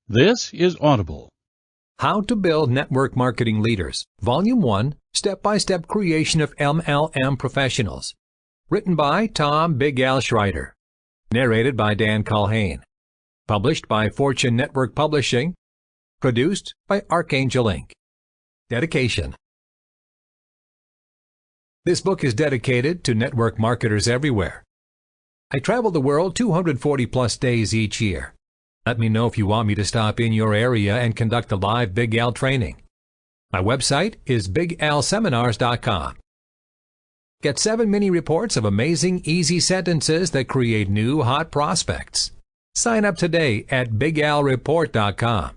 This is Audible. How to Build Network Marketing Leaders, Volume 1, Step-by-Step Creation of MLM Professionals. Written by Tom Big Al Schreiter. Narrated by Dan Culhane. Published by Fortune Network Publishing. Produced by Archangel Inc. Dedication. This book is dedicated to network marketers everywhere. I travel the world 240-plus days each year. Let me know if you want me to stop in your area and conduct a live Big Al training. My website is bigalseminars.com. Get 7 mini reports of amazing, easy sentences that create new, hot prospects. Sign up today at bigalreport.com.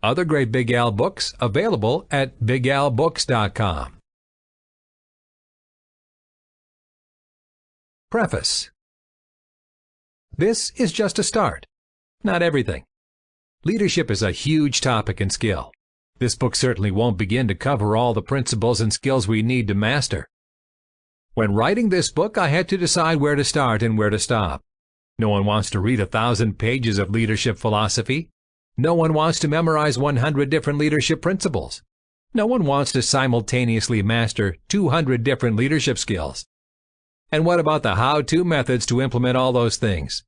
Other great Big Al books available at bigalbooks.com. Preface. This is just a start. Not everything. Leadership is a huge topic and skill. This book certainly won't begin to cover all the principles and skills we need to master. When writing this book, I had to decide where to start and where to stop. No one wants to read 1,000 pages of leadership philosophy. No one wants to memorize 100 different leadership principles. No one wants to simultaneously master 200 different leadership skills. And what about the how-to methods to implement all those things?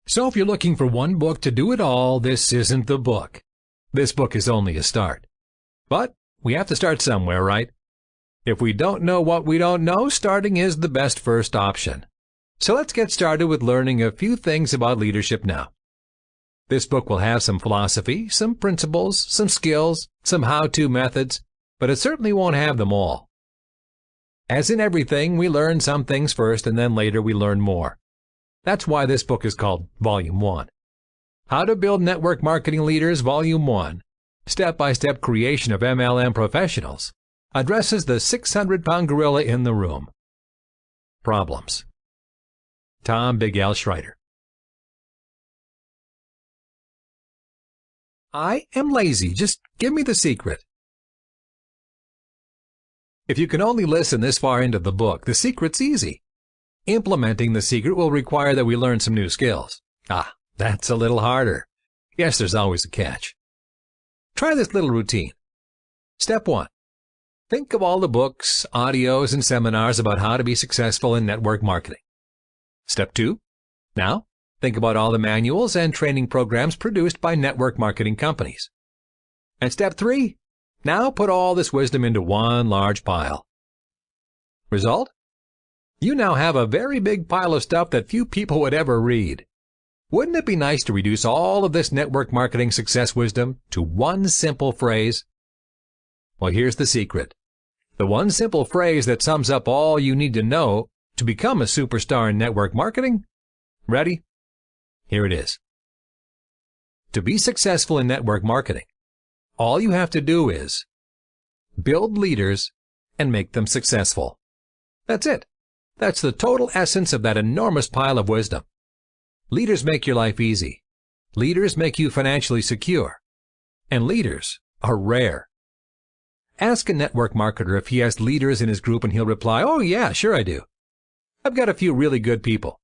So if you're looking for one book to do it all, this isn't the book. This book is only a start. But we have to start somewhere, right? If we don't know what we don't know, starting is the best first option. So let's get started with learning a few things about leadership now. This book will have some philosophy, some principles, some skills, some how-to methods, but it certainly won't have them all. As in everything, we learn some things first and then later we learn more. That's why this book is called Volume 1. How to Build Network Marketing Leaders, Volume 1, Step-by-Step Creation of MLM Professionals, addresses the 600-pound gorilla in the room. Problems. Tom Big Al Schreiter. I am lazy. Just give me the secret. If you can only listen this far into the book, the secret's easy. Implementing the secret will require that we learn some new skills. That's a little harder. Yes, there's always a catch. Try this little routine. Step 1. Think of all the books, audios, and seminars about how to be successful in network marketing. Step 2. Now, think about all the manuals and training programs produced by network marketing companies. And step 3. Now put all this wisdom into one large pile. Result? You now have a very big pile of stuff that few people would ever read. Wouldn't it be nice to reduce all of this network marketing success wisdom to one simple phrase? Well, here's the secret. The one simple phrase that sums up all you need to know to become a superstar in network marketing? Ready? Here it is. To be successful in network marketing, all you have to do is build leaders and make them successful. That's it. That's the total essence of that enormous pile of wisdom. Leaders make your life easy. Leaders make you financially secure. And leaders are rare. Ask a network marketer if he has leaders in his group and he'll reply, "Oh yeah, sure I do. I've got a few really good people."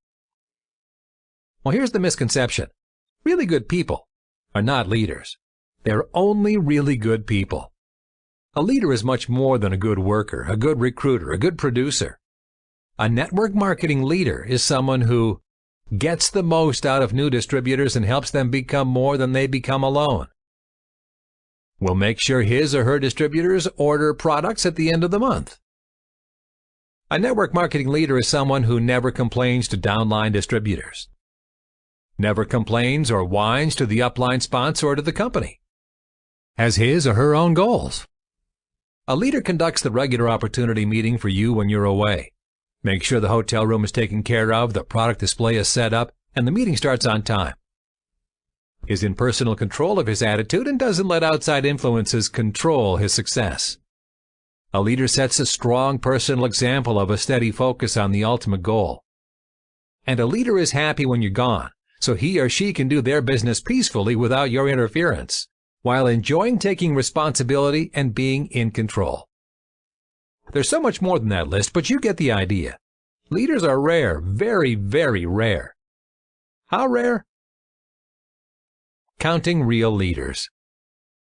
Well, here's the misconception. Really good people are not leaders. They're only really good people. A leader is much more than a good worker, a good recruiter, a good producer. A network marketing leader is someone who gets the most out of new distributors and helps them become more than they become alone. Will make sure his or her distributors order products at the end of the month. A network marketing leader is someone who never complains to downline distributors. Never complains or whines to the upline sponsor or to the company. Has his or her own goals. A leader conducts the regular opportunity meeting for you when you're away. Make sure the hotel room is taken care of, the product display is set up, and the meeting starts on time. Is in personal control of his attitude and doesn't let outside influences control his success. A leader sets a strong personal example of a steady focus on the ultimate goal. And a leader is happy when you're gone, so he or she can do their business peacefully without your interference, while enjoying taking responsibility and being in control. There's so much more than that list, but you get the idea. Leaders are rare, very, very rare. How rare? Counting real leaders.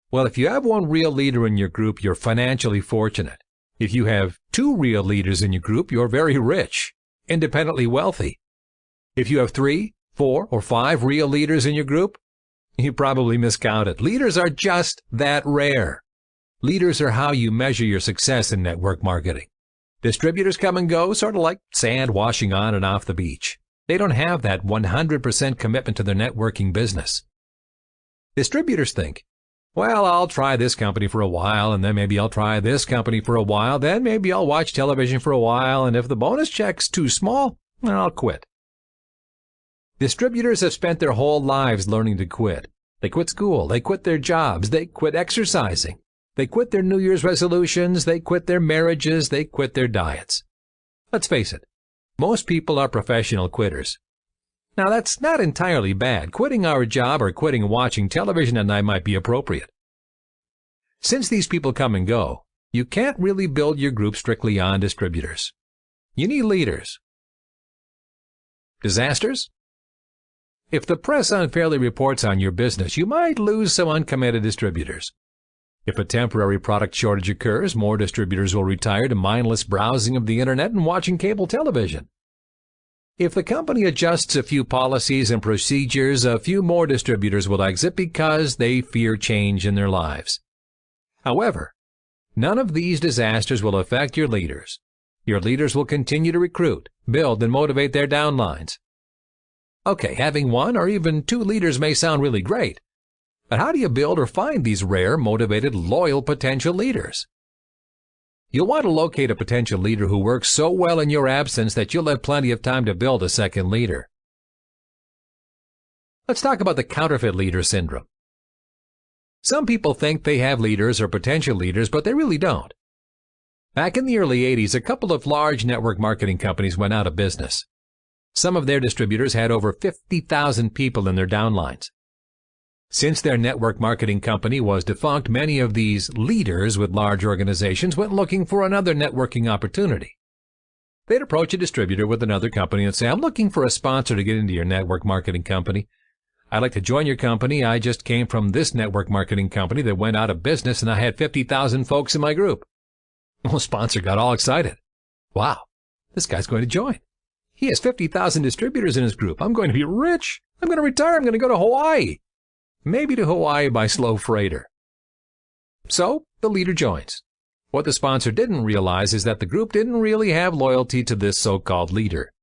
Well, if you have one real leader in your group, you're financially fortunate. If you have 2 real leaders in your group, you're very rich, independently wealthy. If you have 3, 4, or 5 real leaders in your group, you probably miscounted. Leaders are just that rare. Leaders are how you measure your success in network marketing. Distributors come and go, sort of like sand washing on and off the beach. They don't have that 100% commitment to their networking business. Distributors think, well, I'll try this company for a while, and then maybe I'll try this company for a while, then maybe I'll watch television for a while, and if the bonus check's too small, I'll quit. Distributors have spent their whole lives learning to quit. They quit school, they quit their jobs, they quit exercising, they quit their New Year's resolutions, they quit their marriages, they quit their diets. Let's face it, most people are professional quitters. Now, that's not entirely bad. Quitting our job or quitting watching television at night might be appropriate. Since these people come and go, you can't really build your group strictly on distributors. You need leaders. Disasters? If the press unfairly reports on your business, you might lose some uncommitted distributors. If a temporary product shortage occurs, more distributors will retire to mindless browsing of the internet and watching cable television. If the company adjusts a few policies and procedures, a few more distributors will exit because they fear change in their lives. However, none of these disasters will affect your leaders. Your leaders will continue to recruit, build, and motivate their downlines. Okay, having 1 or even 2 leaders may sound really great, but how do you build or find these rare, motivated, loyal potential leaders? You'll want to locate a potential leader who works so well in your absence that you'll have plenty of time to build a second leader. Let's talk about the counterfeit leader syndrome. Some people think they have leaders or potential leaders, but they really don't. Back in the early 80s, a couple of large network marketing companies went out of business. Some of their distributors had over 50,000 people in their downlines. Since their network marketing company was defunct, many of these leaders with large organizations went looking for another networking opportunity. They'd approach a distributor with another company and say, I'm looking for a sponsor to get into your network marketing company. I'd like to join your company. I just came from this network marketing company that went out of business and I had 50,000 folks in my group. Well, the sponsor got all excited. Wow, this guy's going to join. He has 50,000 distributors in his group. I'm going to be rich. I'm going to retire. I'm going to go to Hawaii. Maybe to Hawaii by slow freighter. So, the leader joins. What the sponsor didn't realize is that the group didn't really have loyalty to this so-called leader.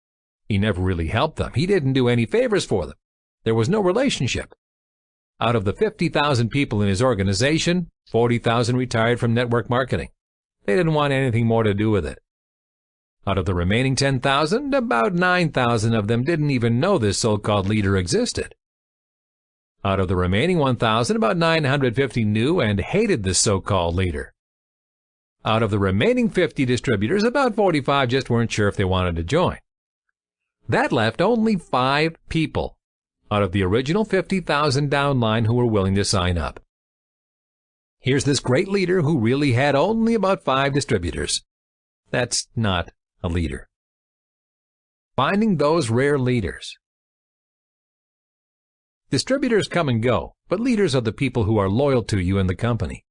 He never really helped them. He didn't do any favors for them. There was no relationship. Out of the 50,000 people in his organization, 40,000 retired from network marketing. They didn't want anything more to do with it. Out of the remaining 10,000, about 9,000 of them didn't even know this so-called leader existed. Out of the remaining 1,000, about 950 knew and hated this so-called leader. Out of the remaining 50 distributors, about 45 just weren't sure if they wanted to join. That left only 5 people out of the original 50,000 downline who were willing to sign up. Here's this great leader who really had only about 5 distributors. That's not a leader. Finding those rare leaders. Distributors come and go, but leaders are the people who are loyal to you and the company.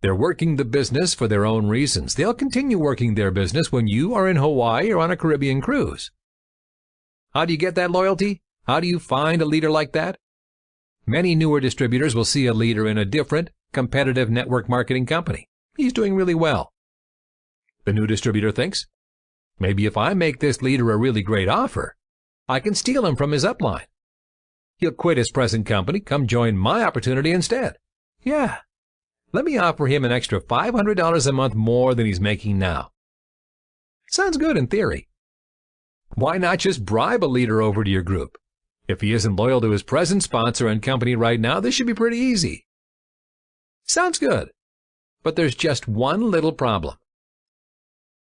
They're working the business for their own reasons. They'll continue working their business when you are in Hawaii or on a Caribbean cruise. How do you get that loyalty? How do you find a leader like that? Many newer distributors will see a leader in a different, competitive network marketing company. He's doing really well. The new distributor thinks, maybe if I make this leader a really great offer, I can steal him from his upline. He'll quit his present company, come join my opportunity instead. Yeah, let me offer him an extra $500 a month more than he's making now. Sounds good in theory. Why not just bribe a leader over to your group? If he isn't loyal to his present sponsor and company right now, this should be pretty easy. Sounds good, but there's just one little problem.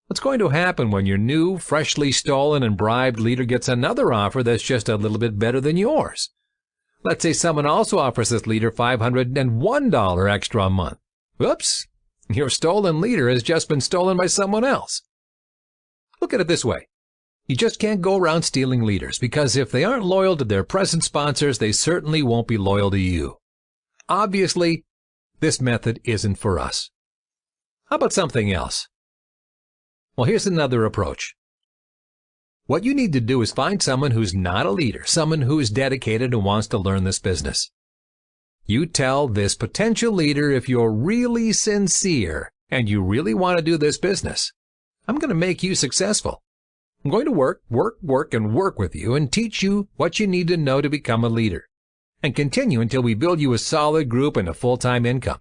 What's going to happen when your new, freshly stolen and bribed leader gets another offer that's just a little bit better than yours? Let's say someone also offers this leader $501 extra a month. Whoops, your stolen leader has just been stolen by someone else. Look at it this way. You just can't go around stealing leaders, because if they aren't loyal to their present sponsors, they certainly won't be loyal to you. Obviously, this method isn't for us. How about something else? Well, here's another approach. What you need to do is find someone who's not a leader, someone who is dedicated and wants to learn this business. You tell this potential leader, if you're really sincere and you really want to do this business, I'm going to make you successful. I'm going to work with you and teach you what you need to know to become a leader, and continue until we build you a solid group and a full-time income.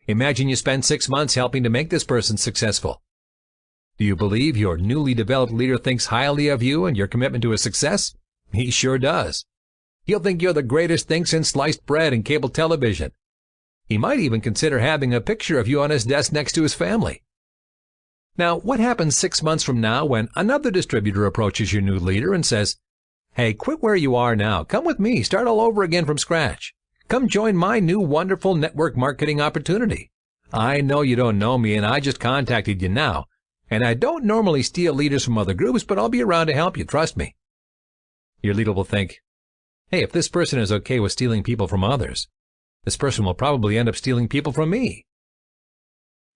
Imagine you spend 6 months helping to make this person successful. Do you believe your newly developed leader thinks highly of you and your commitment to his success? He sure does. He'll think you're the greatest thing since sliced bread and cable television. He might even consider having a picture of you on his desk next to his family. Now, what happens 6 months from now when another distributor approaches your new leader and says, "Hey, quit where you are now. Come with me. Start all over again from scratch. Come join my new wonderful network marketing opportunity. I know you don't know me and I just contacted you now. And I don't normally steal leaders from other groups, but I'll be around to help you, trust me." Your leader will think, hey, if this person is okay with stealing people from others, this person will probably end up stealing people from me.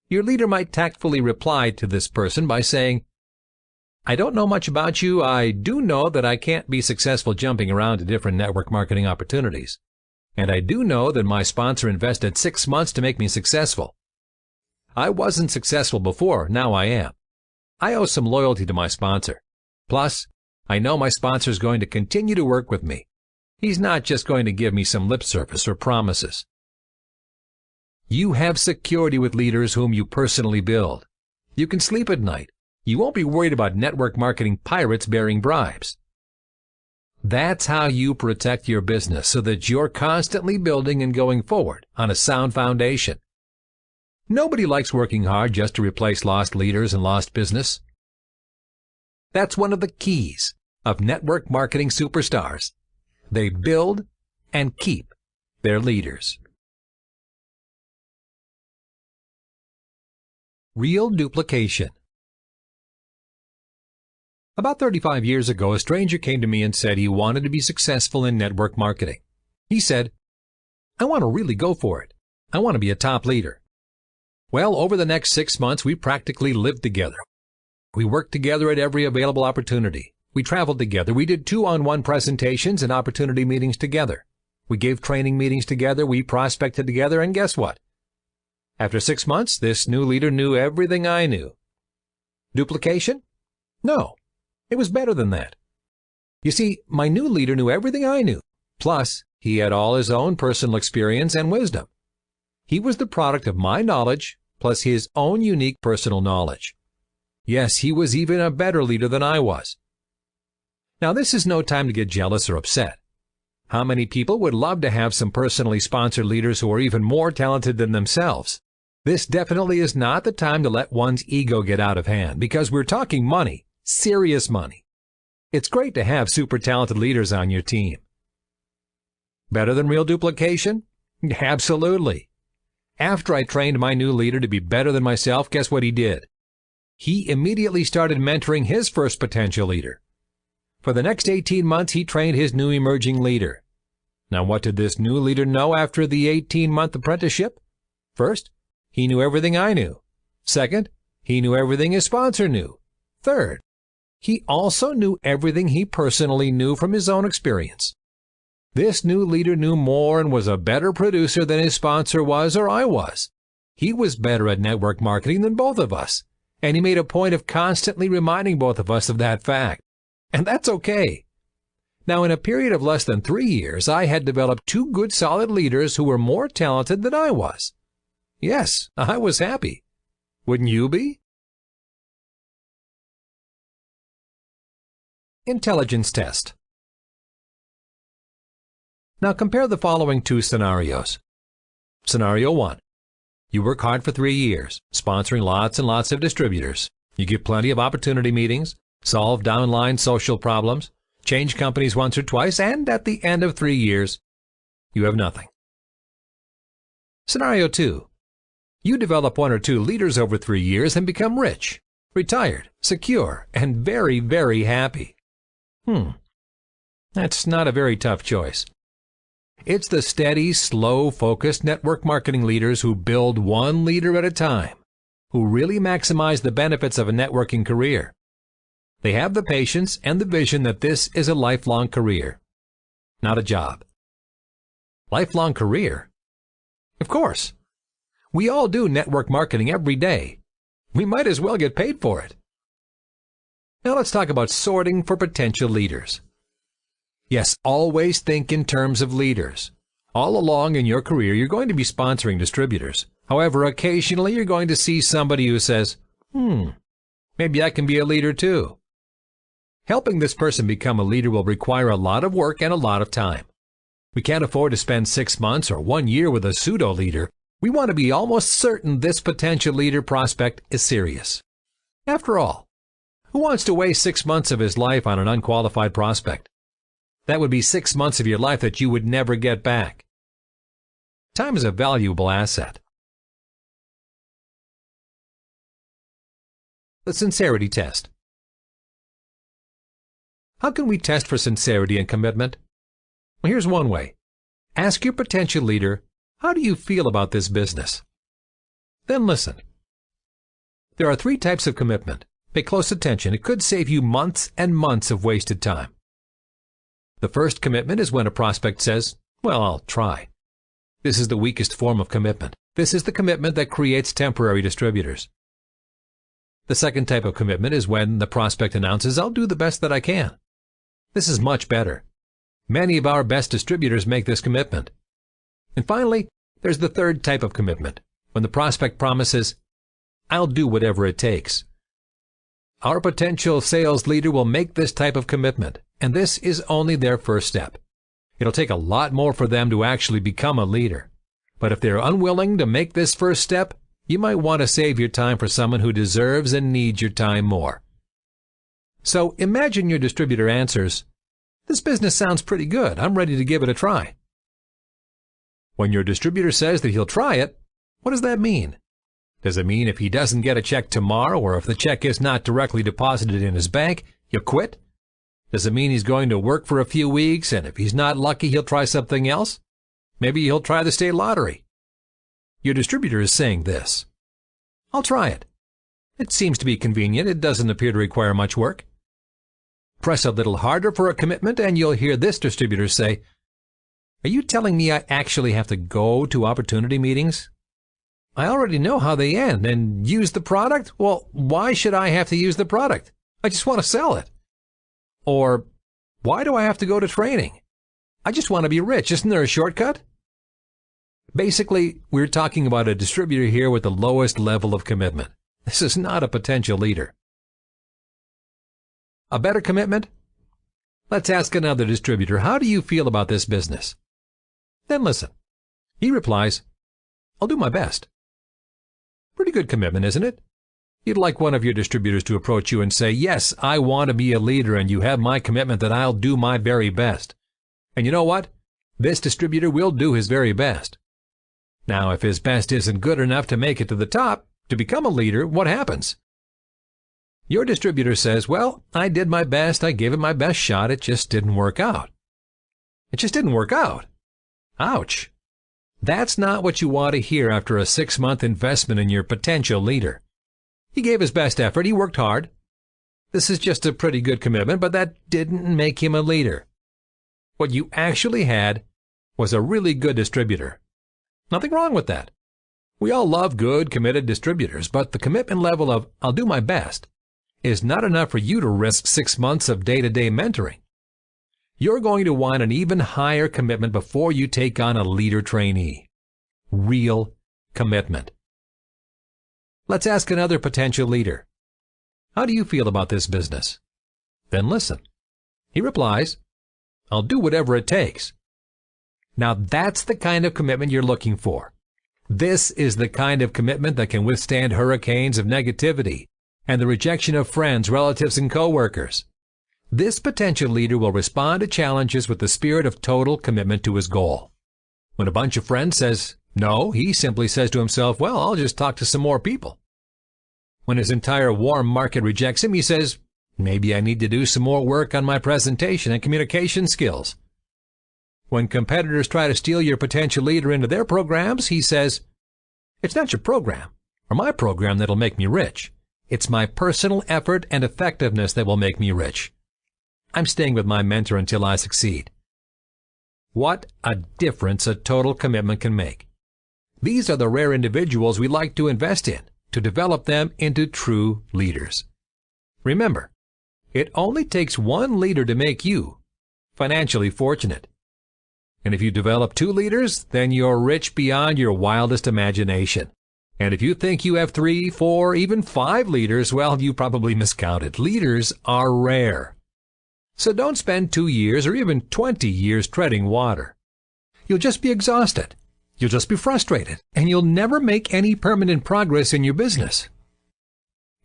Your leader might tactfully reply to this person by saying, "I don't know much about you. I do know that I can't be successful jumping around to different network marketing opportunities. And I do know that my sponsor invested 6 months to make me successful. I wasn't successful before, now I am. I owe some loyalty to my sponsor. Plus, I know my sponsor is going to continue to work with me. He's not just going to give me some lip service or promises." You have security with leaders whom you personally build. You can sleep at night. You won't be worried about network marketing pirates bearing bribes. That's how you protect your business so that you're constantly building and going forward on a sound foundation. Nobody likes working hard just to replace lost leaders and lost business. That's one of the keys of network marketing superstars. They build and keep their leaders. Real duplication. About 35 years ago, a stranger came to me and said he wanted to be successful in network marketing. He said, "I want to really go for it. I want to be a top leader." Well, over the next 6 months, we practically lived together. We worked together at every available opportunity. We traveled together. We did 2-on-1 presentations and opportunity meetings together. We gave training meetings together. We prospected together. And guess what? After 6 months, this new leader knew everything I knew. Duplication? No. It was better than that. You see, my new leader knew everything I knew. Plus, he had all his own personal experience and wisdom. He was the product of my knowledge, plus his own unique personal knowledge. Yes, he was even a better leader than I was. Now, this is no time to get jealous or upset. How many people would love to have some personally sponsored leaders who are even more talented than themselves? This definitely is not the time to let one's ego get out of hand, because we're talking money, serious money. It's great to have super talented leaders on your team. Better than real duplication? Absolutely. After I trained my new leader to be better than myself, guess what he did? He immediately started mentoring his first potential leader. For the next 18 months, he trained his new emerging leader. Now, what did this new leader know after the 18-month apprenticeship? First, he knew everything I knew. Second, he knew everything his sponsor knew. Third, he also knew everything he personally knew from his own experience. This new leader knew more and was a better producer than his sponsor was or I was. He was better at network marketing than both of us, and he made a point of constantly reminding both of us of that fact. And that's okay. Now, in a period of less than 3 years, I had developed 2 good solid leaders who were more talented than I was. Yes, I was happy. Wouldn't you be? Intelligence test. Now compare the following 2 scenarios. Scenario 1. You work hard for 3 years, sponsoring lots and lots of distributors. You give plenty of opportunity meetings, solve downline social problems, change companies once or twice, and at the end of 3 years, you have nothing. Scenario 2. You develop 1 or 2 leaders over 3 years and become rich, retired, secure, and very, very happy. That's not a very tough choice. It's the steady, slow, focused network marketing leaders who build one leader at a time, who really maximize the benefits of a networking career. They have the patience and the vision that this is a lifelong career, not a job. Lifelong career? Of course. We all do network marketing every day. We might as well get paid for it. Now let's talk about sorting for potential leaders. Yes, always think in terms of leaders. All along in your career, you're going to be sponsoring distributors. However, occasionally you're going to see somebody who says, maybe I can be a leader too. Helping this person become a leader will require a lot of work and a lot of time. We can't afford to spend 6 months or 1 year with a pseudo-leader. We want to be almost certain this potential leader prospect is serious. After all, who wants to waste 6 months of his life on an unqualified prospect? That would be 6 months of your life that you would never get back. Time is a valuable asset. The sincerity test. How can we test for sincerity and commitment? Well, here's one way. Ask your potential leader, how do you feel about this business? Then listen. There are 3 types of commitment. Pay close attention. It could save you months and months of wasted time. The first commitment is when a prospect says, well, I'll try. This is the weakest form of commitment. This is the commitment that creates temporary distributors. The second type of commitment is when the prospect announces, I'll do the best that I can. This is much better. Many of our best distributors make this commitment. And finally, there's the third type of commitment, when the prospect promises, I'll do whatever it takes. Our potential sales leader will make this type of commitment, and this is only their first step. It'll take a lot more for them to actually become a leader. But if they're unwilling to make this first step, you might want to save your time for someone who deserves and needs your time more. So imagine your distributor answers, this business sounds pretty good. I'm ready to give it a try. When your distributor says that he'll try it, what does that mean? Does it mean if he doesn't get a check tomorrow, or if the check is not directly deposited in his bank, he'll quit? Does it mean he's going to work for a few weeks, and if he's not lucky, he'll try something else? Maybe he'll try the state lottery. Your distributor is saying this. I'll try it. It seems to be convenient. It doesn't appear to require much work. Press a little harder for a commitment, and you'll hear this distributor say, are you telling me I actually have to go to opportunity meetings? I already know how they end, and use the product? Well, why should I have to use the product? I just want to sell it. Or, why do I have to go to training? I just want to be rich. Isn't there a shortcut? Basically, we're talking about a distributor here with the lowest level of commitment. This is not a potential leader. A better commitment? Let's ask another distributor, how do you feel about this business? Then listen. He replies, I'll do my best. Pretty good commitment, isn't it? You'd like one of your distributors to approach you and say, yes, I want to be a leader and you have my commitment that I'll do my very best. And you know what? This distributor will do his very best. Now, if his best isn't good enough to make it to the top, to become a leader, what happens? Your distributor says, well, I did my best, I gave it my best shot, it just didn't work out. It just didn't work out. Ouch. That's not what you want to hear after a 6-month investment in your potential leader. He gave his best effort, he worked hard. This is just a pretty good commitment, but that didn't make him a leader. What you actually had was a really good distributor. Nothing wrong with that. We all love good, committed distributors, but the commitment level of, I'll do my best, is not enough for you to risk 6 months of day-to-day mentoring. You're going to want an even higher commitment before you take on a leader trainee. Real commitment. Let's ask another potential leader. How do you feel about this business? Then listen. He replies, I'll do whatever it takes. Now that's the kind of commitment you're looking for. This is the kind of commitment that can withstand hurricanes of negativity and the rejection of friends, relatives, and coworkers. This potential leader will respond to challenges with the spirit of total commitment to his goal. When a bunch of friends says no, he simply says to himself, well, I'll just talk to some more people. When his entire warm market rejects him, he says, maybe I need to do some more work on my presentation and communication skills. When competitors try to steal your potential leader into their programs, he says, "It's not your program or my program that'll make me rich. It's my personal effort and effectiveness that will make me rich. I'm staying with my mentor until I succeed." What a difference a total commitment can make. These are the rare individuals we like to invest in, to develop them into true leaders. Remember, it only takes one leader to make you financially fortunate. And if you develop 2 leaders, then you're rich beyond your wildest imagination. And if you think you have 3, 4, even 5 leaders, well, you probably miscounted. Leaders are rare. So don't spend 2 years or even 20 years treading water. You'll just be exhausted. You'll just be frustrated, and you'll never make any permanent progress in your business.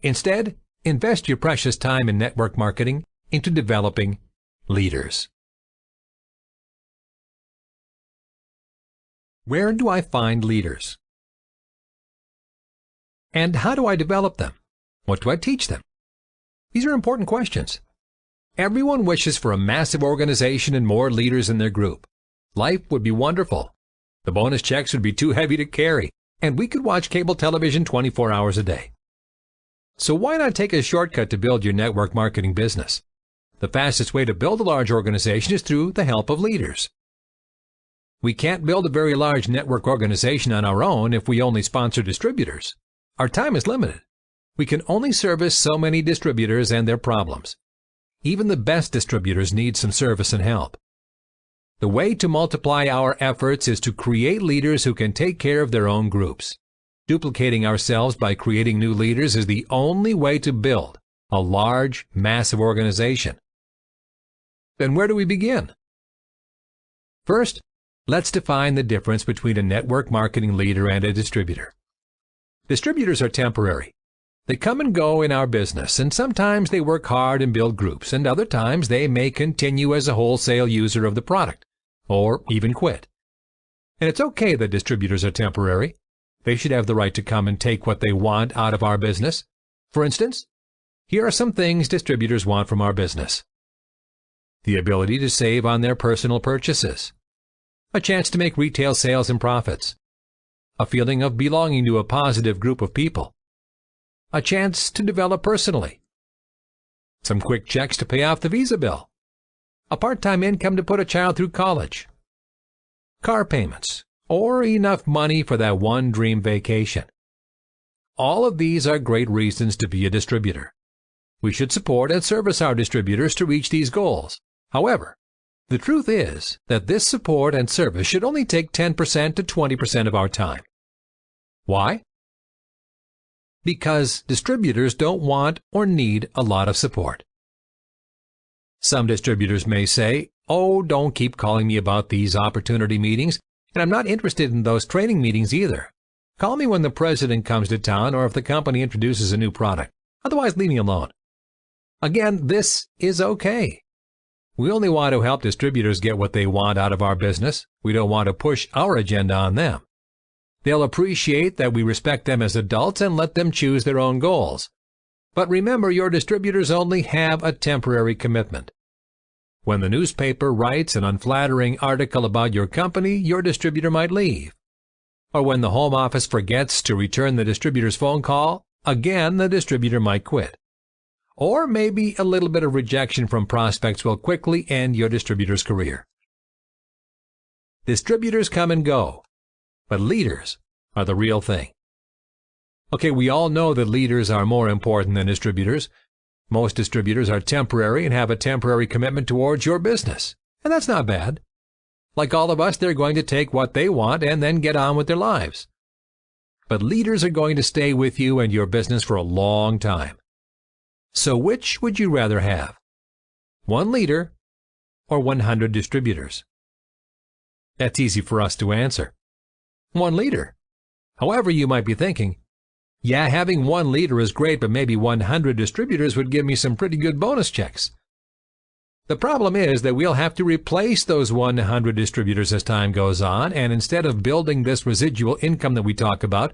Instead, invest your precious time in network marketing into developing leaders. Where do I find leaders? And how do I develop them? What do I teach them? These are important questions. Everyone wishes for a massive organization and more leaders in their group. Life would be wonderful. The bonus checks would be too heavy to carry, and we could watch cable television 24 hours a day. So why not take a shortcut to build your network marketing business? The fastest way to build a large organization is through the help of leaders. We can't build a very large network organization on our own if we only sponsor distributors. Our time is limited. We can only service so many distributors and their problems. Even the best distributors need some service and help. The way to multiply our efforts is to create leaders who can take care of their own groups. Duplicating ourselves by creating new leaders is the only way to build a large, massive organization. Then where do we begin? First, let's define the difference between a network marketing leader and a distributor. Distributors are temporary. They come and go in our business, and sometimes they work hard and build groups, and other times they may continue as a wholesale user of the product, or even quit. And it's okay that distributors are temporary. They should have the right to come and take what they want out of our business. For instance, here are some things distributors want from our business: the ability to save on their personal purchases, a chance to make retail sales and profits, a feeling of belonging to a positive group of people, a chance to develop personally, some quick checks to pay off the Visa bill, a part-time income to put a child through college, car payments, or enough money for that one dream vacation. All of these are great reasons to be a distributor. We should support and service our distributors to reach these goals. However, the truth is that this support and service should only take 10% to 20% of our time. Why? Because distributors don't want or need a lot of support. Some distributors may say, "Oh, don't keep calling me about these opportunity meetings, and I'm not interested in those training meetings either. Call me when the president comes to town or if the company introduces a new product. Otherwise, leave me alone." Again, this is okay. We only want to help distributors get what they want out of our business. We don't want to push our agenda on them. They'll appreciate that we respect them as adults and let them choose their own goals. But remember, your distributors only have a temporary commitment. When the newspaper writes an unflattering article about your company, your distributor might leave. Or when the home office forgets to return the distributor's phone call, again the distributor might quit. Or maybe a little bit of rejection from prospects will quickly end your distributor's career. Distributors come and go, but leaders are the real thing. Okay, we all know that leaders are more important than distributors. Most distributors are temporary and have a temporary commitment towards your business, and that's not bad. Like all of us, they're going to take what they want and then get on with their lives. But leaders are going to stay with you and your business for a long time. So which would you rather have? One leader or 100 distributors? That's easy for us to answer. One leader. However, you might be thinking, yeah, having one leader is great, but maybe 100 distributors would give me some pretty good bonus checks. The problem is that we'll have to replace those 100 distributors as time goes on, and instead of building this residual income that we talk about,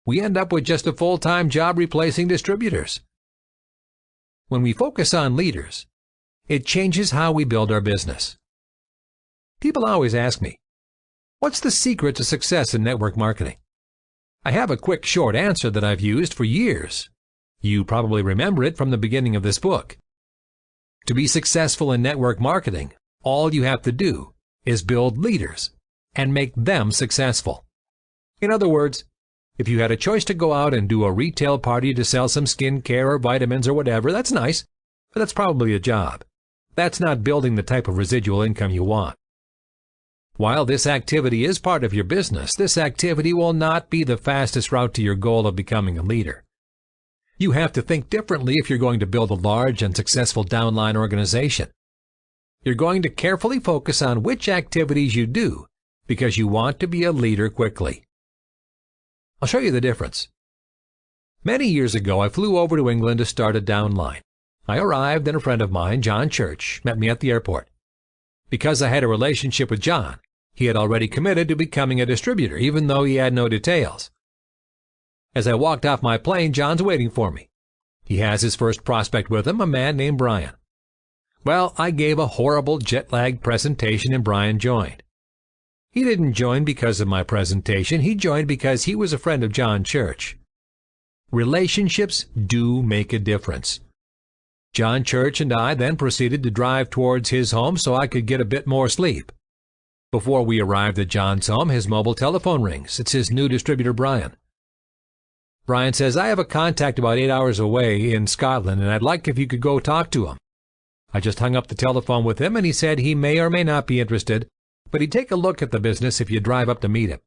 we end up with just a full-time job replacing distributors. When we focus on leaders, it changes how we build our business. People always ask me, what's the secret to success in network marketing? I have a quick, short answer that I've used for years. You probably remember it from the beginning of this book. To be successful in network marketing, all you have to do is build leaders and make them successful. In other words, if you had a choice to go out and do a retail party to sell some skincare or vitamins or whatever, that's nice, but that's probably a job. That's not building the type of residual income you want. While this activity is part of your business, this activity will not be the fastest route to your goal of becoming a leader. You have to think differently if you're going to build a large and successful downline organization. You're going to carefully focus on which activities you do because you want to be a leader quickly. I'll show you the difference. Many years ago, I flew over to England to start a downline. I arrived and a friend of mine, John Church, met me at the airport. Because I had a relationship with John, he had already committed to becoming a distributor, even though he had no details. As I walked off my plane, John's waiting for me. He has his first prospect with him, a man named Brian. Well, I gave a horrible jet-lagged presentation and Brian joined. He didn't join because of my presentation. He joined because he was a friend of John Church. Relationships do make a difference. John Church and I then proceeded to drive towards his home so I could get a bit more sleep. Before we arrived at John's home, his mobile telephone rings. It's his new distributor, Brian. Brian says, I have a contact about 8 hours away in Scotland, and I'd like if you could go talk to him. I just hung up the telephone with him, and he said he may or may not be interested, but he'd take a look at the business if you drive up to meet him.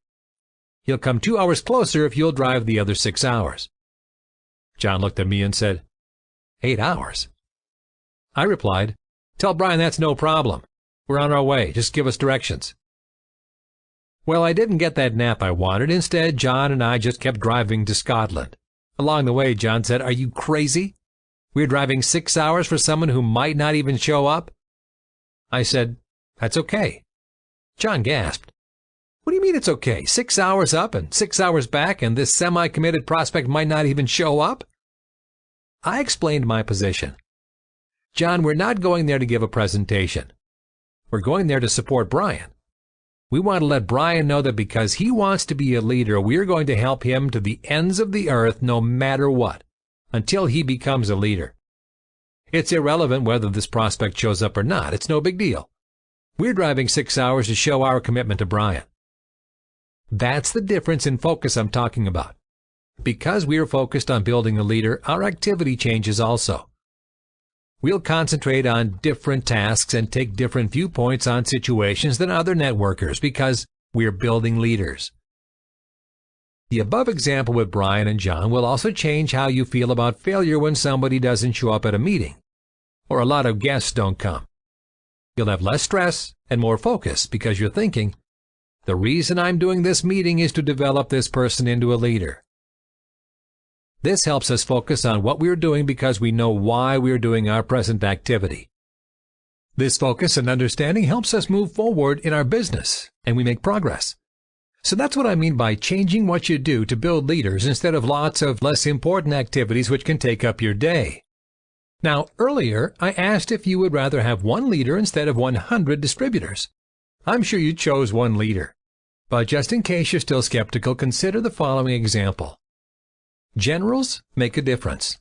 He'll come 2 hours closer if you'll drive the other 6 hours. John looked at me and said, 8 hours? I replied, tell Brian that's no problem. We're on our way. Just give us directions. Well, I didn't get that nap I wanted. Instead, John and I just kept driving to Scotland. Along the way, John said, are you crazy? We're driving 6 hours for someone who might not even show up? I said, that's okay. John gasped. What do you mean it's okay? 6 hours up and 6 hours back, and this semi-committed prospect might not even show up? I explained my position. John, we're not going there to give a presentation. We're going there to support Brian. We want to let Brian know that because he wants to be a leader, we're going to help him to the ends of the earth no matter what, until he becomes a leader. It's irrelevant whether this prospect shows up or not. It's no big deal. We're driving 6 hours to show our commitment to Brian. That's the difference in focus I'm talking about. Because we're focused on building a leader, our activity changes also. We'll concentrate on different tasks and take different viewpoints on situations than other networkers because we're building leaders. The above example with Brian and John will also change how you feel about failure when somebody doesn't show up at a meeting, or a lot of guests don't come. You'll have less stress and more focus because you're thinking, the reason I'm doing this meeting is to develop this person into a leader. This helps us focus on what we're doing because we know why we're doing our present activity. This focus and understanding helps us move forward in our business, and we make progress. So that's what I mean by changing what you do to build leaders instead of lots of less important activities which can take up your day. Now, earlier, I asked if you would rather have one leader instead of 100 distributors. I'm sure you chose one leader. But just in case you're still skeptical, consider the following example. Generals make a difference.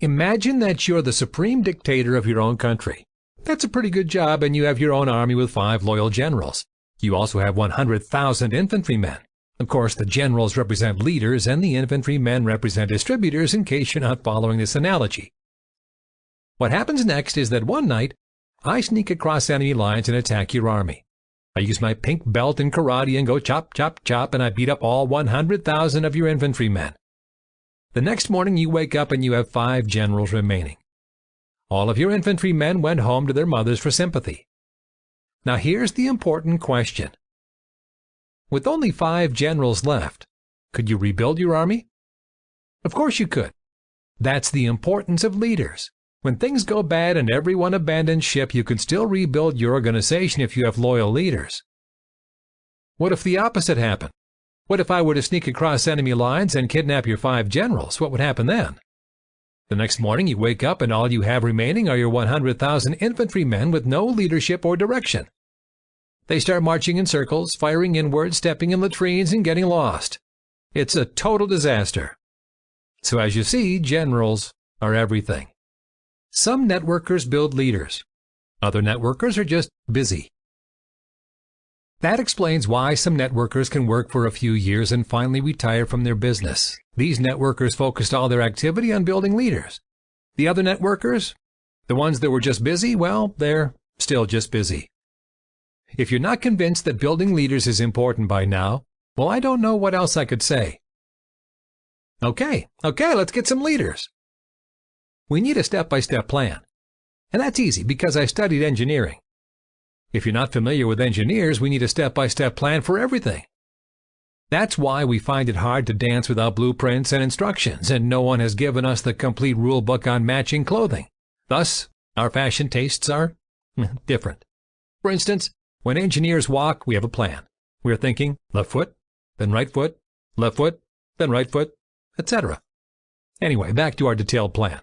Imagine that you're the supreme dictator of your own country. That's a pretty good job, and you have your own army with 5 loyal generals. You also have 100,000 infantrymen. Of course, the generals represent leaders, and the infantrymen represent distributors in case you're not following this analogy. What happens next is that one night, I sneak across enemy lines and attack your army. I use my pink belt in karate and go chop, chop, chop, and I beat up all 100,000 of your infantrymen. The next morning you wake up and you have 5 generals remaining. All of your infantrymen went home to their mothers for sympathy. Now here's the important question. With only 5 generals left, could you rebuild your army? Of course you could. That's the importance of leaders. When things go bad and everyone abandons ship, you can still rebuild your organization if you have loyal leaders. What if the opposite happened? What if I were to sneak across enemy lines and kidnap your 5 generals? What would happen then? The next morning you wake up and all you have remaining are your 100,000 infantrymen with no leadership or direction. They start marching in circles, firing inward, stepping in latrines, and getting lost. It's a total disaster. So as you see, generals are everything. Some networkers build leaders. Other networkers are just busy. That explains why some networkers can work for a few years and finally retire from their business. These networkers focused all their activity on building leaders. The other networkers, the ones that were just busy, well, they're still just busy. If you're not convinced that building leaders is important by now, well, I don't know what else I could say. Okay, let's get some leaders. We need a step-by-step plan. And that's easy because I studied engineering. If you're not familiar with engineers, we need a step-by-step plan for everything. That's why we find it hard to dance without blueprints and instructions, and no one has given us the complete rule book on matching clothing. Thus, our fashion tastes are different. For instance, when engineers walk, we have a plan. We're thinking left foot, then right foot, left foot, then right foot, etc. Anyway, back to our detailed plan.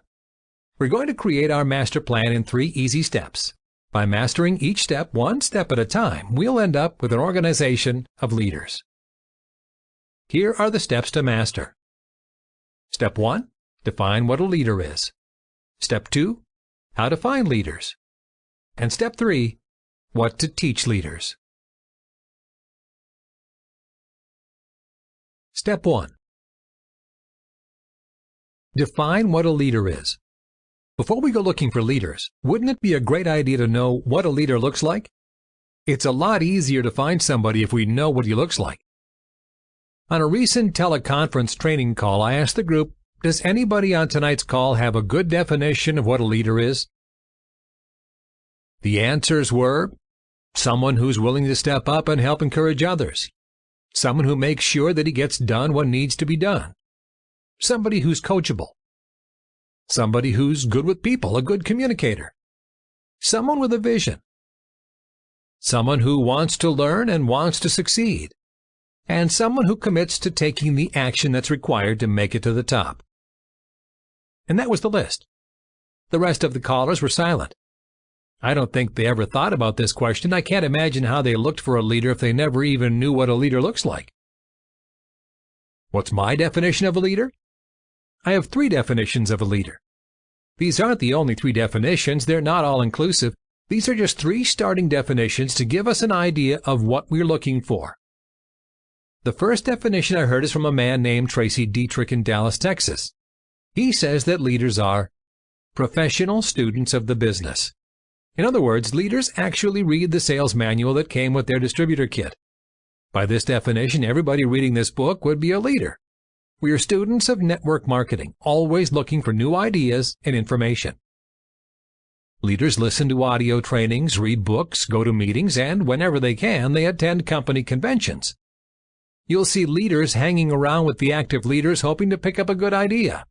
We're going to create our master plan in 3 easy steps. By mastering each step one step at a time, we'll end up with an organization of leaders. Here are the steps to master. Step 1, define what a leader is. Step 2, how to find leaders. And step 3, what to teach leaders. Step 1. Define what a leader is. Before we go looking for leaders, wouldn't it be a great idea to know what a leader looks like? It's a lot easier to find somebody if we know what he looks like. On a recent teleconference training call, I asked the group, does anybody on tonight's call have a good definition of what a leader is? The answers were, someone who's willing to step up and help encourage others. Someone who makes sure that he gets done what needs to be done. Somebody who's coachable. Somebody who's good with people, a good communicator. Someone with a vision. Someone who wants to learn and wants to succeed. And someone who commits to taking the action that's required to make it to the top. And that was the list. The rest of the callers were silent. I don't think they ever thought about this question. I can't imagine how they looked for a leader if they never even knew what a leader looks like. What's my definition of a leader? I have 3 definitions of a leader. These aren't the only 3 definitions. They're not all inclusive. These are just 3 starting definitions to give us an idea of what we're looking for. The first definition I heard is from a man named Tracy Dietrich in Dallas, Texas. He says that leaders are professional students of the business. In other words, leaders actually read the sales manual that came with their distributor kit. By this definition, everybody reading this book would be a leader. We are students of network marketing, always looking for new ideas and information. Leaders listen to audio trainings, read books, go to meetings, and whenever they can, they attend company conventions. You'll see leaders hanging around with the active leaders hoping to pick up a good idea.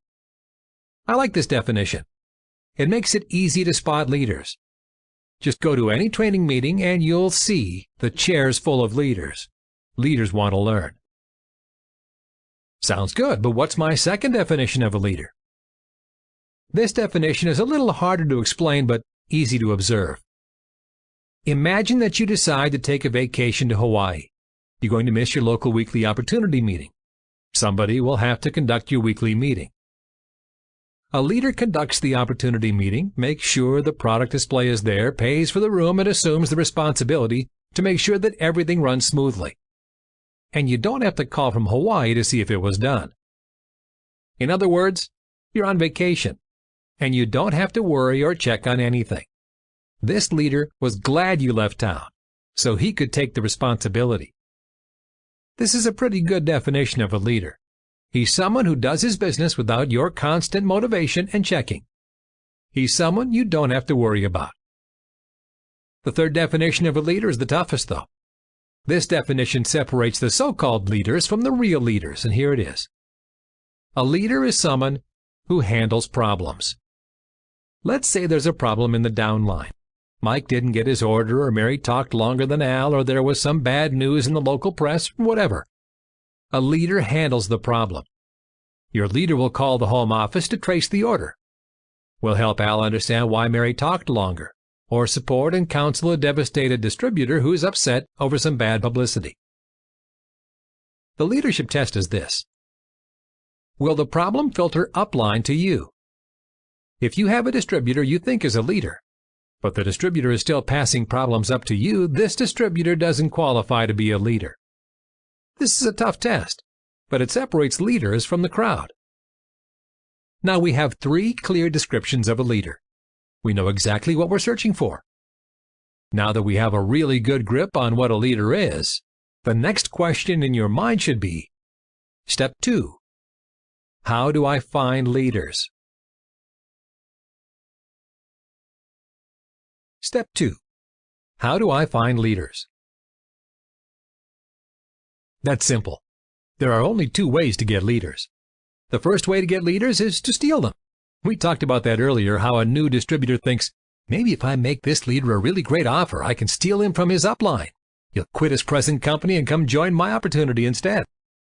I like this definition. It makes it easy to spot leaders. Just go to any training meeting and you'll see the chairs full of leaders. Leaders want to learn. Sounds good, but what's my second definition of a leader? This definition is a little harder to explain, but easy to observe. Imagine that you decide to take a vacation to Hawaii. You're going to miss your local weekly opportunity meeting. Somebody will have to conduct your weekly meeting. A leader conducts the opportunity meeting, makes sure the product display is there, pays for the room, and assumes the responsibility to make sure that everything runs smoothly. And you don't have to call from Hawaii to see if it was done. In other words, you're on vacation, and you don't have to worry or check on anything. This leader was glad you left town, so he could take the responsibility. This is a pretty good definition of a leader. He's someone who does his business without your constant motivation and checking. He's someone you don't have to worry about. The third definition of a leader is the toughest, though. This definition separates the so-called leaders from the real leaders, and here it is. A leader is someone who handles problems. Let's say there's a problem in the downline. Mike didn't get his order, or Mary talked longer than Al, or there was some bad news in the local press, whatever. A leader handles the problem. Your leader will call the home office to trace the order. We'll help Al understand why Mary talked longer, or support and counsel a devastated distributor who is upset over some bad publicity. The leadership test is this. Will the problem filter upline to you? If you have a distributor you think is a leader, but the distributor is still passing problems up to you, this distributor doesn't qualify to be a leader. This is a tough test, but it separates leaders from the crowd. Now we have 3 clear descriptions of a leader. We know exactly what we're searching for. Now that we have a really good grip on what a leader is, the next question in your mind should be, Step 2. How do I find leaders? Step 2. How do I find leaders? That's simple. There are only 2 ways to get leaders. The first way to get leaders is to steal them. We talked about that earlier, how a new distributor thinks, maybe if I make this leader a really great offer, I can steal him from his upline. He'll quit his present company and come join my opportunity instead.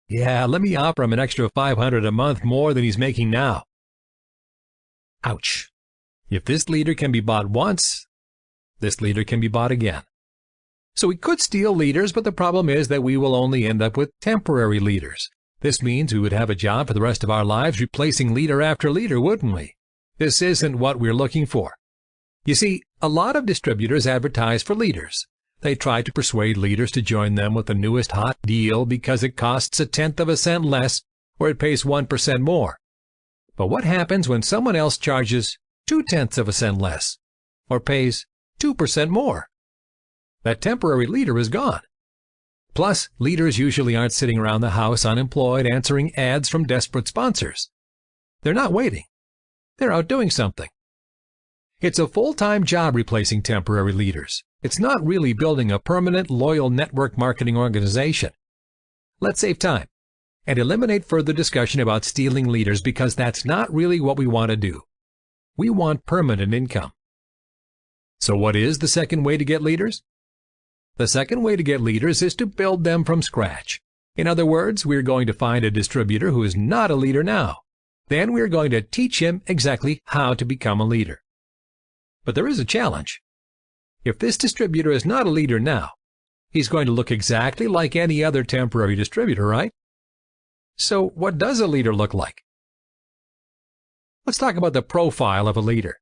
Yeah, let me offer him an extra $500 a month more than he's making now. Ouch. If this leader can be bought once, this leader can be bought again. So we could steal leaders, but the problem is that we will only end up with temporary leaders. This means we would have a job for the rest of our lives replacing leader after leader, wouldn't we? This isn't what we're looking for. You see, a lot of distributors advertise for leaders. They try to persuade leaders to join them with the newest hot deal because it costs 1/10 of a cent less or it pays 1% more. But what happens when someone else charges 2/10 of a cent less or pays 2% more? That temporary leader is gone. Plus, leaders usually aren't sitting around the house unemployed answering ads from desperate sponsors. They're not waiting. They're out doing something. It's a full-time job replacing temporary leaders. It's not really building a permanent, loyal network marketing organization. Let's save time and eliminate further discussion about stealing leaders because that's not really what we want to do. We want permanent income. So what is the second way to get leaders? The second way to get leaders is to build them from scratch. In other words, we're going to find a distributor who is not a leader now. Then we're going to teach him exactly how to become a leader. But there is a challenge. If this distributor is not a leader now, he's going to look exactly like any other temporary distributor, right? So what does a leader look like? Let's talk about the profile of a leader.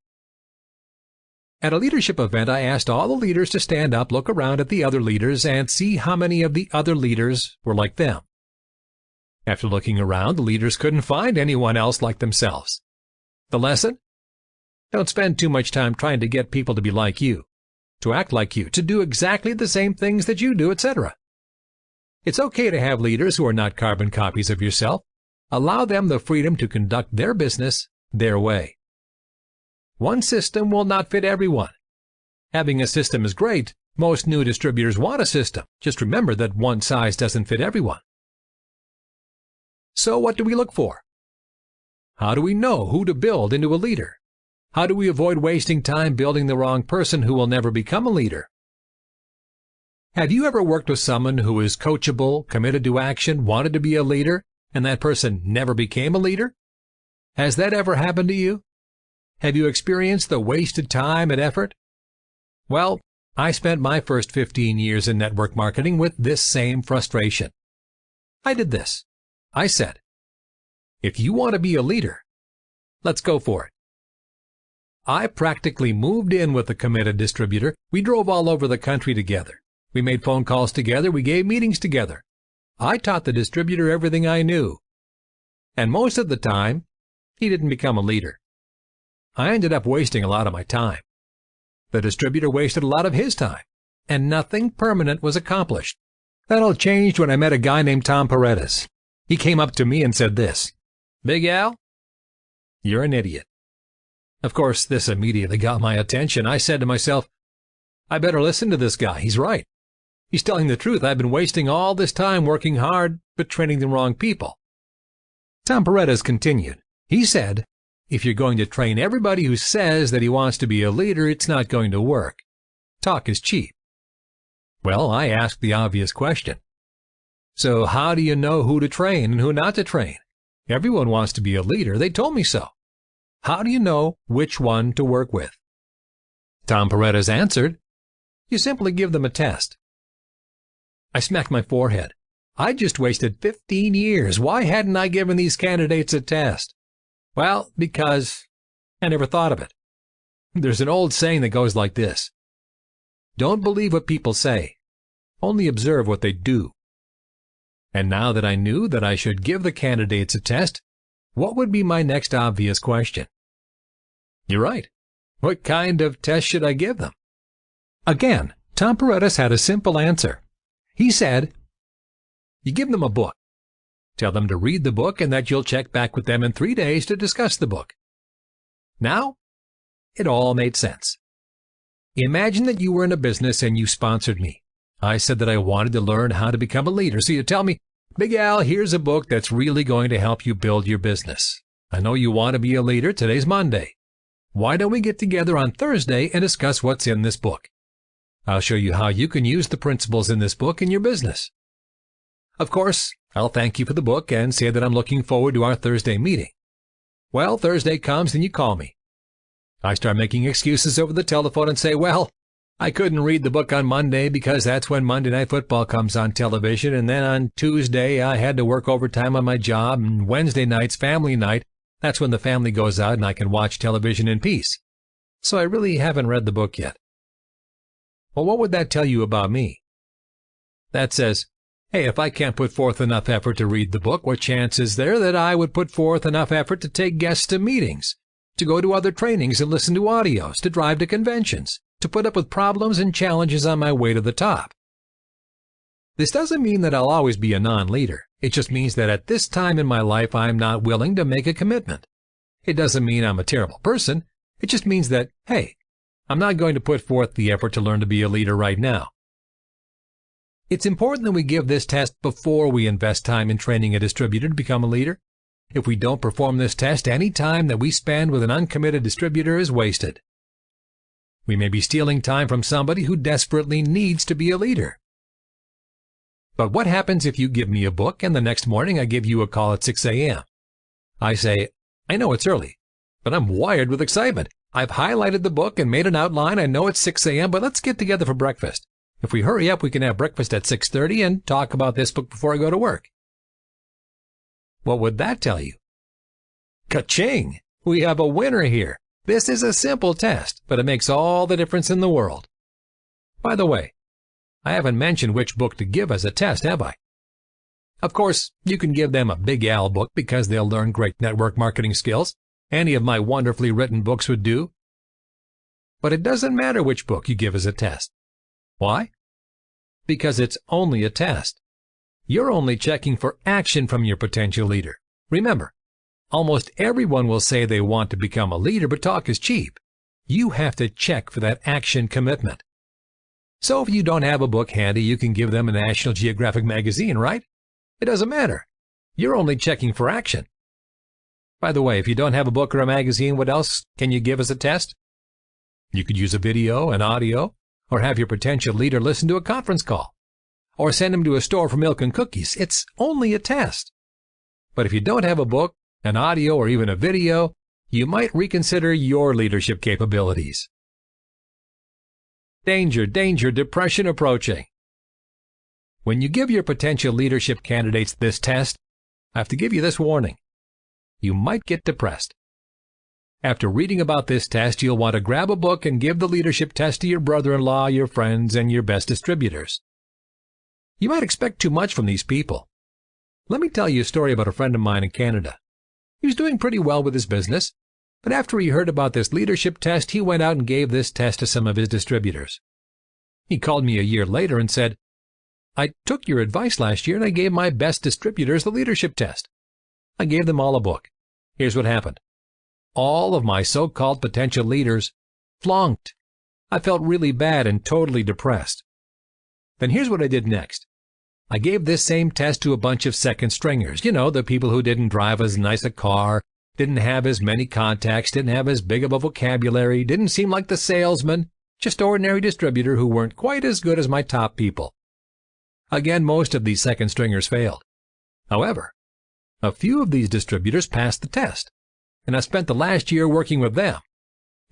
At a leadership event, I asked all the leaders to stand up, look around at the other leaders, and see how many of the other leaders were like them. After looking around, the leaders couldn't find anyone else like themselves. The lesson? Don't spend too much time trying to get people to be like you, to act like you, to do exactly the same things that you do, etc. It's okay to have leaders who are not carbon copies of yourself. Allow them the freedom to conduct their business their way. One system will not fit everyone. Having a system is great. Most new distributors want a system. Just remember that one size doesn't fit everyone. So what do we look for? How do we know who to build into a leader? How do we avoid wasting time building the wrong person who will never become a leader? Have you ever worked with someone who is coachable, committed to action, wanted to be a leader, and that person never became a leader? Has that ever happened to you? Have you experienced the wasted time and effort? Well, I spent my first 15 years in network marketing with this same frustration. I did this. I said, if you want to be a leader, let's go for it. I practically moved in with a committed distributor. We drove all over the country together. We made phone calls together. We gave meetings together. I taught the distributor everything I knew. And most of the time, he didn't become a leader. I ended up wasting a lot of my time. The distributor wasted a lot of his time, and nothing permanent was accomplished. That all changed when I met a guy named Tom Paredes. He came up to me and said this, "Big Al, you're an idiot." Of course, this immediately got my attention. I said to myself, I better listen to this guy. He's right. He's telling the truth. I've been wasting all this time working hard, but training the wrong people. Tom Paredes continued. He said, if you're going to train everybody who says that he wants to be a leader, it's not going to work. Talk is cheap. Well, I asked the obvious question. So how do you know who to train and who not to train? Everyone wants to be a leader. They told me so. How do you know which one to work with? Tom Paredes answered, "You simply give them a test." I smacked my forehead. I just wasted 15 years. Why hadn't I given these candidates a test? Well, because I never thought of it. There's an old saying that goes like this: don't believe what people say, only observe what they do. And now that I knew that I should give the candidates a test, what would be my next obvious question? You're right. What kind of test should I give them? Again, Tom Paredes had a simple answer. He said, you give them a book. Tell them to read the book and that you'll check back with them in 3 days to discuss the book. Now, it all made sense. Imagine that you were in a business and you sponsored me. I said that I wanted to learn how to become a leader, so you tell me, Big Al, here's a book that's really going to help you build your business. I know you want to be a leader. Today's Monday. Why don't we get together on Thursday and discuss what's in this book? I'll show you how you can use the principles in this book in your business. Of course, I'll thank you for the book and say that I'm looking forward to our Thursday meeting. Well, Thursday comes and you call me. I start making excuses over the telephone and say, well, I couldn't read the book on Monday because that's when Monday Night Football comes on television, and then on Tuesday I had to work overtime on my job, and Wednesday night's family night. That's when the family goes out and I can watch television in peace. So I really haven't read the book yet. Well, what would that tell you about me? That says, hey, if I can't put forth enough effort to read the book, what chance is there that I would put forth enough effort to take guests to meetings, to go to other trainings and listen to audios, to drive to conventions, to put up with problems and challenges on my way to the top? This doesn't mean that I'll always be a non-leader. It just means that at this time in my life I'm not willing to make a commitment. It doesn't mean I'm a terrible person. It just means that, hey, I'm not going to put forth the effort to learn to be a leader right now. It's important that we give this test before we invest time in training a distributor to become a leader. If we don't perform this test, any time that we spend with an uncommitted distributor is wasted. We may be stealing time from somebody who desperately needs to be a leader. But what happens if you give me a book and the next morning I give you a call at 6 a.m.? I say, I know it's early, but I'm wired with excitement. I've highlighted the book and made an outline. I know it's 6 a.m., but let's get together for breakfast. If we hurry up, we can have breakfast at 6:30 and talk about this book before I go to work. What would that tell you? Ka-ching! We have a winner here. This is a simple test, but it makes all the difference in the world. By the way, I haven't mentioned which book to give as a test, have I? Of course, you can give them a Big Al book because they'll learn great network marketing skills. Any of my wonderfully written books would do. But it doesn't matter which book you give as a test. Why? Because it's only a test. You're only checking for action from your potential leader. Remember, almost everyone will say they want to become a leader, but talk is cheap. You have to check for that action commitment. So if you don't have a book handy, you can give them a National Geographic magazine, right? It doesn't matter. You're only checking for action. By the way, if you don't have a book or a magazine, what else can you give as a test? You could use a video, an audio, or have your potential leader listen to a conference call, or send him to a store for milk and cookies. It's only a test. But if you don't have a book, an audio, or even a video, you might reconsider your leadership capabilities. Danger, danger, depression approaching. When you give your potential leadership candidates this test, I have to give you this warning. You might get depressed. After reading about this test, you'll want to grab a book and give the leadership test to your brother-in-law, your friends, and your best distributors. You might expect too much from these people. Let me tell you a story about a friend of mine in Canada. He was doing pretty well with his business, but after he heard about this leadership test, he went out and gave this test to some of his distributors. He called me a year later and said, I took your advice last year and I gave my best distributors the leadership test. I gave them all a book. Here's what happened. All of my so-called potential leaders flunked. I felt really bad and totally depressed. Then here's what I did next. I gave this same test to a bunch of second stringers. You know, the people who didn't drive as nice a car, didn't have as many contacts, didn't have as big of a vocabulary, didn't seem like the salesman, just ordinary distributor who weren't quite as good as my top people. Again, most of these second stringers failed. However, a few of these distributors passed the test, and I spent the last year working with them.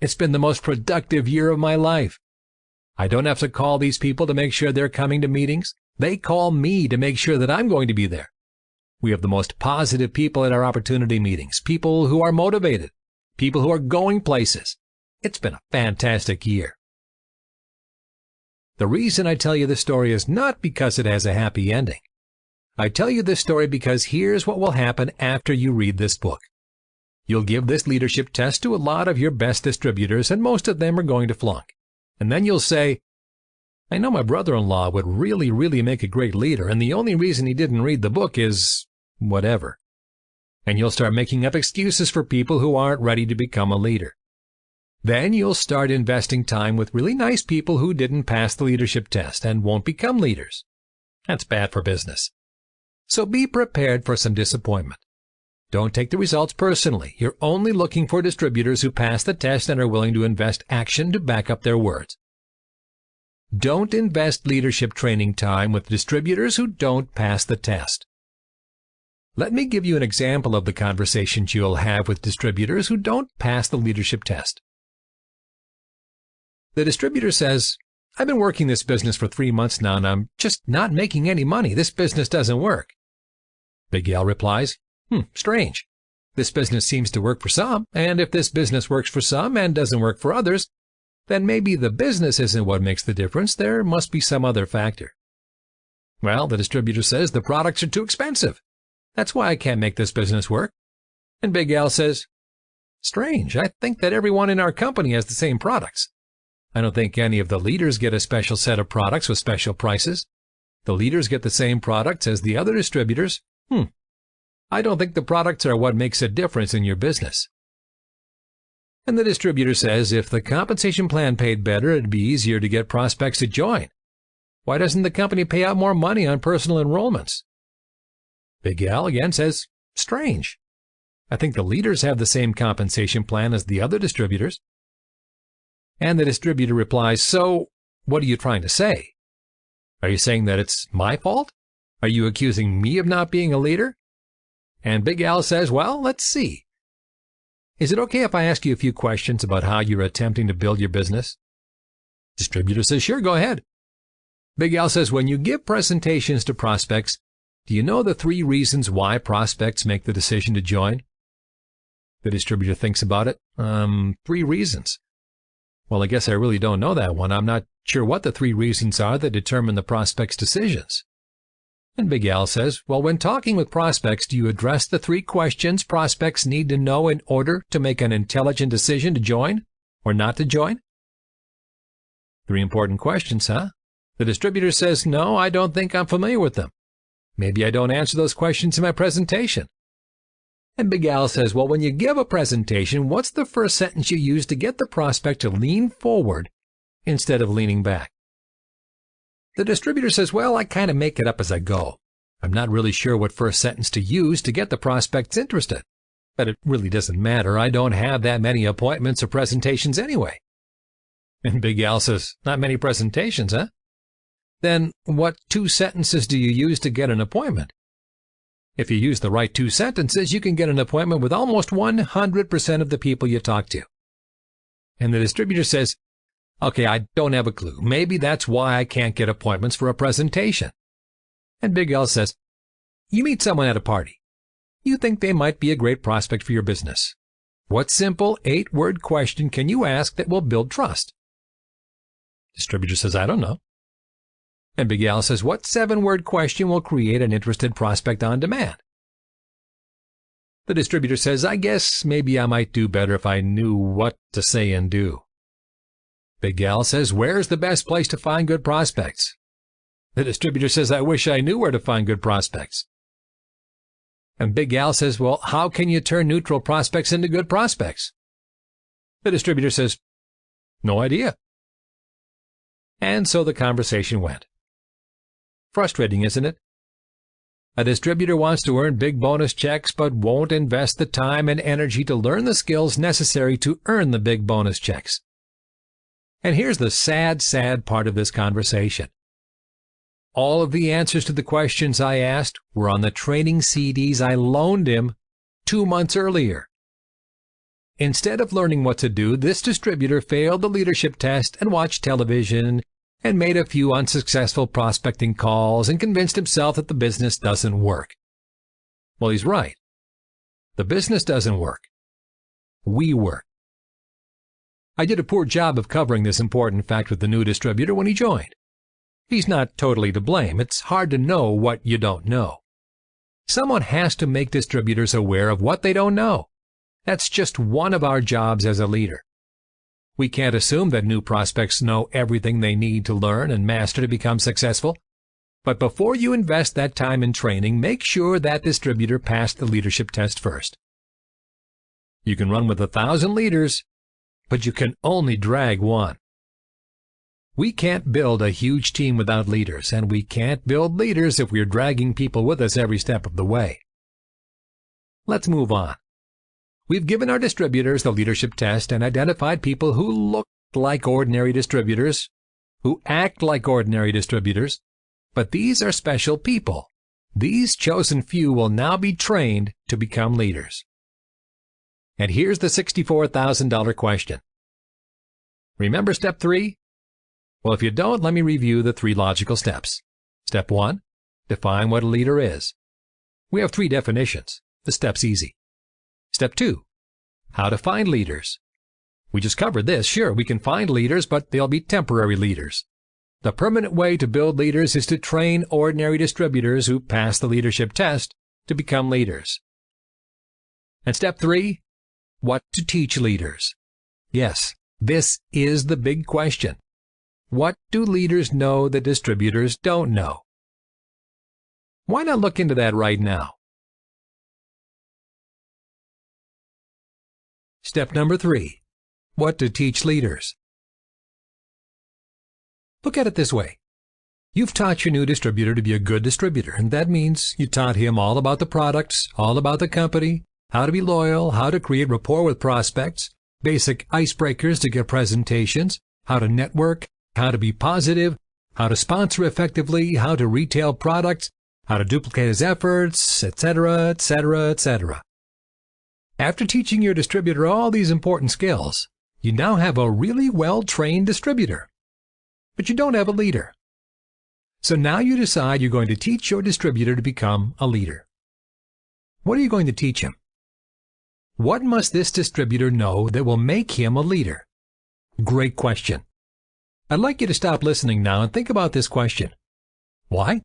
It's been the most productive year of my life. I don't have to call these people to make sure they're coming to meetings. They call me to make sure that I'm going to be there. We have the most positive people at our opportunity meetings, people who are motivated, people who are going places. It's been a fantastic year. The reason I tell you this story is not because it has a happy ending. I tell you this story because here's what will happen after you read this book. You'll give this leadership test to a lot of your best distributors, and most of them are going to flunk. And then you'll say, I know my brother-in-law would really make a great leader, and the only reason he didn't read the book is whatever. And you'll start making up excuses for people who aren't ready to become a leader. Then you'll start investing time with really nice people who didn't pass the leadership test and won't become leaders. That's bad for business. So be prepared for some disappointment. Don't take the results personally. You're only looking for distributors who pass the test and are willing to invest action to back up their words. Don't invest leadership training time with distributors who don't pass the test. Let me give you an example of the conversations you'll have with distributors who don't pass the leadership test. The distributor says, I've been working this business for 3 months now and I'm just not making any money. This business doesn't work. Big Al replies, strange. This business seems to work for some, and if this business works for some and doesn't work for others, then maybe the business isn't what makes the difference. There must be some other factor. Well, the distributor says the products are too expensive. That's why I can't make this business work. And Big Al says, strange. I think that everyone in our company has the same products. I don't think any of the leaders get a special set of products with special prices. The leaders get the same products as the other distributors. I don't think the products are what makes a difference in your business. And the distributor says if the compensation plan paid better, it'd be easier to get prospects to join. Why doesn't the company pay out more money on personal enrollments? Big Al again says, strange. I think the leaders have the same compensation plan as the other distributors. And the distributor replies, so what are you trying to say? Are you saying that it's my fault? Are you accusing me of not being a leader? And Big Al says, well, let's see. Is it okay if I ask you a few questions about how you're attempting to build your business? Distributor says, sure, go ahead. Big Al says, when you give presentations to prospects, do you know the 3 reasons why prospects make the decision to join? The distributor thinks about it. 3 reasons. Well, I guess I really don't know that one. I'm not sure what the 3 reasons are that determine the prospect's decisions. And Big Al says, well, when talking with prospects, do you address the 3 questions prospects need to know in order to make an intelligent decision to join or not to join? 3 important questions, huh? The distributor says, no, I don't think I'm familiar with them. Maybe I don't answer those questions in my presentation. And Big Al says, well, when you give a presentation, what's the first sentence you use to get the prospect to lean forward instead of leaning back? The distributor says, well, I kind of make it up as I go. I'm not really sure what first sentence to use to get the prospects interested. But it really doesn't matter. I don't have that many appointments or presentations anyway. And Big Al says, not many presentations, huh? Then what 2 sentences do you use to get an appointment? If you use the right 2 sentences, you can get an appointment with almost 100% of the people you talk to. And the distributor says, okay, I don't have a clue. Maybe that's why I can't get appointments for a presentation. And Big Al says, you meet someone at a party. You think they might be a great prospect for your business. What simple 8-word question can you ask that will build trust? Distributor says, I don't know. And Big Al says, what 7-word question will create an interested prospect on demand? The distributor says, I guess maybe I might do better if I knew what to say and do. Big Al says, where's the best place to find good prospects? The distributor says, I wish I knew where to find good prospects. And Big Al says, well, how can you turn neutral prospects into good prospects? The distributor says, no idea. And so the conversation went. Frustrating, isn't it? A distributor wants to earn big bonus checks but won't invest the time and energy to learn the skills necessary to earn the big bonus checks. And here's the sad part of this conversation. All of the answers to the questions I asked were on the training CDs I loaned him 2 months earlier. Instead of learning what to do, this distributor failed the leadership test and watched television and made a few unsuccessful prospecting calls and convinced himself that the business doesn't work. Well, he's right. The business doesn't work. We work. I did a poor job of covering this important fact with the new distributor when he joined. He's not totally to blame. It's hard to know what you don't know. Someone has to make distributors aware of what they don't know. That's just one of our jobs as a leader. We can't assume that new prospects know everything they need to learn and master to become successful. But before you invest that time in training, make sure that distributor passed the leadership test first. You can run with 1,000 leaders, but you can only drag one. We can't build a huge team without leaders, and we can't build leaders if we're dragging people with us every step of the way. Let's move on. We've given our distributors the leadership test and identified people who look like ordinary distributors, who act like ordinary distributors, but these are special people. These chosen few will now be trained to become leaders. And here's the $64,000 question. Remember step 3? Well, if you don't, let me review the 3 logical steps. Step 1, define what a leader is. We have 3 definitions. The step's easy. Step 2, how to find leaders. We just covered this. Sure, we can find leaders, but they'll be temporary leaders. The permanent way to build leaders is to train ordinary distributors who pass the leadership test to become leaders. And step 3, what to teach leaders. Yes, this is the big question. What do leaders know that distributors don't know? Why not look into that right now? Step number 3, what to teach leaders. Look at it this way. You've taught your new distributor to be a good distributor, and that means you taught him all about the products, all about the company, how to be loyal, how to create rapport with prospects, basic icebreakers to get presentations, how to network, how to be positive, how to sponsor effectively, how to retail products, how to duplicate his efforts, etc., etc., etc. After teaching your distributor all these important skills, you now have a really well-trained distributor. But you don't have a leader. So now you decide you're going to teach your distributor to become a leader. What are you going to teach him? What must this distributor know that will make him a leader? Great question. I'd like you to stop listening now and think about this question. Why?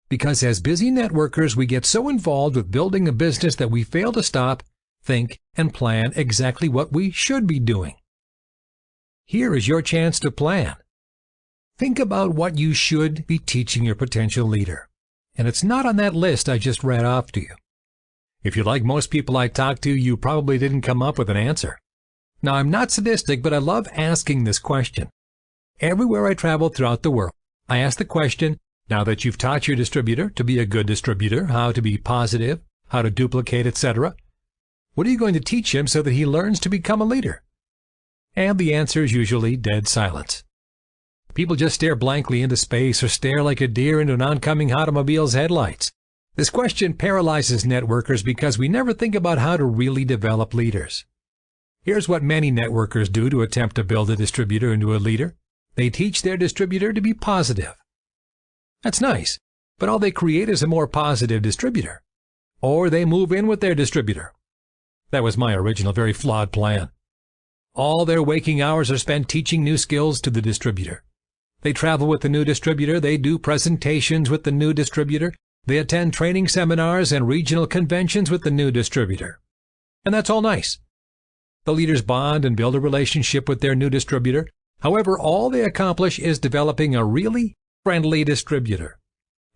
Because as busy networkers, we get so involved with building a business that we fail to stop, think, and plan exactly what we should be doing. Here is your chance to plan. Think about what you should be teaching your potential leader. And it's not on that list I just read off to you. If you're like most people I talk to, you probably didn't come up with an answer. Now, I'm not sadistic, but I love asking this question. Everywhere I travel throughout the world, I ask the question, now that you've taught your distributor to be a good distributor, how to be positive, how to duplicate, etc., what are you going to teach him so that he learns to become a leader? And the answer is usually dead silence. People just stare blankly into space or stare like a deer into an oncoming automobile's headlights. This question paralyzes networkers because we never think about how to really develop leaders. Here's what many networkers do to attempt to build a distributor into a leader. They teach their distributor to be positive. That's nice, but all they create is a more positive distributor. Or they move in with their distributor. That was my original, very flawed plan. All their waking hours are spent teaching new skills to the distributor. They travel with the new distributor, they do presentations with the new distributor, they attend training seminars and regional conventions with the new distributor. And that's all nice. The leaders bond and build a relationship with their new distributor. However, all they accomplish is developing a really friendly distributor.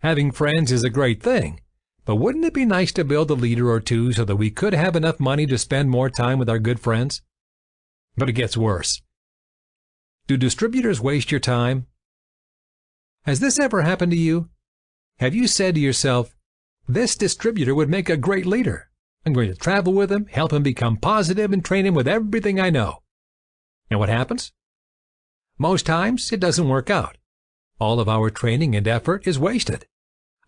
Having friends is a great thing, but wouldn't it be nice to build a leader or two so that we could have enough money to spend more time with our good friends? But it gets worse. Do distributors waste your time? Has this ever happened to you? Have you said to yourself, this distributor would make a great leader. I'm going to travel with him, help him become positive, and train him with everything I know. And what happens? Most times, it doesn't work out. All of our training and effort is wasted.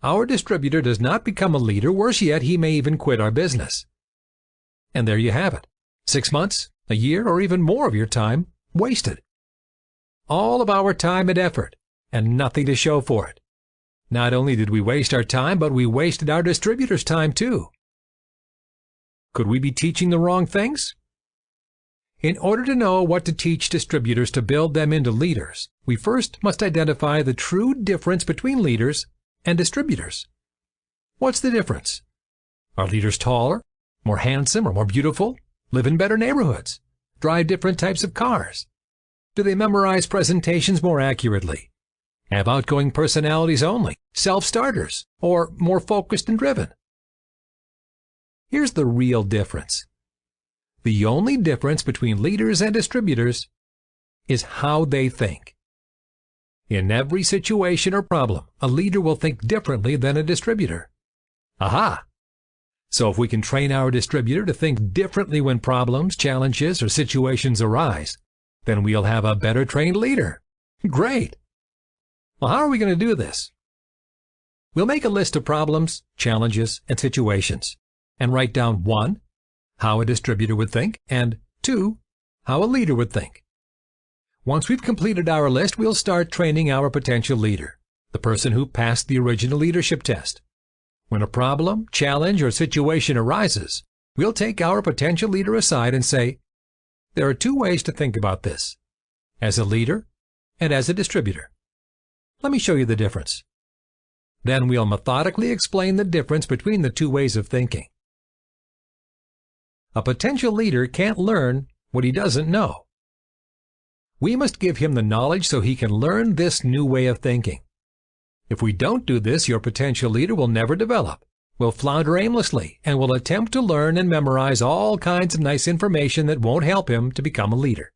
Our distributor does not become a leader. Worse yet, he may even quit our business. And there you have it. 6 months, a year, or even more of your time wasted. All of our time and effort, and nothing to show for it. Not only did we waste our time, but we wasted our distributors' time too. Could we be teaching the wrong things? In order to know what to teach distributors to build them into leaders, we first must identify the true difference between leaders and distributors. What's the difference? Are leaders taller, more handsome, or more beautiful? Live in better neighborhoods? Drive different types of cars? Do they memorize presentations more accurately? Have outgoing personalities only, self-starters, or more focused and driven? Here's the real difference. The only difference between leaders and distributors is how they think. In every situation or problem, a leader will think differently than a distributor. Aha! So if we can train our distributor to think differently when problems, challenges, or situations arise, then we'll have a better trained leader. Great! Well, how are we going to do this? We'll make a list of problems, challenges, and situations, and write down 1, how a distributor would think, and 2, how a leader would think. Once we've completed our list, we'll start training our potential leader, the person who passed the original leadership test. When a problem, challenge, or situation arises, we'll take our potential leader aside and say, there are 2 ways to think about this, as a leader and as a distributor. Let me show you the difference. Then we'll methodically explain the difference between the 2 ways of thinking. A potential leader can't learn what he doesn't know. We must give him the knowledge so he can learn this new way of thinking. If we don't do this, your potential leader will never develop, will flounder aimlessly, and will attempt to learn and memorize all kinds of nice information that won't help him to become a leader.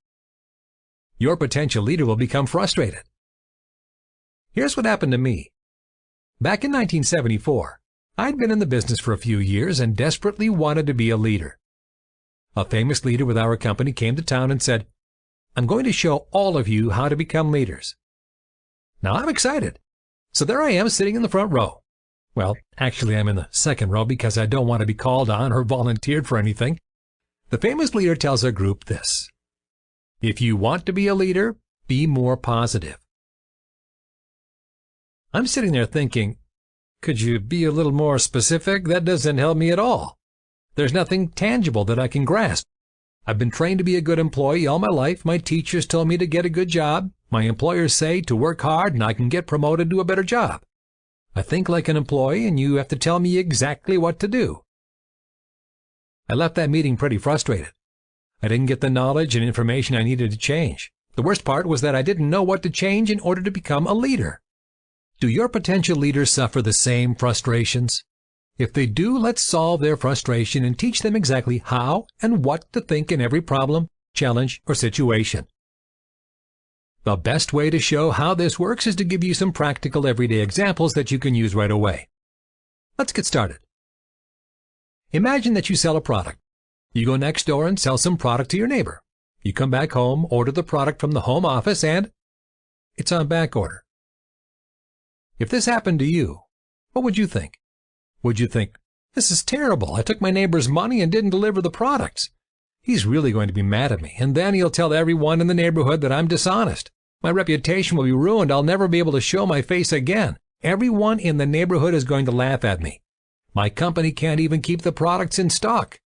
Your potential leader will become frustrated. Here's what happened to me. Back in 1974, I'd been in the business for a few years and desperately wanted to be a leader. A famous leader with our company came to town and said, I'm going to show all of you how to become leaders. Now I'm excited. So there I am sitting in the front row. Well, actually I'm in the second row because I don't want to be called on or volunteered for anything. The famous leader tells our group this: if you want to be a leader, be more positive. I'm sitting there thinking, could you be a little more specific? That doesn't help me at all. There's nothing tangible that I can grasp. I've been trained to be a good employee all my life. My teachers told me to get a good job. My employers say to work hard and I can get promoted to a better job. I think like an employee and you have to tell me exactly what to do. I left that meeting pretty frustrated. I didn't get the knowledge and information I needed to change. The worst part was that I didn't know what to change in order to become a leader. Do your potential leaders suffer the same frustrations? If they do, let's solve their frustration and teach them exactly how and what to think in every problem, challenge, or situation. The best way to show how this works is to give you some practical everyday examples that you can use right away. Let's get started. Imagine that you sell a product. You go next door and sell some product to your neighbor. You come back home, order the product from the home office, and it's on back order. If this happened to you, what would you think? Would you think, this is terrible, I took my neighbor's money and didn't deliver the products. He's really going to be mad at me, and then he'll tell everyone in the neighborhood that I'm dishonest. My reputation will be ruined. I'll never be able to show my face again. Everyone in the neighborhood is going to laugh at me. My company can't even keep the products in stock.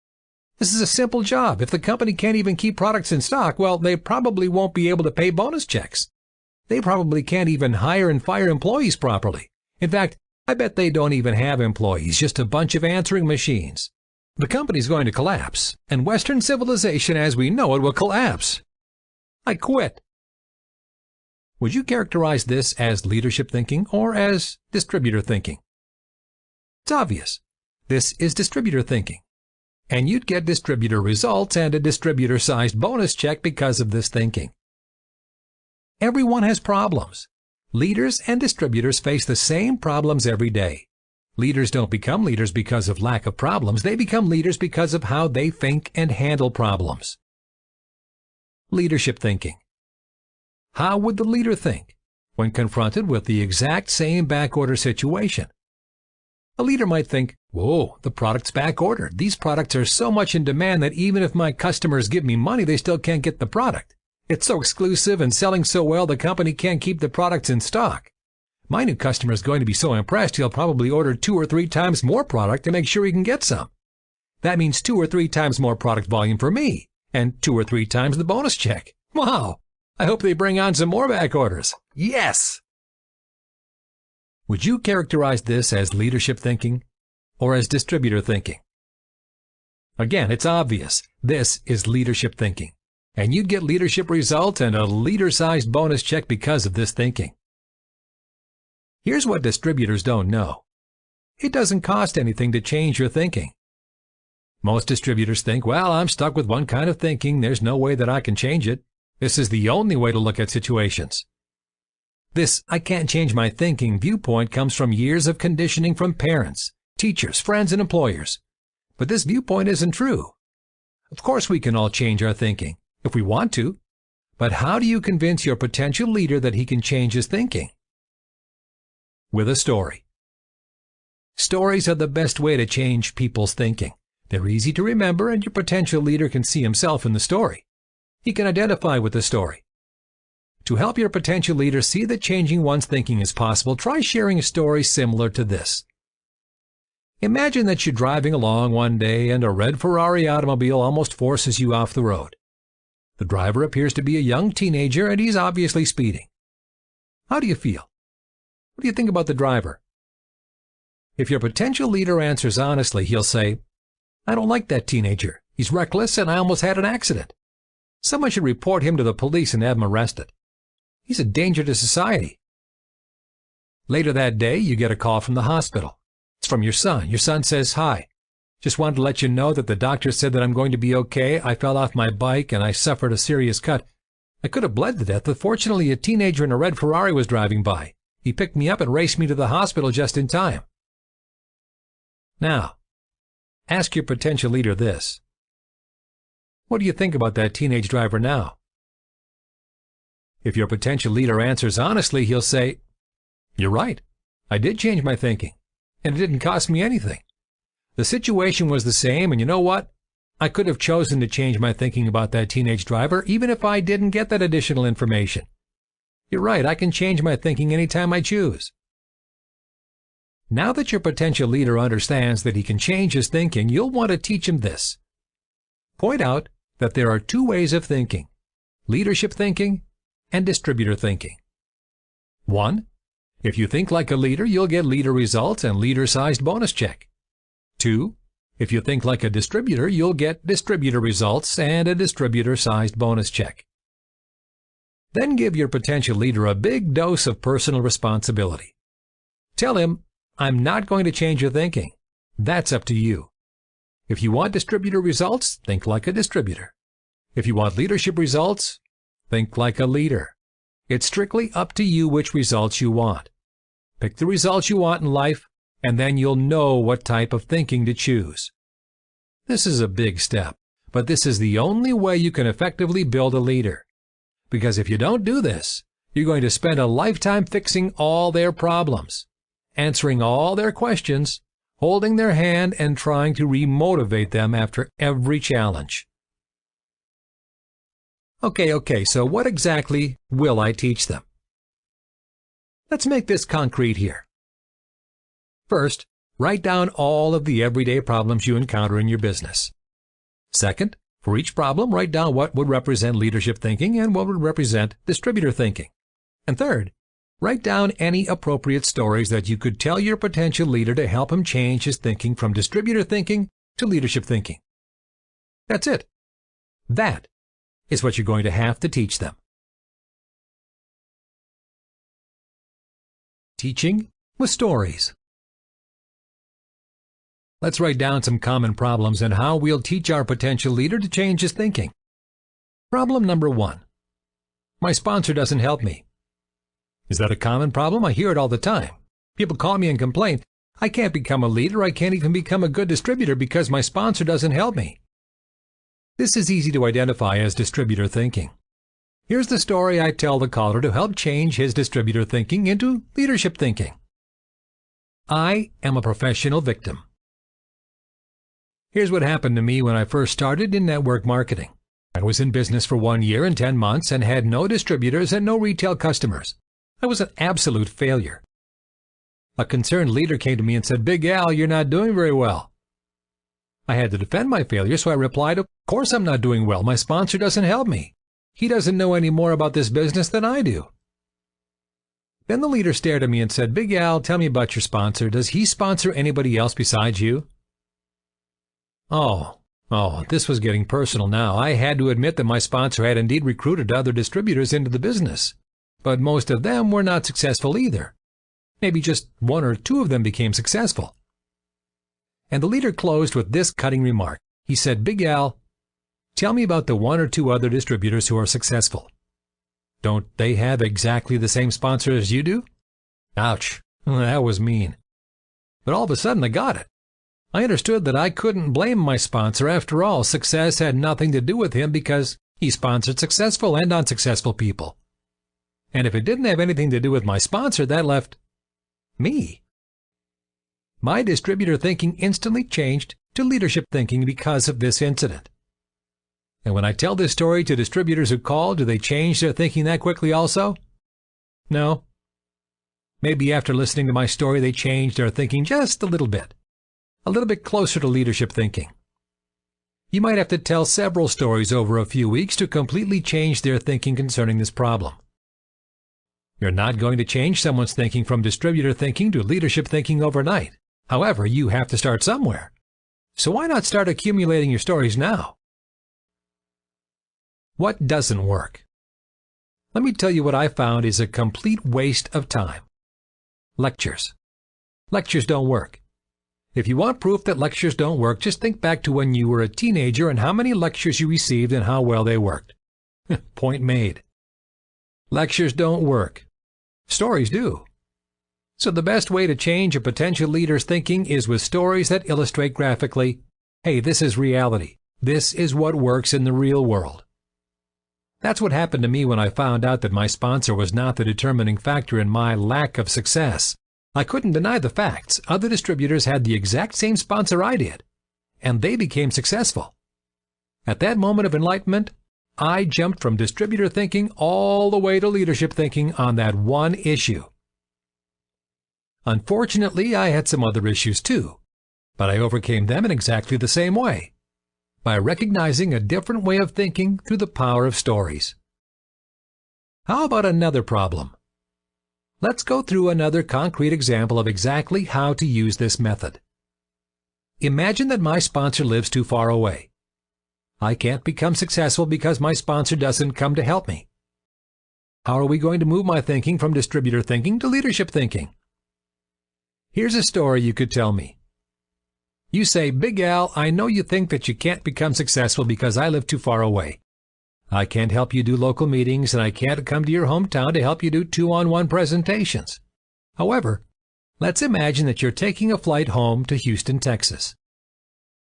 This is a simple job. If the company can't even keep products in stock, well, they probably won't be able to pay bonus checks. They probably can't even hire and fire employees properly. In fact, I bet they don't even have employees, just a bunch of answering machines. The company's going to collapse, and Western civilization as we know it will collapse. I quit. Would you characterize this as leadership thinking or as distributor thinking? It's obvious. This is distributor thinking. And you'd get distributor results and a distributor-sized bonus check because of this thinking. Everyone has problems. Leaders and distributors face the same problems every day. Leaders don't become leaders because of lack of problems. They become leaders because of how they think and handle problems. Leadership thinking. How would the leader think when confronted with the exact same backorder situation? A leader might think, whoa, the product's back ordered. These products are so much in demand that even if my customers give me money, they still can't get the product. It's so exclusive and selling so well, the company can't keep the products in stock. My new customer is going to be so impressed, he'll probably order 2 or 3 times more product to make sure he can get some. That means 2 or 3 times more product volume for me, and 2 or 3 times the bonus check. Wow! I hope they bring on some more back orders. Yes! Would you characterize this as leadership thinking or as distributor thinking? Again, it's obvious. This is leadership thinking. And you'd get leadership results and a leader-sized bonus check because of this thinking. Here's what distributors don't know. It doesn't cost anything to change your thinking. Most distributors think, well, I'm stuck with one kind of thinking. There's no way that I can change it. This is the only way to look at situations. This I can't change my thinking viewpoint comes from years of conditioning from parents, teachers, friends, and employers. But this viewpoint isn't true. Of course we can all change our thinking, if we want to. But how do you convince your potential leader that he can change his thinking? With a story. Stories are the best way to change people's thinking. They're easy to remember, and your potential leader can see himself in the story. He can identify with the story. To help your potential leader see that changing one's thinking is possible, try sharing a story similar to this. Imagine that you're driving along one day and a red Ferrari automobile almost forces you off the road. The driver appears to be a young teenager and he's obviously speeding. How do you feel? What do you think about the driver? If your potential leader answers honestly, he'll say, I don't like that teenager. He's reckless and I almost had an accident. Someone should report him to the police and have him arrested. He's a danger to society. Later that day, you get a call from the hospital. It's from your son. Your son says, hi. Just wanted to let you know that the doctor said that I'm going to be okay. I fell off my bike and I suffered a serious cut. I could have bled to death, but fortunately a teenager in a red Ferrari was driving by. He picked me up and raced me to the hospital just in time. Now, ask your potential leader this. What do you think about that teenage driver now? If your potential leader answers honestly, he'll say, you're right. I did change my thinking, and it didn't cost me anything. The situation was the same, and you know what? I could have chosen to change my thinking about that teenage driver even if I didn't get that additional information. You're right, I can change my thinking anytime I choose. Now that your potential leader understands that he can change his thinking, you'll want to teach him this. Point out that there are 2 ways of thinking, leadership thinking and distributor thinking. 1. If you think like a leader, you'll get leader results and leader-sized bonus check. 2. If you think like a distributor, you'll get distributor results and a distributor-sized bonus check. Then give your potential leader a big dose of personal responsibility. Tell him, I'm not going to change your thinking. That's up to you. If you want distributor results, think like a distributor. If you want leadership results, think like a leader. It's strictly up to you which results you want. Pick the results you want in life, and then you'll know what type of thinking to choose. This is a big step, but this is the only way you can effectively build a leader. Because if you don't do this, you're going to spend a lifetime fixing all their problems, answering all their questions, holding their hand, and trying to remotivate them after every challenge. Okay, so what exactly will I teach them? Let's make this concrete here. First, write down all of the everyday problems you encounter in your business. Second, for each problem, write down what would represent leadership thinking and what would represent distributor thinking. And third, write down any appropriate stories that you could tell your potential leader to help him change his thinking from distributor thinking to leadership thinking. That's it. That is what you're going to have to teach them. Teaching with stories. Let's write down some common problems and how we'll teach our potential leader to change his thinking. Problem number 1. My sponsor doesn't help me. Is that a common problem? I hear it all the time. People call me and complain, I can't become a leader, I can't even become a good distributor because my sponsor doesn't help me. This is easy to identify as distributor thinking. Here's the story I tell the caller to help change his distributor thinking into leadership thinking. I am a professional victim. Here's what happened to me when I first started in network marketing. I was in business for 1 year and 10 months and had no distributors and no retail customers. I was an absolute failure. A concerned leader came to me and said, "Big Al, you're not doing very well." I had to defend my failure, so I replied, "Of course I'm not doing well. My sponsor doesn't help me. He doesn't know any more about this business than I do." Then the leader stared at me and said, "Big Al, tell me about your sponsor. Does he sponsor anybody else besides you?" Oh, this was getting personal now. I had to admit that my sponsor had indeed recruited other distributors into the business, but most of them were not successful either. Maybe just 1 or 2 of them became successful. And the leader closed with this cutting remark. He said, "Big Al, tell me about the 1 or 2 other distributors who are successful. Don't they have exactly the same sponsor as you do?" Ouch, that was mean. But all of a sudden I got it. I understood that I couldn't blame my sponsor. After all, success had nothing to do with him because he sponsored successful and unsuccessful people. And if it didn't have anything to do with my sponsor, that left me. My distributor thinking instantly changed to leadership thinking because of this incident. And when I tell this story to distributors who call, do they change their thinking that quickly also? No. Maybe after listening to my story, they changed their thinking just a little bit closer to leadership thinking. You might have to tell several stories over a few weeks to completely change their thinking concerning this problem. You're not going to change someone's thinking from distributor thinking to leadership thinking overnight. However, you have to start somewhere. So why not start accumulating your stories now? What doesn't work? Let me tell you what I found is a complete waste of time. Lectures. Lectures don't work. If you want proof that lectures don't work, just think back to when you were a teenager and how many lectures you received and how well they worked. Point made. Lectures don't work. Stories do. So the best way to change a potential leader's thinking is with stories that illustrate graphically, hey, this is reality. This is what works in the real world. That's what happened to me when I found out that my sponsor was not the determining factor in my lack of success. I couldn't deny the facts. Other distributors had the exact same sponsor I did, and they became successful. At that moment of enlightenment, I jumped from distributor thinking all the way to leadership thinking on that one issue. Unfortunately, I had some other issues too, but I overcame them in exactly the same way, by recognizing a different way of thinking through the power of stories. How about another problem? Let's go through another concrete example of exactly how to use this method. Imagine that my sponsor lives too far away. I can't become successful because my sponsor doesn't come to help me. How are we going to move my thinking from distributor thinking to leadership thinking? Here's a story you could tell me. You say, "Big Al, I know you think that you can't become successful because I live too far away. I can't help you do local meetings, and I can't come to your hometown to help you do 2-on-1 presentations. However, let's imagine that you're taking a flight home to Houston, Texas.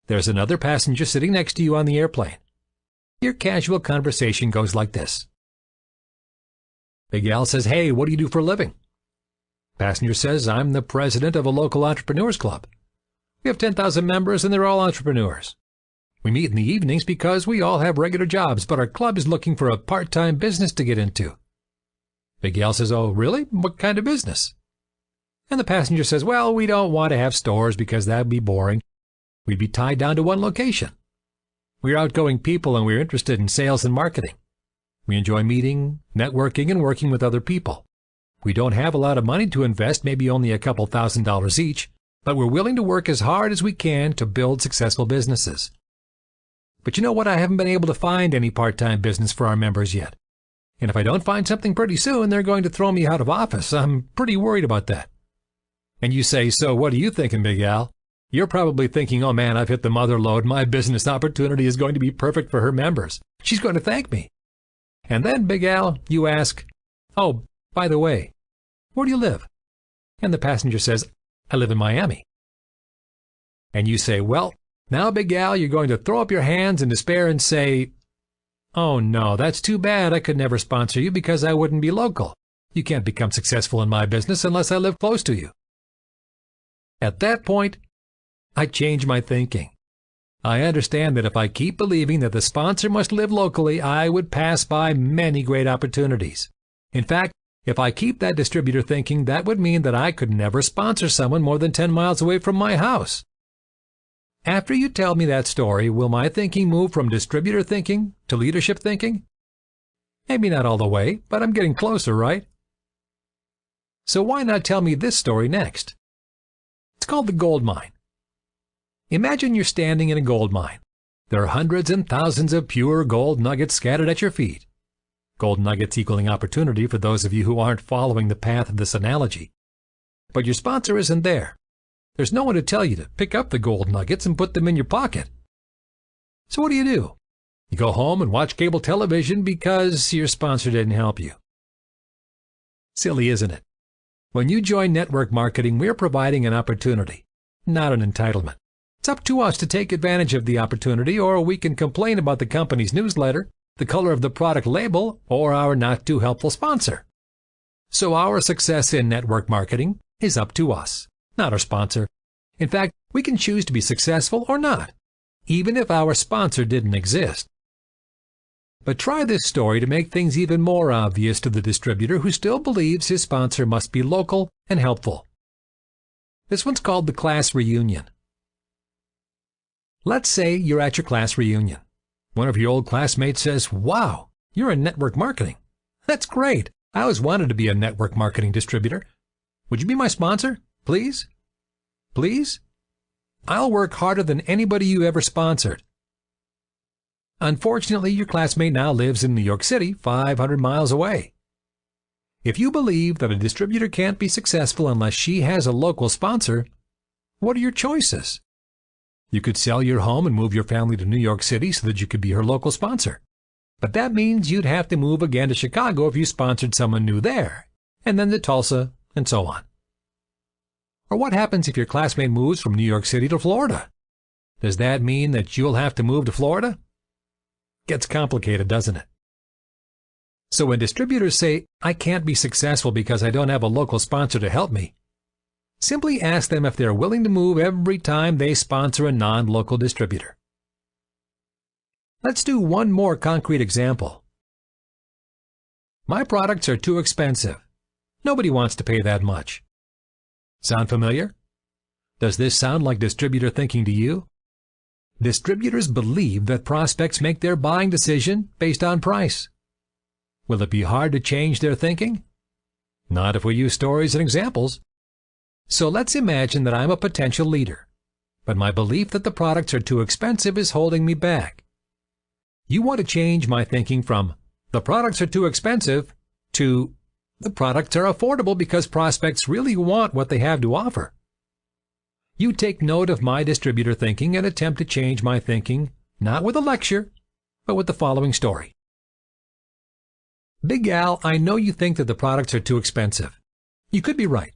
There's another passenger sitting next to you on the airplane. Your casual conversation goes like this. Big Al says, "Hey, what do you do for a living?" Passenger says, "I'm the president of a local entrepreneurs club. We have 10,000 members and they're all entrepreneurs. We meet in the evenings because we all have regular jobs, but our club is looking for a part-time business to get into." Big Al says, "Oh, really? What kind of business?" And the passenger says, "Well, we don't want to have stores because that would be boring. We'd be tied down to one location. We're outgoing people and we're interested in sales and marketing. We enjoy meeting, networking, and working with other people. We don't have a lot of money to invest, maybe only a couple $1,000s each, but we're willing to work as hard as we can to build successful businesses. But you know what? I haven't been able to find any part-time business for our members yet. And if I don't find something pretty soon, they're going to throw me out of office. I'm pretty worried about that." And you say, "So what are you thinking, Big Al?" You're probably thinking, "Oh man, I've hit the mother lode. My business opportunity is going to be perfect for her members. She's going to thank me." And then, Big Al, you ask, "Oh, by the way, where do you live?" And the passenger says, "I live in Miami." And you say, "Well, now, Big Al, you're going to throw up your hands in despair and say, 'Oh no, that's too bad. I could never sponsor you because I wouldn't be local. You can't become successful in my business unless I live close to you.'" At that point, I change my thinking. I understand that if I keep believing that the sponsor must live locally, I would pass by many great opportunities. In fact, if I keep that distributor thinking, that would mean that I could never sponsor someone more than 10 miles away from my house. After you tell me that story, will my thinking move from distributor thinking to leadership thinking? Maybe not all the way, but I'm getting closer, right? So why not tell me this story next? It's called The Gold Mine. Imagine you're standing in a gold mine. There are hundreds and thousands of pure gold nuggets scattered at your feet. Gold nuggets equaling opportunity for those of you who aren't following the path of this analogy. But your sponsor isn't there. There's no one to tell you to pick up the gold nuggets and put them in your pocket. So what do? You go home and watch cable television because your sponsor didn't help you. Silly, isn't it? When you join network marketing, we're providing an opportunity, not an entitlement. It's up to us to take advantage of the opportunity, or we can complain about the company's newsletter, the color of the product label, or our not-too-helpful sponsor. So our success in network marketing is up to us, not our sponsor. In fact, we can choose to be successful or not, even if our sponsor didn't exist. But try this story to make things even more obvious to the distributor who still believes his sponsor must be local and helpful. This one's called the class reunion. Let's say you're at your class reunion. One of your old classmates says, "Wow, you're in network marketing. That's great. I always wanted to be a network marketing distributor. Would you be my sponsor? Please? Please? I'll work harder than anybody you ever sponsored." Unfortunately, your classmate now lives in New York City, 500 miles away. If you believe that a distributor can't be successful unless she has a local sponsor, what are your choices? You could sell your home and move your family to New York City so that you could be her local sponsor. But that means you'd have to move again to Chicago if you sponsored someone new there, and then to Tulsa, and so on. Or what happens if your classmate moves from New York City to Florida? Does that mean that you'll have to move to Florida? Gets complicated, doesn't it? So when distributors say, "I can't be successful because I don't have a local sponsor to help me," simply ask them if they're willing to move every time they sponsor a non-local distributor. Let's do one more concrete example. My products are too expensive. Nobody wants to pay that much. Sound familiar? Does this sound like distributor thinking to you? Distributors believe that prospects make their buying decision based on price. Will it be hard to change their thinking? Not if we use stories and examples. So let's imagine that I'm a potential leader, but my belief that the products are too expensive is holding me back. You want to change my thinking from "the products are too expensive" to "the products are affordable because prospects really want what they have to offer." You take note of my distributor thinking and attempt to change my thinking, not with a lecture, but with the following story. Big Al, I know you think that the products are too expensive. You could be right.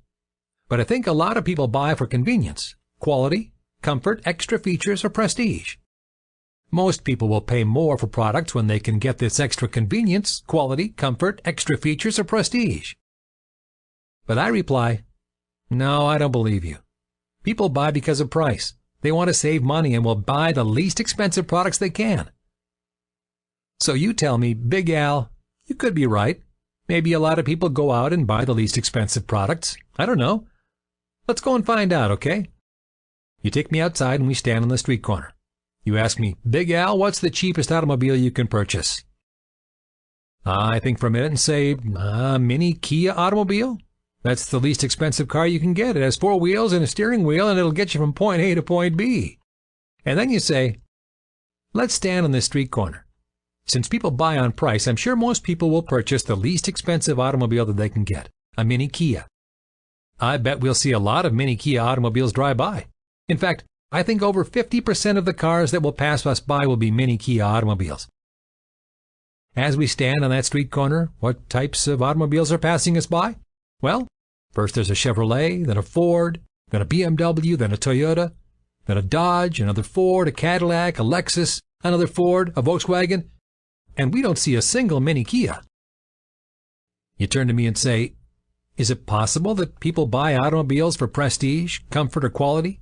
But I think a lot of people buy for convenience, quality, comfort, extra features, or prestige. Most people will pay more for products when they can get this extra convenience, quality, comfort, extra features, or prestige. But I reply, no, I don't believe you. People buy because of price. They want to save money and will buy the least expensive products they can. So you tell me, Big Al, you could be right. Maybe a lot of people go out and buy the least expensive products. I don't know. Let's go and find out, okay? You take me outside and we stand on the street corner. You ask me, Big Al, what's the cheapest automobile you can purchase? I think for a minute and say, mini Kia automobile? That's the least expensive car you can get. It has 4 wheels and a steering wheel, and it'll get you from point A to point B. And then you say, let's stand on this street corner. Since people buy on price, I'm sure most people will purchase the least expensive automobile that they can get, a mini Kia. I bet we'll see a lot of mini Kia automobiles drive by. In fact, I think over 50% of the cars that will pass us by will be mini Kia automobiles. As we stand on that street corner, what types of automobiles are passing us by? Well, first there's a Chevrolet, then a Ford, then a BMW, then a Toyota, then a Dodge, another Ford, a Cadillac, a Lexus, another Ford, a Volkswagen, and we don't see a single mini Kia. You turn to me and say, Is it possible that people buy automobiles for prestige, comfort, or quality,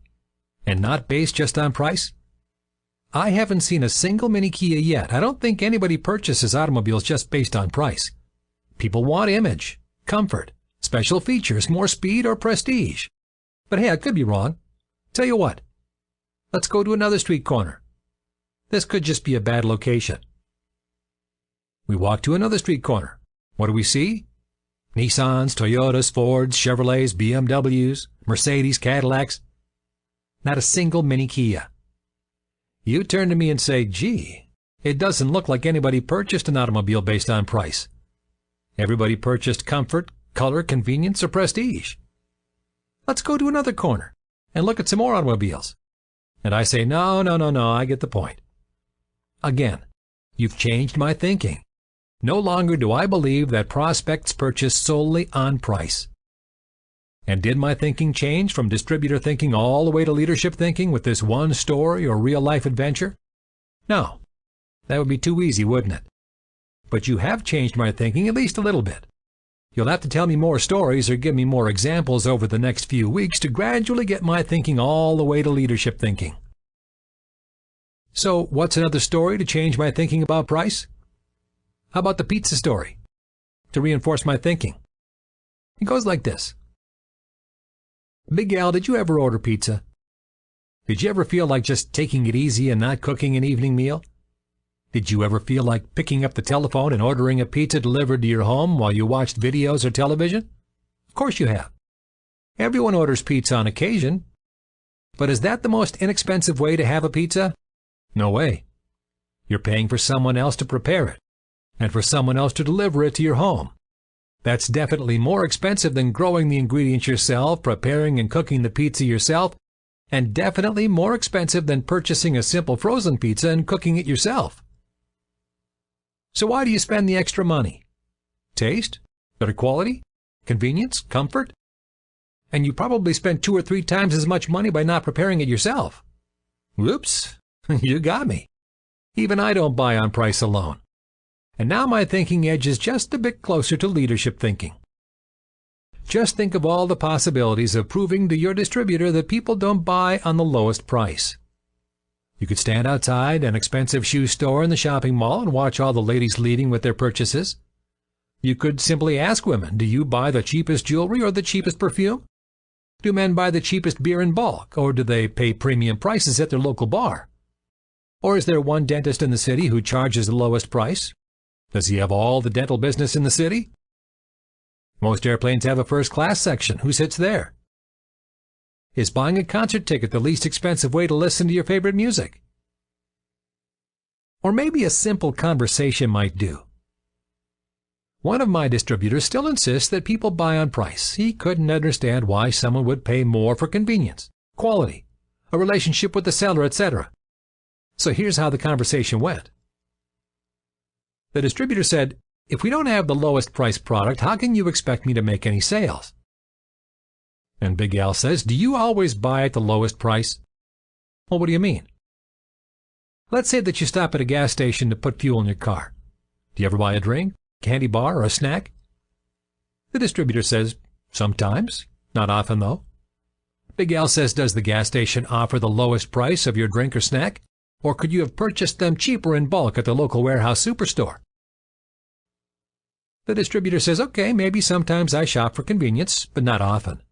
and not based just on price? I haven't seen a single mini Kia yet. I don't think anybody purchases automobiles just based on price. People want image, comfort, special features, more speed, or prestige. But hey, I could be wrong. Tell you what, let's go to another street corner. This could just be a bad location. We walk to another street corner. What do we see? Nissans, Toyotas, Fords, Chevrolets, BMWs, Mercedes, Cadillacs. Not a single mini Kia. You turn to me and say, gee, it doesn't look like anybody purchased an automobile based on price. Everybody purchased comfort, color, convenience, or prestige. Let's go to another corner and look at some more automobiles. And I say, no, I get the point. Again, you've changed my thinking. No longer do I believe that prospects purchase solely on price. And did my thinking change from distributor thinking all the way to leadership thinking with this one story or real-life adventure? No. That would be too easy, wouldn't it? But you have changed my thinking at least a little bit. You'll have to tell me more stories or give me more examples over the next few weeks to gradually get my thinking all the way to leadership thinking. So, what's another story to change my thinking about price? How about the pizza story? To reinforce my thinking. It goes like this. Big Al, did you ever order pizza? Did you ever feel like just taking it easy and not cooking an evening meal? Did you ever feel like picking up the telephone and ordering a pizza delivered to your home while you watched videos or television? Of course you have. Everyone orders pizza on occasion. But is that the most inexpensive way to have a pizza? No way. You're paying for someone else to prepare it, and for someone else to deliver it to your home. That's definitely more expensive than growing the ingredients yourself, preparing and cooking the pizza yourself, and definitely more expensive than purchasing a simple frozen pizza and cooking it yourself. So why do you spend the extra money? Taste? Better quality? Convenience? Comfort? And you probably spent 2 or 3 times as much money by not preparing it yourself. Whoops, you got me. Even I don't buy on price alone. And now my thinking edges just a bit closer to leadership thinking. Just think of all the possibilities of proving to your distributor that people don't buy on the lowest price. You could stand outside an expensive shoe store in the shopping mall and watch all the ladies leaving with their purchases. You could simply ask women, do you buy the cheapest jewelry or the cheapest perfume? Do men buy the cheapest beer in bulk, or do they pay premium prices at their local bar? Or is there one dentist in the city who charges the lowest price? Does he have all the dental business in the city? Most airplanes have a first-class section. Who sits there? Is buying a concert ticket the least expensive way to listen to your favorite music? Or maybe a simple conversation might do. One of my distributors still insists that people buy on price. He couldn't understand why someone would pay more for convenience, quality, a relationship with the seller, etc. So here's how the conversation went. The distributor said, if we don't have the lowest price product, how can you expect me to make any sales? And Big Al says, do you always buy at the lowest price? Well, what do you mean? Let's say that you stop at a gas station to put fuel in your car. Do you ever buy a drink, candy bar, or a snack? The distributor says, sometimes, not often though. Big Al says, does the gas station offer the lowest price of your drink or snack? Or could you have purchased them cheaper in bulk at the local warehouse superstore? The distributor says, okay, maybe sometimes I shop for convenience, but not often.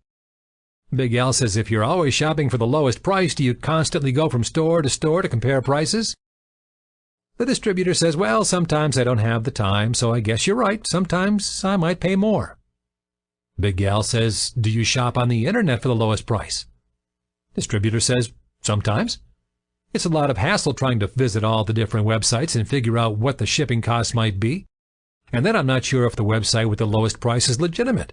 Big Al says, if you're always shopping for the lowest price, do you constantly go from store to compare prices? The distributor says, well, sometimes I don't have the time, so I guess you're right. Sometimes I might pay more. Big Al says, do you shop on the internet for the lowest price? Distributor says, sometimes. It's a lot of hassle trying to visit all the different websites and figure out what the shipping costs might be. And then I'm not sure if the website with the lowest price is legitimate.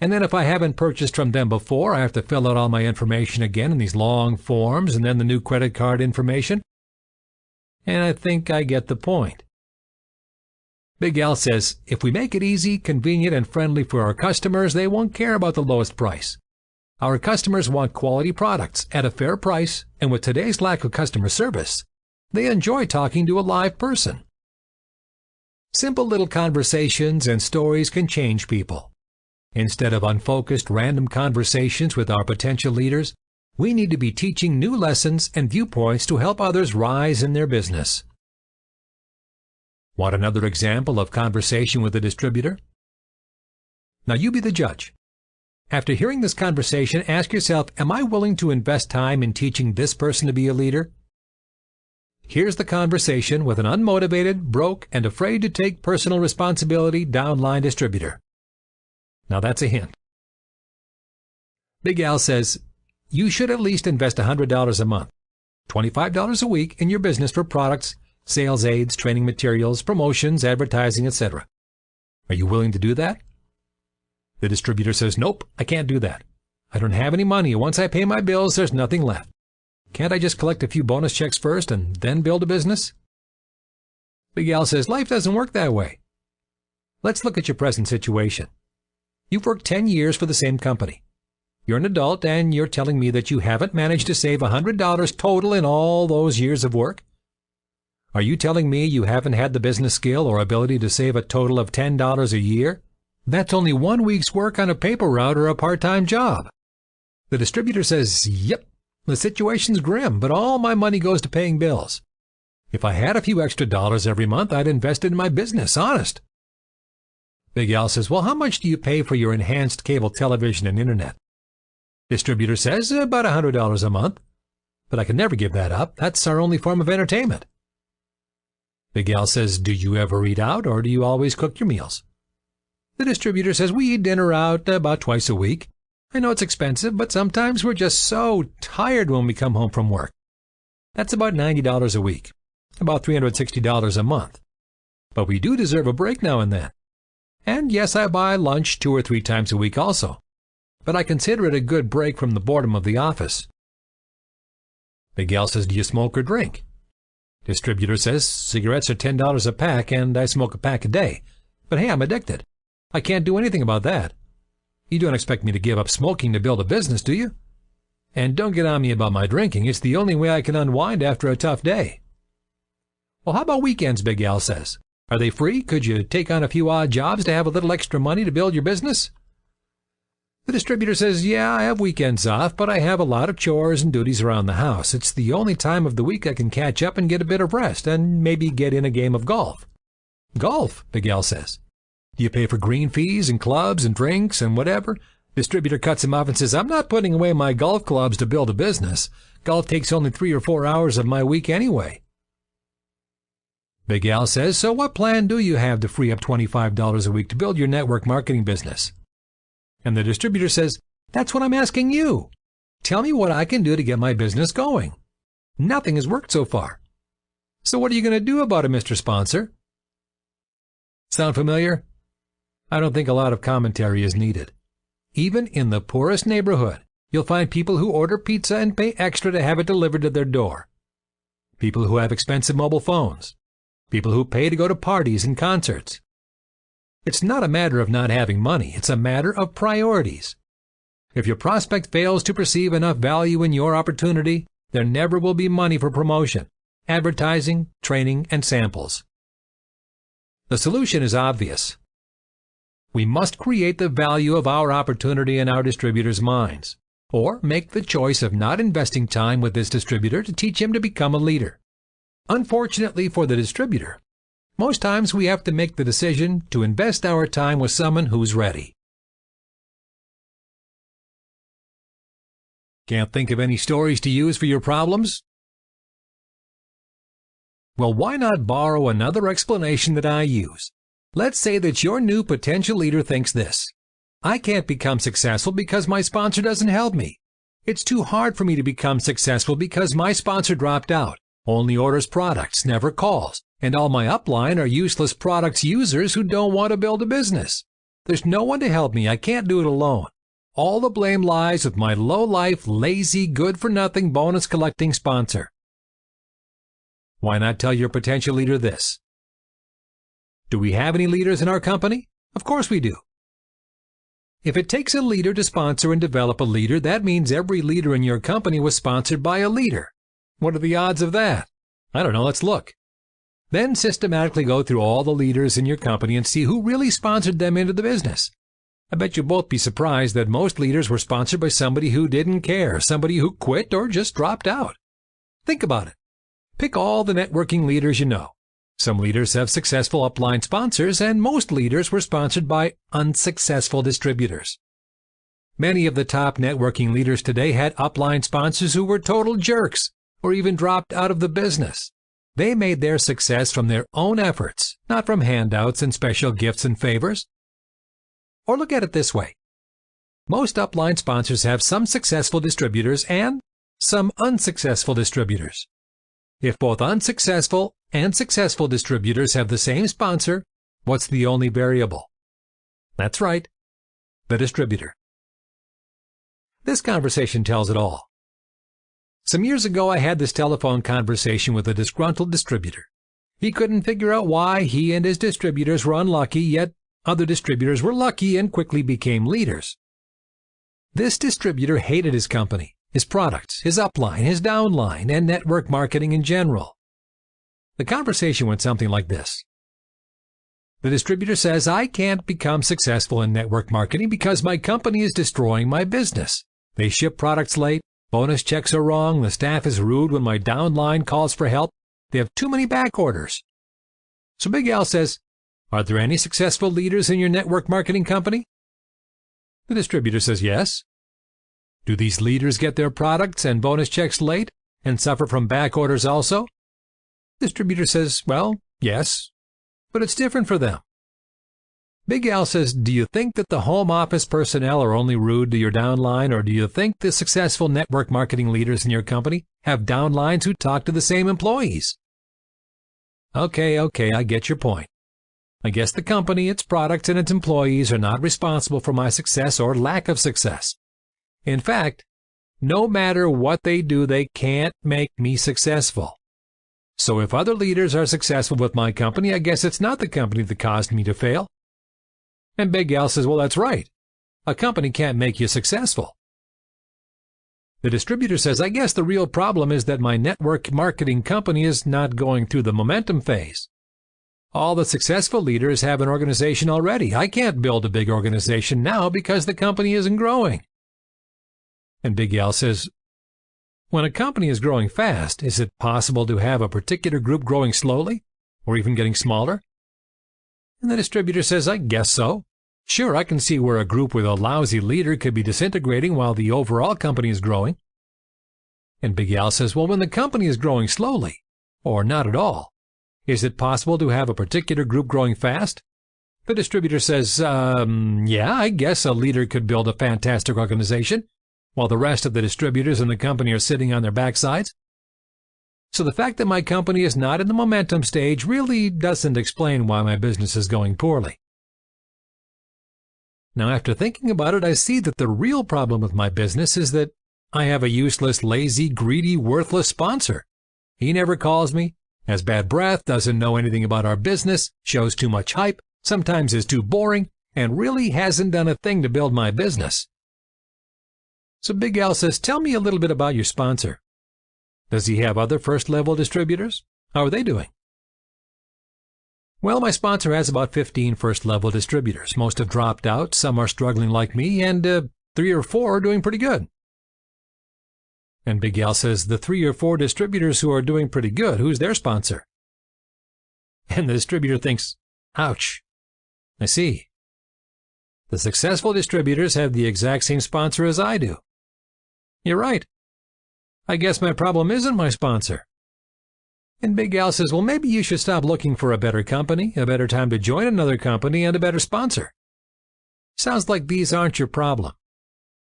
And then if I haven't purchased from them before, I have to fill out all my information again in these long forms and then the new credit card information. And I think I get the point. Big Al says, if we make it easy, convenient, and friendly for our customers, they won't care about the lowest price. Our customers want quality products at a fair price, and with today's lack of customer service, they enjoy talking to a live person. Simple little conversations and stories can change people. Instead of unfocused, random conversations with our potential leaders, we need to be teaching new lessons and viewpoints to help others rise in their business. Want another example of conversation with a distributor? Now you be the judge. After hearing this conversation, ask yourself, am I willing to invest time in teaching this person to be a leader? Here's the conversation with an unmotivated, broke, and afraid to take personal responsibility downline distributor. Now that's a hint. Big Al says, you should at least invest $100 a month, $25 a week in your business for products, sales aids, training materials, promotions, advertising, etc. Are you willing to do that? The distributor says, nope, I can't do that. I don't have any money. Once I pay my bills, there's nothing left. Can't I just collect a few bonus checks first and then build a business? Big Al says, life doesn't work that way. Let's look at your present situation. You've worked 10 years for the same company. You're an adult and you're telling me that you haven't managed to save $100 total in all those years of work? Are you telling me you haven't had the business skill or ability to save a total of $10 a year? That's only 1 week's work on a paper route or a part-time job. The distributor says, yep, the situation's grim, but all my money goes to paying bills. If I had a few extra dollars every month, I'd invest in my business, honest. Big Al says, well, how much do you pay for your enhanced cable television and internet? Distributor says, about $100 a month. But I can never give that up. That's our only form of entertainment. Big Al says, do you ever eat out, or do you always cook your meals? The distributor says, we eat dinner out about twice a week. I know it's expensive, but sometimes we're just so tired when we come home from work. That's about $90 a week, about $360 a month. But we do deserve a break now and then. And yes, I buy lunch 2 or 3 times a week also. But I consider it a good break from the boredom of the office. Big Al says, do you smoke or drink? Distributor says, cigarettes are $10 a pack and I smoke a pack a day. But hey, I'm addicted. I can't do anything about that. You don't expect me to give up smoking to build a business, do you? And don't get on me about my drinking. It's the only way I can unwind after a tough day. Well, how about weekends, Big Al says? Are they free? Could you take on a few odd jobs to have a little extra money to build your business? The distributor says, yeah, I have weekends off, but I have a lot of chores and duties around the house. It's the only time of the week I can catch up and get a bit of rest and maybe get in a game of golf. Golf, Big Al says. Do you pay for green fees and clubs and drinks and whatever? Distributor cuts him off and says, I'm not putting away my golf clubs to build a business. Golf takes only 3 or 4 hours of my week anyway. Big Al says, so what plan do you have to free up $25 a week to build your network marketing business? And the distributor says, that's what I'm asking you. Tell me what I can do to get my business going. Nothing has worked so far. So what are you going to do about it, Mr. Sponsor? Sound familiar? I don't think a lot of commentary is needed. Even in the poorest neighborhood, you'll find people who order pizza and pay extra to have it delivered to their door. People who have expensive mobile phones. People who pay to go to parties and concerts. It's not a matter of not having money. It's a matter of priorities. If your prospect fails to perceive enough value in your opportunity, there never will be money for promotion, advertising, training, and samples. The solution is obvious. We must create the value of our opportunity in our distributors' minds, or make the choice of not investing time with this distributor to teach him to become a leader. Unfortunately for the distributor, most times we have to make the decision to invest our time with someone who's ready. Can't think of any stories to use for your problems? Well, why not borrow another explanation that I use? Let's say that your new potential leader thinks this. I can't become successful because my sponsor doesn't help me. It's too hard for me to become successful because my sponsor dropped out, only orders products, never calls, and all my upline are useless products users who don't want to build a business. There's no one to help me. I can't do it alone. All the blame lies with my low-life, lazy, good-for-nothing bonus-collecting sponsor. Why not tell your potential leader this? Do we have any leaders in our company? Of course we do. If it takes a leader to sponsor and develop a leader, that means every leader in your company was sponsored by a leader. What are the odds of that? I don't know, let's look. Then systematically go through all the leaders in your company and see who really sponsored them into the business. I bet you'll both be surprised that most leaders were sponsored by somebody who didn't care, somebody who quit or just dropped out. Think about it. Pick all the networking leaders you know. Some leaders have successful upline sponsors, and most leaders were sponsored by unsuccessful distributors. Many of the top networking leaders today had upline sponsors who were total jerks or even dropped out of the business. They made their success from their own efforts, not from handouts and special gifts and favors. Or look at it this way. Most upline sponsors have some successful distributors and some unsuccessful distributors. If both unsuccessful and successful distributors have the same sponsor, what's the only variable? That's right, the distributor. This conversation tells it all. Some years ago, I had this telephone conversation with a disgruntled distributor. He couldn't figure out why he and his distributors were unlucky, yet other distributors were lucky and quickly became leaders. This distributor hated his company, his products, his upline, his downline, and network marketing in general. The conversation went something like this. The distributor says, I can't become successful in network marketing because my company is destroying my business. They ship products late, bonus checks are wrong, the staff is rude when my downline calls for help, they have too many back orders. So Big Al says, are there any successful leaders in your network marketing company? The distributor says yes. Do these leaders get their products and bonus checks late and suffer from back orders also? The distributor says, well, yes, but it's different for them. Big Al says, do you think that the home office personnel are only rude to your downline, or do you think the successful network marketing leaders in your company have downlines who talk to the same employees? Okay, I get your point. I guess the company, its products, and its employees are not responsible for my success or lack of success. In fact, no matter what they do, they can't make me successful. So if other leaders are successful with my company, I guess it's not the company that caused me to fail. And Big Al says, well, that's right. A company can't make you successful. The distributor says, I guess the real problem is that my network marketing company is not going through the momentum phase. All the successful leaders have an organization already. I can't build a big organization now because the company isn't growing. And Big Al says, when a company is growing fast, is it possible to have a particular group growing slowly or even getting smaller? And the distributor says, I guess so. Sure, I can see where a group with a lousy leader could be disintegrating while the overall company is growing. And Big Al says, well, when the company is growing slowly, or not at all, is it possible to have a particular group growing fast? The distributor says, yeah, I guess a leader could build a fantastic organization, while the rest of the distributors in the company are sitting on their backsides. So the fact that my company is not in the momentum stage really doesn't explain why my business is going poorly. Now, after thinking about it, I see that the real problem with my business is that I have a useless, lazy, greedy, worthless sponsor. He never calls me, has bad breath, doesn't know anything about our business, shows too much hype, sometimes is too boring, and really hasn't done a thing to build my business. So Big Al says, tell me a little bit about your sponsor. Does he have other first-level distributors? How are they doing? Well, my sponsor has about 15 first-level distributors. Most have dropped out, some are struggling like me, and 3 or 4 are doing pretty good. And Big Al says, the 3 or 4 distributors who are doing pretty good, who's their sponsor? And the distributor thinks, ouch, I see. The successful distributors have the exact same sponsor as I do. You're right. I guess my problem isn't my sponsor. And Big Al says, well, maybe you should stop looking for a better company, a better time to join another company, and a better sponsor. Sounds like these aren't your problem.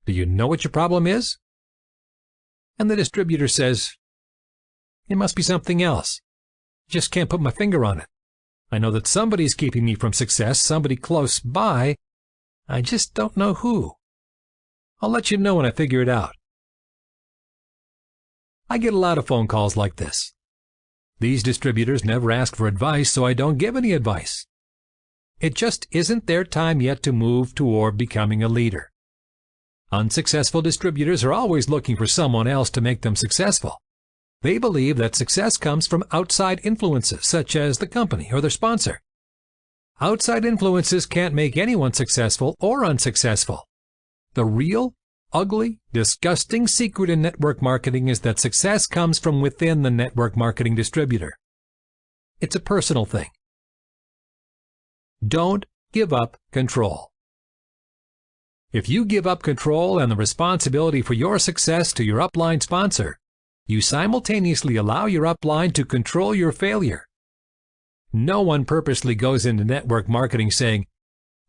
Do you know what your problem is? And the distributor says, it must be something else. Just can't put my finger on it. I know that somebody's keeping me from success, somebody close by. I just don't know who. I'll let you know when I figure it out. I get a lot of phone calls like this. These distributors never ask for advice, so I don't give any advice. It just isn't their time yet to move toward becoming a leader. Unsuccessful distributors are always looking for someone else to make them successful. They believe that success comes from outside influences, such as the company or their sponsor. Outside influences can't make anyone successful or unsuccessful. The real, ugly, disgusting secret in network marketing is that success comes from within the network marketing distributor. It's a personal thing. Don't give up control. If you give up control and the responsibility for your success to your upline sponsor, you simultaneously allow your upline to control your failure. No one purposely goes into network marketing saying,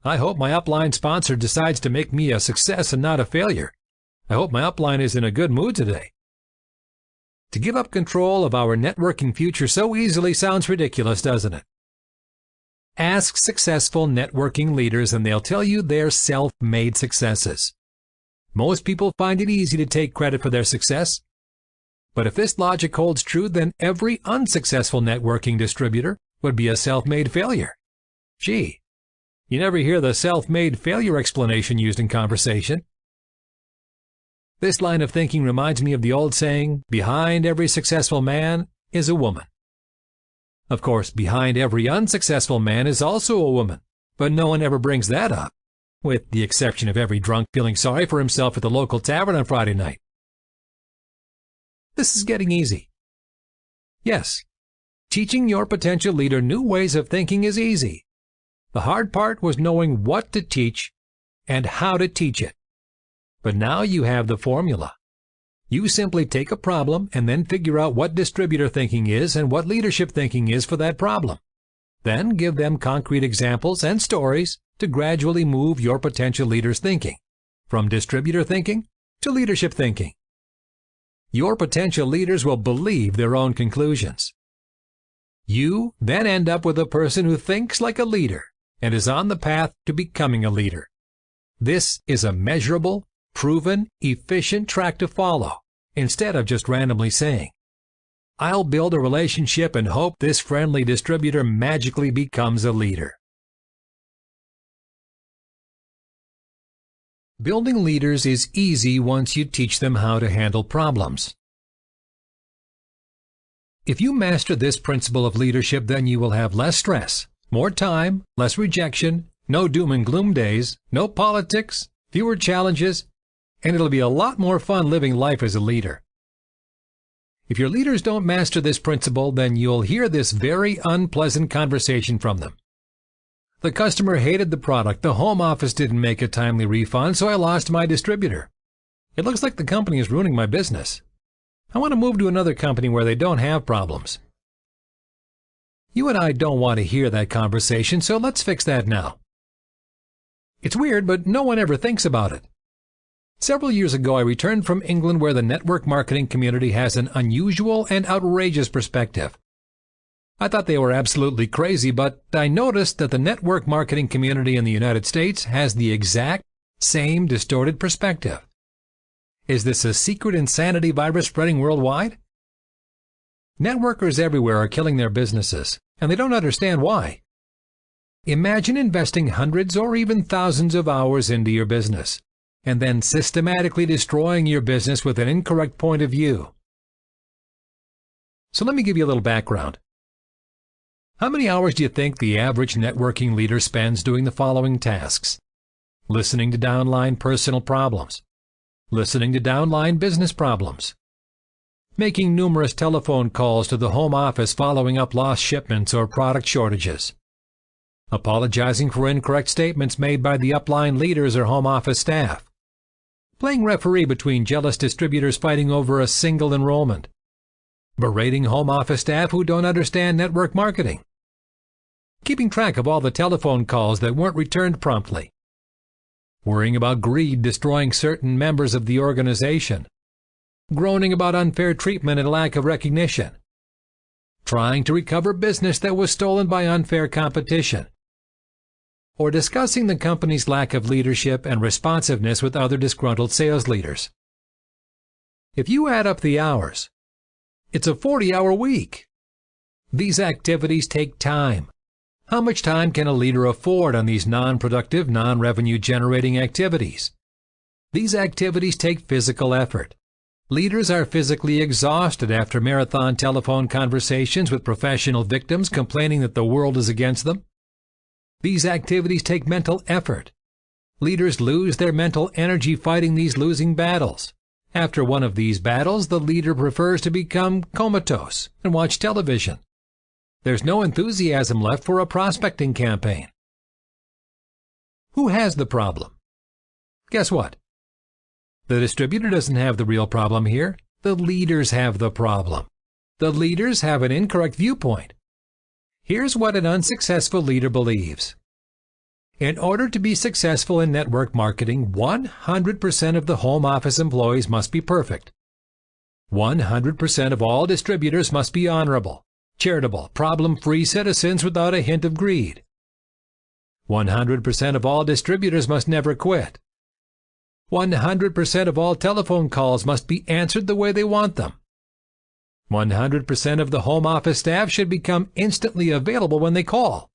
"I hope my upline sponsor decides to make me a success and not a failure. I hope my upline is in a good mood today." To give up control of our networking future so easily sounds ridiculous, doesn't it? Ask successful networking leaders and they'll tell you they're self-made successes. Most people find it easy to take credit for their success. But if this logic holds true, then every unsuccessful networking distributor would be a self-made failure. Gee, you never hear the self-made failure explanation used in conversation. This line of thinking reminds me of the old saying, behind every successful man is a woman. Of course, behind every unsuccessful man is also a woman, but no one ever brings that up, with the exception of every drunk feeling sorry for himself at the local tavern on Friday night. This is getting easy. Yes, teaching your potential leader new ways of thinking is easy. The hard part was knowing what to teach and how to teach it. But now you have the formula. You simply take a problem and then figure out what distributor thinking is and what leadership thinking is for that problem. Then give them concrete examples and stories to gradually move your potential leader's thinking, from distributor thinking to leadership thinking. Your potential leaders will believe their own conclusions. You then end up with a person who thinks like a leader and is on the path to becoming a leader. This is a measurable, proven, efficient track to follow, instead of just randomly saying, "I'll build a relationship and hope this friendly distributor magically becomes a leader." Building leaders is easy once you teach them how to handle problems. If you master this principle of leadership, then you will have less stress, more time, less rejection, no doom and gloom days, no politics, fewer challenges, and it'll be a lot more fun living life as a leader. If your leaders don't master this principle, then you'll hear this very unpleasant conversation from them. "The customer hated the product, the home office didn't make a timely refund, so I lost my distributor. It looks like the company is ruining my business. I want to move to another company where they don't have problems." You and I don't want to hear that conversation, so let's fix that now. It's weird, but no one ever thinks about it. Several years ago, I returned from England where the network marketing community has an unusual and outrageous perspective. I thought they were absolutely crazy, but I noticed that the network marketing community in the United States has the exact same distorted perspective. Is this a secret insanity virus spreading worldwide? Networkers everywhere are killing their businesses, and they don't understand why. Imagine investing hundreds or even thousands of hours into your business, and then systematically destroying your business with an incorrect point of view. So let me give you a little background. How many hours do you think the average networking leader spends doing the following tasks? Listening to downline personal problems. Listening to downline business problems. Making numerous telephone calls to the home office following up lost shipments or product shortages. Apologizing for incorrect statements made by the upline leaders or home office staff. Playing referee between jealous distributors fighting over a single enrollment. Berating home office staff who don't understand network marketing. Keeping track of all the telephone calls that weren't returned promptly. Worrying about greed destroying certain members of the organization. Groaning about unfair treatment and lack of recognition. Trying to recover business that was stolen by unfair competition. Or discussing the company's lack of leadership and responsiveness with other disgruntled sales leaders. If you add up the hours, it's a 40-hour week. These activities take time. How much time can a leader afford on these non-productive, non-revenue-generating activities? These activities take physical effort. Leaders are physically exhausted after marathon telephone conversations with professional victims complaining that the world is against them. These activities take mental effort. Leaders lose their mental energy fighting these losing battles. After one of these battles, the leader prefers to become comatose and watch television. There's no enthusiasm left for a prospecting campaign. Who has the problem? Guess what? The distributor doesn't have the real problem here. The leaders have the problem. The leaders have an incorrect viewpoint. Here's what an unsuccessful leader believes. In order to be successful in network marketing, 100% of the home office employees must be perfect. 100% of all distributors must be honorable, charitable, problem-free citizens without a hint of greed. 100% of all distributors must never quit. 100% of all telephone calls must be answered the way they want them. 100% of the home office staff should become instantly available when they call.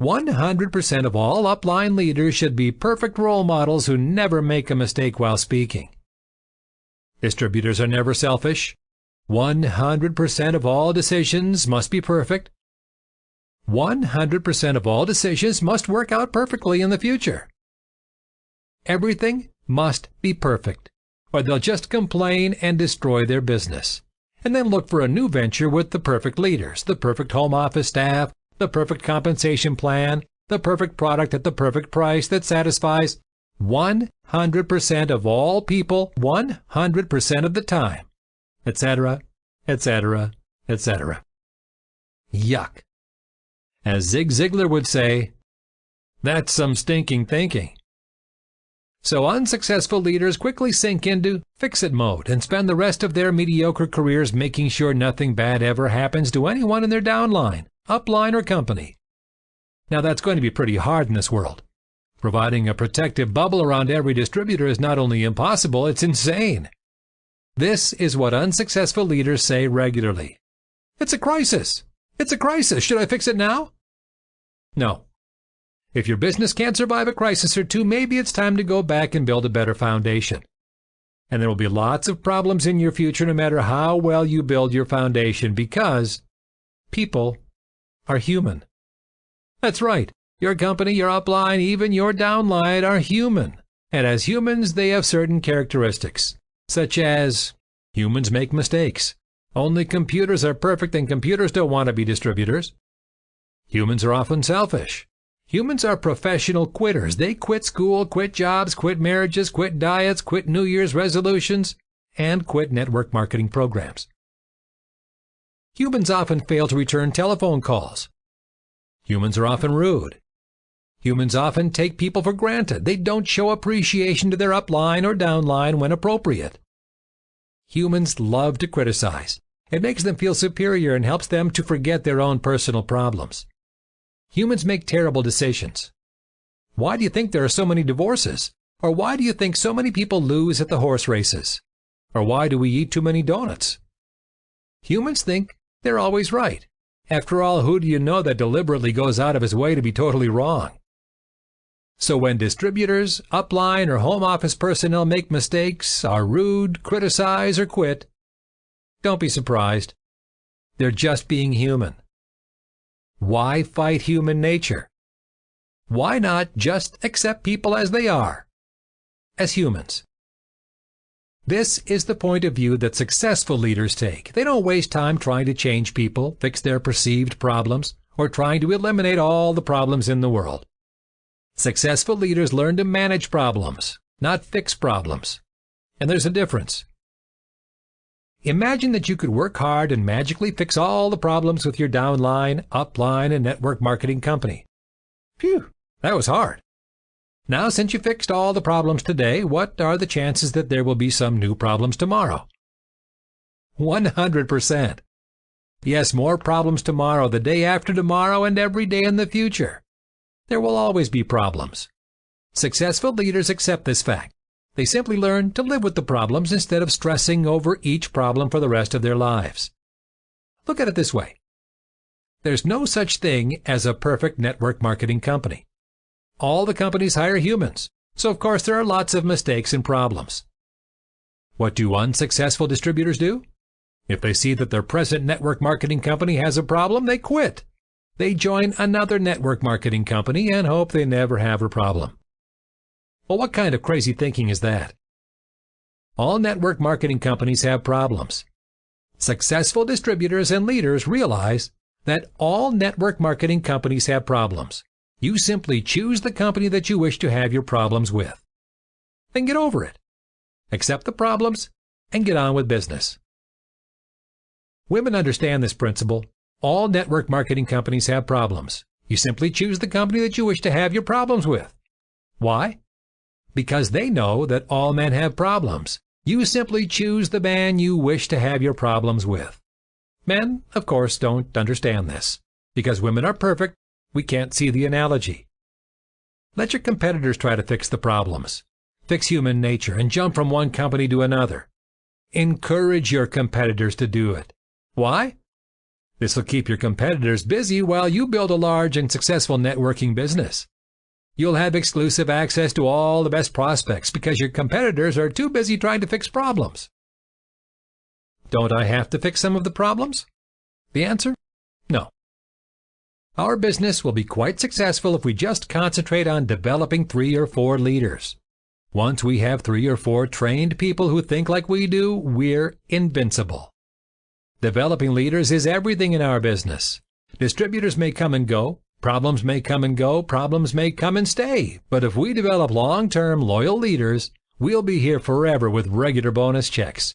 100% of all upline leaders should be perfect role models who never make a mistake while speaking. Distributors are never selfish. 100% of all decisions must be perfect. 100% of all decisions must work out perfectly in the future. Everything must be perfect, or they'll just complain and destroy their business, and then look for a new venture with the perfect leaders, the perfect home office staff, the perfect compensation plan, the perfect product at the perfect price that satisfies 100% of all people 100% of the time, etc., etc., etc. Yuck. As Zig Ziglar would say, that's some stinking thinking. So unsuccessful leaders quickly sink into fix-it mode and spend the rest of their mediocre careers making sure nothing bad ever happens to anyone in their downline, upline, or company. Now that's going to be pretty hard in this world. Providing a protective bubble around every distributor is not only impossible, it's insane. This is what unsuccessful leaders say regularly. It's a crisis. It's a crisis. Should I fix it now? No. If your business can't survive a crisis or two, maybe it's time to go back and build a better foundation. And there will be lots of problems in your future no matter how well you build your foundation, because people are human. That's right. Your company, your upline, even your downline are human. And as humans, they have certain characteristics, such as humans make mistakes. Only computers are perfect, and computers don't want to be distributors. Humans are often selfish. Humans are professional quitters. They quit school, quit jobs, quit marriages, quit diets, quit New Year's resolutions, and quit network marketing programs. Humans often fail to return telephone calls. Humans are often rude. Humans often take people for granted. They don't show appreciation to their upline or downline when appropriate. Humans love to criticize. It makes them feel superior and helps them to forget their own personal problems. Humans make terrible decisions. Why do you think there are so many divorces? Or why do you think so many people lose at the horse races? Or why do we eat too many donuts? Humans think they're always right. After all, who do you know that deliberately goes out of his way to be totally wrong? So when distributors, upline, or home office personnel make mistakes, are rude, criticize, or quit, don't be surprised. They're just being human. Why fight human nature? Why not just accept people as they are, as humans? This is the point of view that successful leaders take. They don't waste time trying to change people, fix their perceived problems, or trying to eliminate all the problems in the world. Successful leaders learn to manage problems, not fix problems. And there's a difference. Imagine that you could work hard and magically fix all the problems with your downline, upline, and network marketing company. Phew, that was hard. Now, since you fixed all the problems today, what are the chances that there will be some new problems tomorrow? 100%. Yes, more problems tomorrow, the day after tomorrow, and every day in the future. There will always be problems. Successful leaders accept this fact. They simply learn to live with the problems instead of stressing over each problem for the rest of their lives. Look at it this way. There's no such thing as a perfect network marketing company. All the companies hire humans, so of course there are lots of mistakes and problems. What do unsuccessful distributors do? If they see that their present network marketing company has a problem, they quit. They join another network marketing company and hope they never have a problem. Well, what kind of crazy thinking is that? All network marketing companies have problems. Successful distributors and leaders realize that all network marketing companies have problems. You simply choose the company that you wish to have your problems with. Then get over it. Accept the problems and get on with business. Women understand this principle. All network marketing companies have problems. You simply choose the company that you wish to have your problems with. Why? Because they know that all men have problems. You simply choose the man you wish to have your problems with. Men, of course, don't understand this. Because women are perfect, we can't see the analogy. Let your competitors try to fix the problems. Fix human nature and jump from one company to another. Encourage your competitors to do it. Why? This will keep your competitors busy while you build a large and successful networking business. You'll have exclusive access to all the best prospects because your competitors are too busy trying to fix problems. Don't I have to fix some of the problems? The answer? No. Our business will be quite successful if we just concentrate on developing 3 or 4 leaders. Once we have 3 or 4 trained people who think like we do, we're invincible. Developing leaders is everything in our business. Distributors may come and go, problems may come and go, problems may come and stay. But if we develop long-term, loyal leaders, we'll be here forever with regular bonus checks.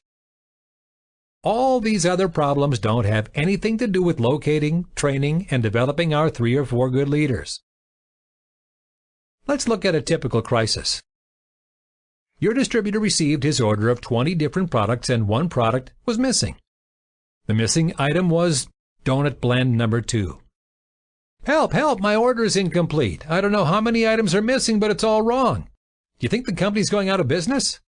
All these other problems don't have anything to do with locating, training, and developing our 3 or 4 good leaders. Let's look at a typical crisis. Your distributor received his order of 20 different products and one product was missing. The missing item was donut blend number 2. Help, help, my order is incomplete. I don't know how many items are missing, but it's all wrong. Do you think the company's going out of business?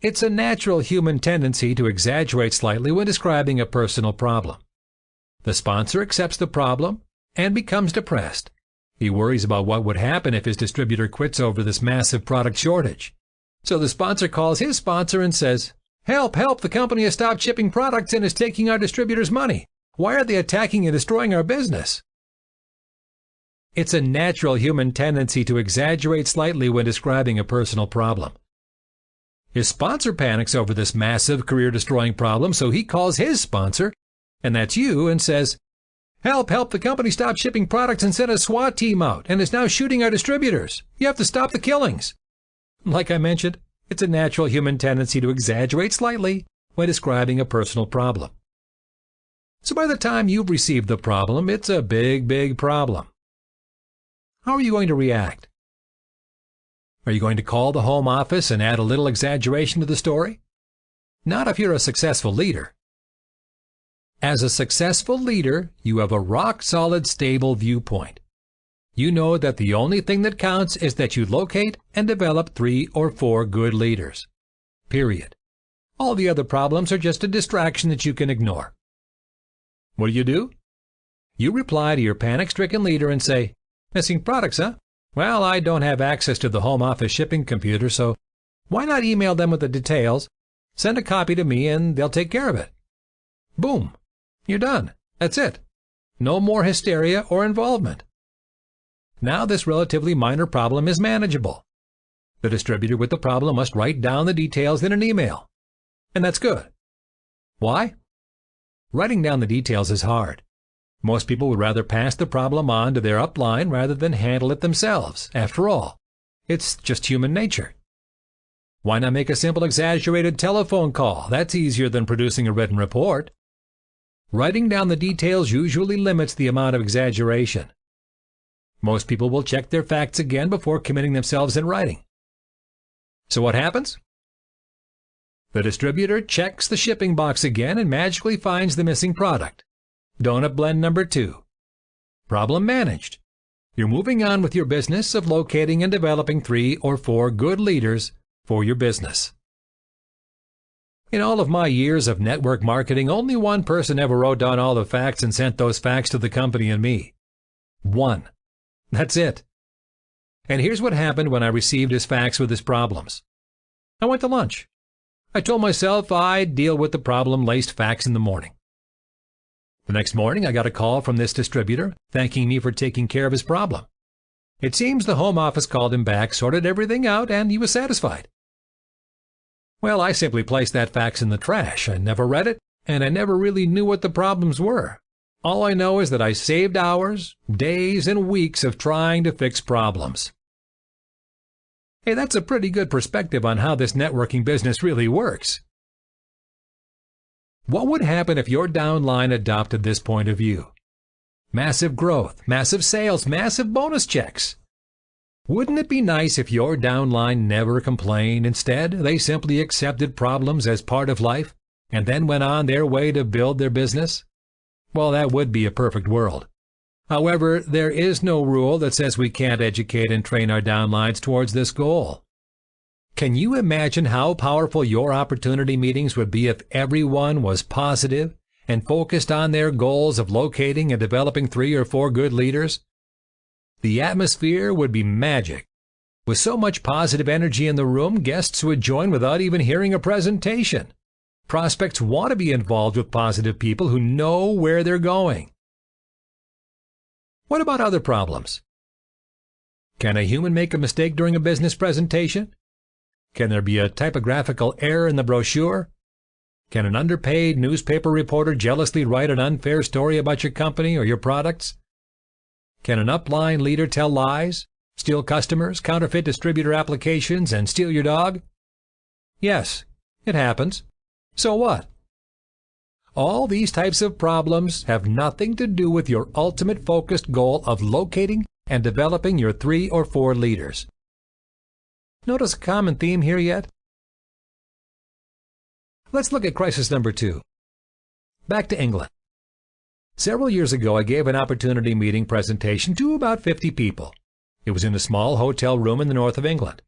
It's a natural human tendency to exaggerate slightly when describing a personal problem. The sponsor accepts the problem and becomes depressed. He worries about what would happen if his distributor quits over this massive product shortage. So the sponsor calls his sponsor and says, Help, help, the company has stopped shipping products and is taking our distributor's money. Why are they attacking and destroying our business? It's a natural human tendency to exaggerate slightly when describing a personal problem. His sponsor panics over this massive career-destroying problem, so he calls his sponsor, and that's you, and says, Help, help, the company stopped shipping products and sent a SWAT team out and is now shooting our distributors. You have to stop the killings. Like I mentioned, it's a natural human tendency to exaggerate slightly when describing a personal problem. So by the time you've received the problem, it's a big, big problem. How are you going to react? Are you going to call the home office and add a little exaggeration to the story? Not if you're a successful leader. As a successful leader, you have a rock-solid, stable viewpoint. You know that the only thing that counts is that you locate and develop 3 or 4 good leaders. Period. All the other problems are just a distraction that you can ignore. What do? You reply to your panic-stricken leader and say, Missing products, huh? Well, I don't have access to the home office shipping computer, so why not email them with the details, send a copy to me, and they'll take care of it. Boom. You're done. That's it. No more hysteria or involvement. Now this relatively minor problem is manageable. The distributor with the problem must write down the details in an email. And that's good. Why? Writing down the details is hard. Most people would rather pass the problem on to their upline rather than handle it themselves. After all, it's just human nature. Why not make a simple exaggerated telephone call? That's easier than producing a written report. Writing down the details usually limits the amount of exaggeration. Most people will check their facts again before committing themselves in writing. So what happens? The distributor checks the shipping box again and magically finds the missing product. Donut blend number 2. Problem managed. You're moving on with your business of locating and developing 3 or 4 good leaders for your business. In all of my years of network marketing, only one person ever wrote down all the facts and sent those facts to the company and me. One. That's it. And here's what happened when I received his facts with his problems. I went to lunch. I told myself I'd deal with the problem-laced facts in the morning. The next morning, I got a call from this distributor thanking me for taking care of his problem. It seems the home office called him back, sorted everything out, and he was satisfied. Well, I simply placed that fax in the trash. I never read it, and I never really knew what the problems were. All I know is that I saved hours, days, and weeks of trying to fix problems. Hey, that's a pretty good perspective on how this networking business really works. What would happen if your downline adopted this point of view? Massive growth, massive sales, massive bonus checks. Wouldn't it be nice if your downline never complained? Instead, they simply accepted problems as part of life and then went on their way to build their business? Well, that would be a perfect world. However, there is no rule that says we can't educate and train our downlines towards this goal. Can you imagine how powerful your opportunity meetings would be if everyone was positive and focused on their goals of locating and developing 3 or 4 good leaders? The atmosphere would be magic. With so much positive energy in the room, guests would join without even hearing a presentation. Prospects want to be involved with positive people who know where they're going. What about other problems? Can a human make a mistake during a business presentation? Can there be a typographical error in the brochure? Can an underpaid newspaper reporter jealously write an unfair story about your company or your products? Can an upline leader tell lies, steal customers, counterfeit distributor applications, and steal your dog? Yes, it happens. So what? All these types of problems have nothing to do with your ultimate focused goal of locating and developing your 3 or 4 leaders. Notice a common theme here yet? Let's look at crisis number 2. Back to England. Several years ago, I gave an opportunity meeting presentation to about 50 people. It was in a small hotel room in the north of England.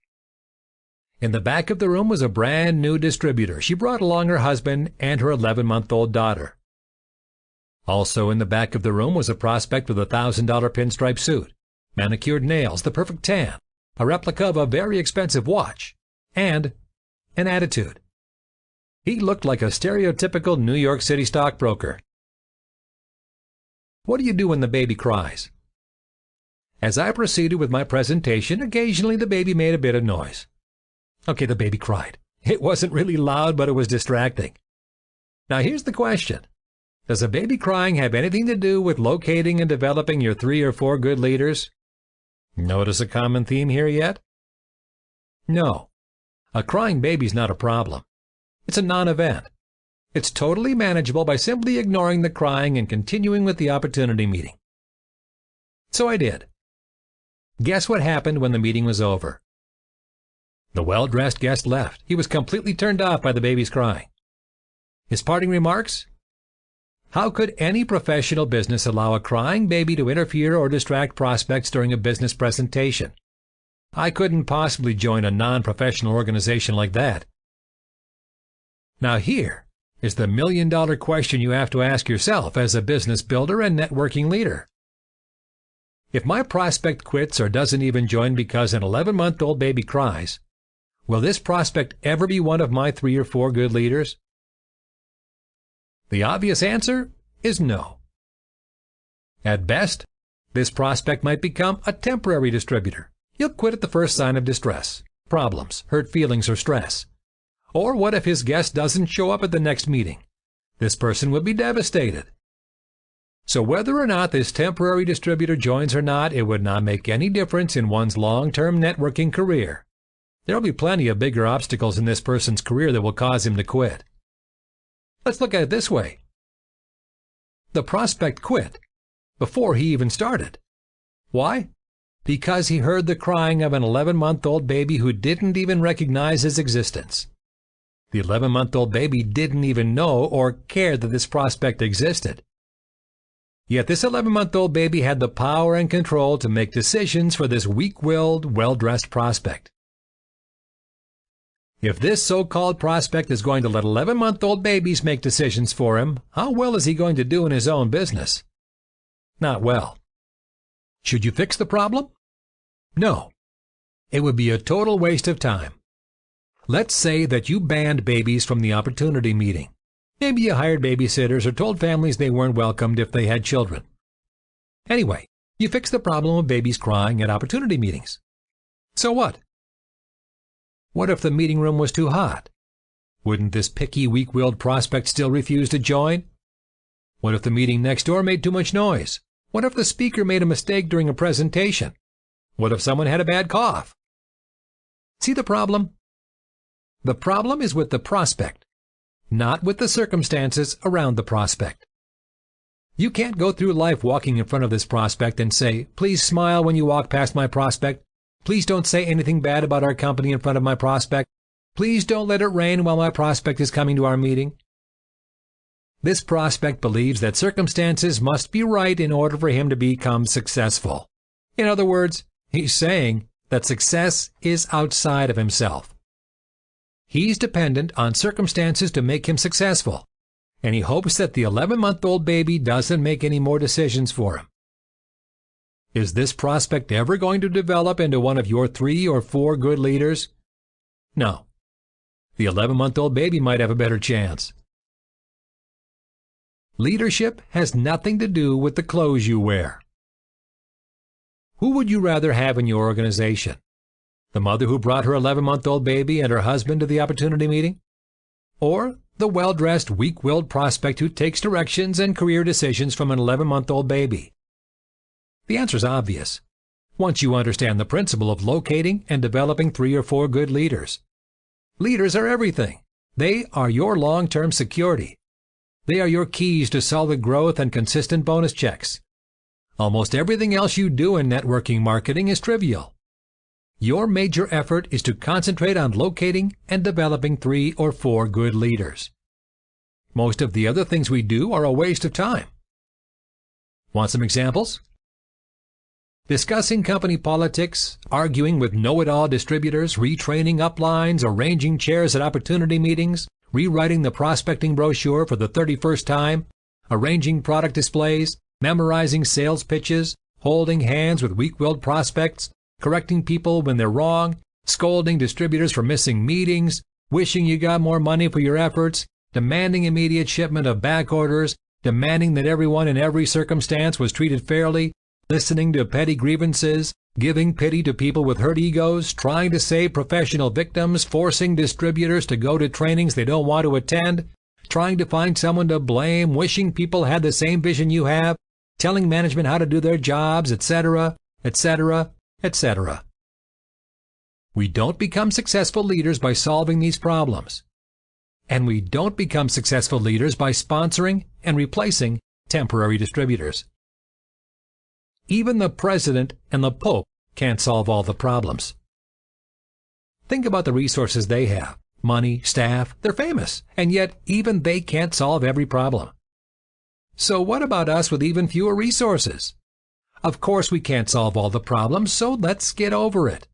In the back of the room was a brand new distributor. She brought along her husband and her 11-month-old daughter. Also in the back of the room was a prospect with a $1,000 pinstripe suit, manicured nails, the perfect tan, a replica of a very expensive watch, and an attitude. He looked like a stereotypical New York City stockbroker. What do you do when the baby cries? As I proceeded with my presentation, occasionally the baby made a bit of noise. Okay, the baby cried. It wasn't really loud, but it was distracting. Now here's the question. Does a baby crying have anything to do with locating and developing your 3 or 4 good leaders? Notice a common theme here yet? No. A crying baby's not a problem. It's a non-event. It's totally manageable by simply ignoring the crying and continuing with the opportunity meeting. So I did. Guess what happened when the meeting was over? The well-dressed guest left. He was completely turned off by the baby's crying. His parting remarks? How could any professional business allow a crying baby to interfere or distract prospects during a business presentation? I couldn't possibly join a non-professional organization like that. Now here is the million-dollar question you have to ask yourself as a business builder and networking leader. If my prospect quits or doesn't even join because an 11-month-old baby cries, will this prospect ever be one of my 3 or 4 good leaders? The obvious answer is no. At best, this prospect might become a temporary distributor. He'll quit at the first sign of distress, problems, hurt feelings, or stress. Or what if his guest doesn't show up at the next meeting? This person would be devastated. So whether or not this temporary distributor joins or not, it would not make any difference in one's long-term networking career. There will be plenty of bigger obstacles in this person's career that will cause him to quit. Let's look at it this way. The prospect quit before he even started. Why? Because he heard the crying of an 11-month-old baby who didn't even recognize his existence. The 11-month-old baby didn't even know or care that this prospect existed. Yet this 11-month-old baby had the power and control to make decisions for this weak-willed, well-dressed prospect. If this so-called prospect is going to let 11-month-old babies make decisions for him, how well is he going to do in his own business? Not well. Should you fix the problem? No. It would be a total waste of time. Let's say that you banned babies from the opportunity meeting. Maybe you hired babysitters or told families they weren't welcomed if they had children. Anyway, you fixed the problem of babies crying at opportunity meetings. So what? What if the meeting room was too hot? Wouldn't this picky, weak-willed prospect still refuse to join? What if the meeting next door made too much noise? What if the speaker made a mistake during a presentation? What if someone had a bad cough? See the problem? The problem is with the prospect, not with the circumstances around the prospect. You can't go through life walking in front of this prospect and say, "Please smile when you walk past my prospect. Please don't say anything bad about our company in front of my prospect. Please don't let it rain while my prospect is coming to our meeting." This prospect believes that circumstances must be right in order for him to become successful. In other words, he's saying that success is outside of himself. He's dependent on circumstances to make him successful, and he hopes that the 11-month-old baby doesn't make any more decisions for him. Is this prospect ever going to develop into one of your 3 or 4 good leaders? No. The 11-month-old baby might have a better chance. Leadership has nothing to do with the clothes you wear. Who would you rather have in your organization? The mother who brought her 11-month-old baby and her husband to the opportunity meeting? Or the well-dressed, weak-willed prospect who takes directions and career decisions from an 11-month-old baby? The answer is obvious. Once you understand the principle of locating and developing 3 or 4 good leaders. Leaders are everything. They are your long-term security. They are your keys to solid growth and consistent bonus checks. Almost everything else you do in networking marketing is trivial. Your major effort is to concentrate on locating and developing 3 or 4 good leaders. Most of the other things we do are a waste of time. Want some examples? Discussing company politics, arguing with know-it-all distributors, retraining uplines, arranging chairs at opportunity meetings, rewriting the prospecting brochure for the 31st time, arranging product displays, memorizing sales pitches, holding hands with weak-willed prospects, correcting people when they're wrong, scolding distributors for missing meetings, wishing you got more money for your efforts, demanding immediate shipment of back orders, demanding that everyone in every circumstance was treated fairly, listening to petty grievances, giving pity to people with hurt egos, trying to save professional victims, forcing distributors to go to trainings they don't want to attend, trying to find someone to blame, wishing people had the same vision you have, telling management how to do their jobs, etc., etc., etc. We don't become successful leaders by solving these problems. And we don't become successful leaders by sponsoring and replacing temporary distributors. Even the president and the pope can't solve all the problems. Think about the resources they have. Money, staff, they're famous, and yet even they can't solve every problem. So what about us with even fewer resources? Of course we can't solve all the problems, so let's get over it.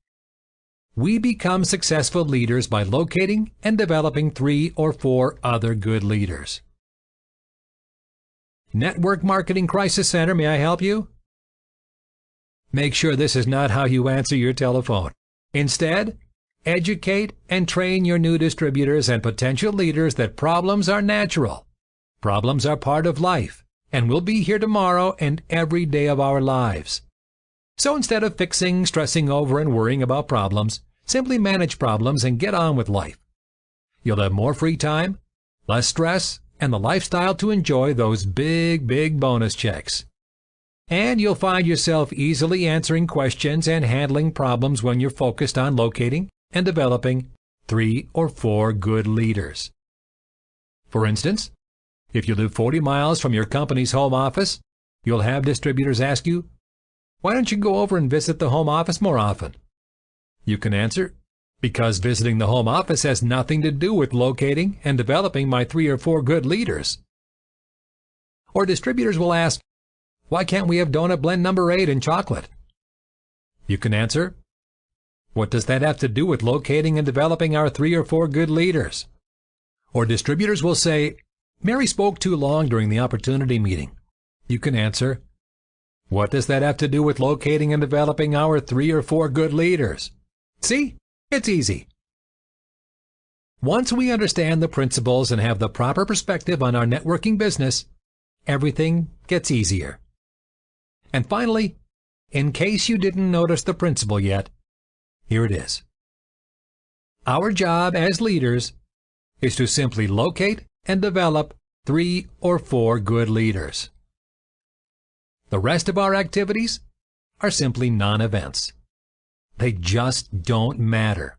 We become successful leaders by locating and developing 3 or 4 other good leaders. Network Marketing Crisis Center, may I help you? Make sure this is not how you answer your telephone. Instead, educate and train your new distributors and potential leaders that problems are natural. Problems are part of life and will be here tomorrow and every day of our lives. So instead of fixing, stressing over, and worrying about problems, simply manage problems and get on with life. You'll have more free time, less stress, and the lifestyle to enjoy those big bonus checks. And you'll find yourself easily answering questions and handling problems when you're focused on locating and developing 3 or 4 good leaders. For instance, if you live 40 miles from your company's home office, you'll have distributors ask you, "Why don't you go over and visit the home office more often?" You can answer, "Because visiting the home office has nothing to do with locating and developing my 3 or 4 good leaders." Or distributors will ask, "Why can't we have donut blend number 8 in chocolate?" You can answer, "What does that have to do with locating and developing our 3 or 4 good leaders?" Or distributors will say, "Mary spoke too long during the opportunity meeting." You can answer, "What does that have to do with locating and developing our 3 or 4 good leaders?" See? It's easy. Once we understand the principles and have the proper perspective on our networking business, everything gets easier. And finally, in case you didn't notice the principle yet, here it is. Our job as leaders is to simply locate and develop 3 or 4 good leaders. The rest of our activities are simply non-events. They just don't matter.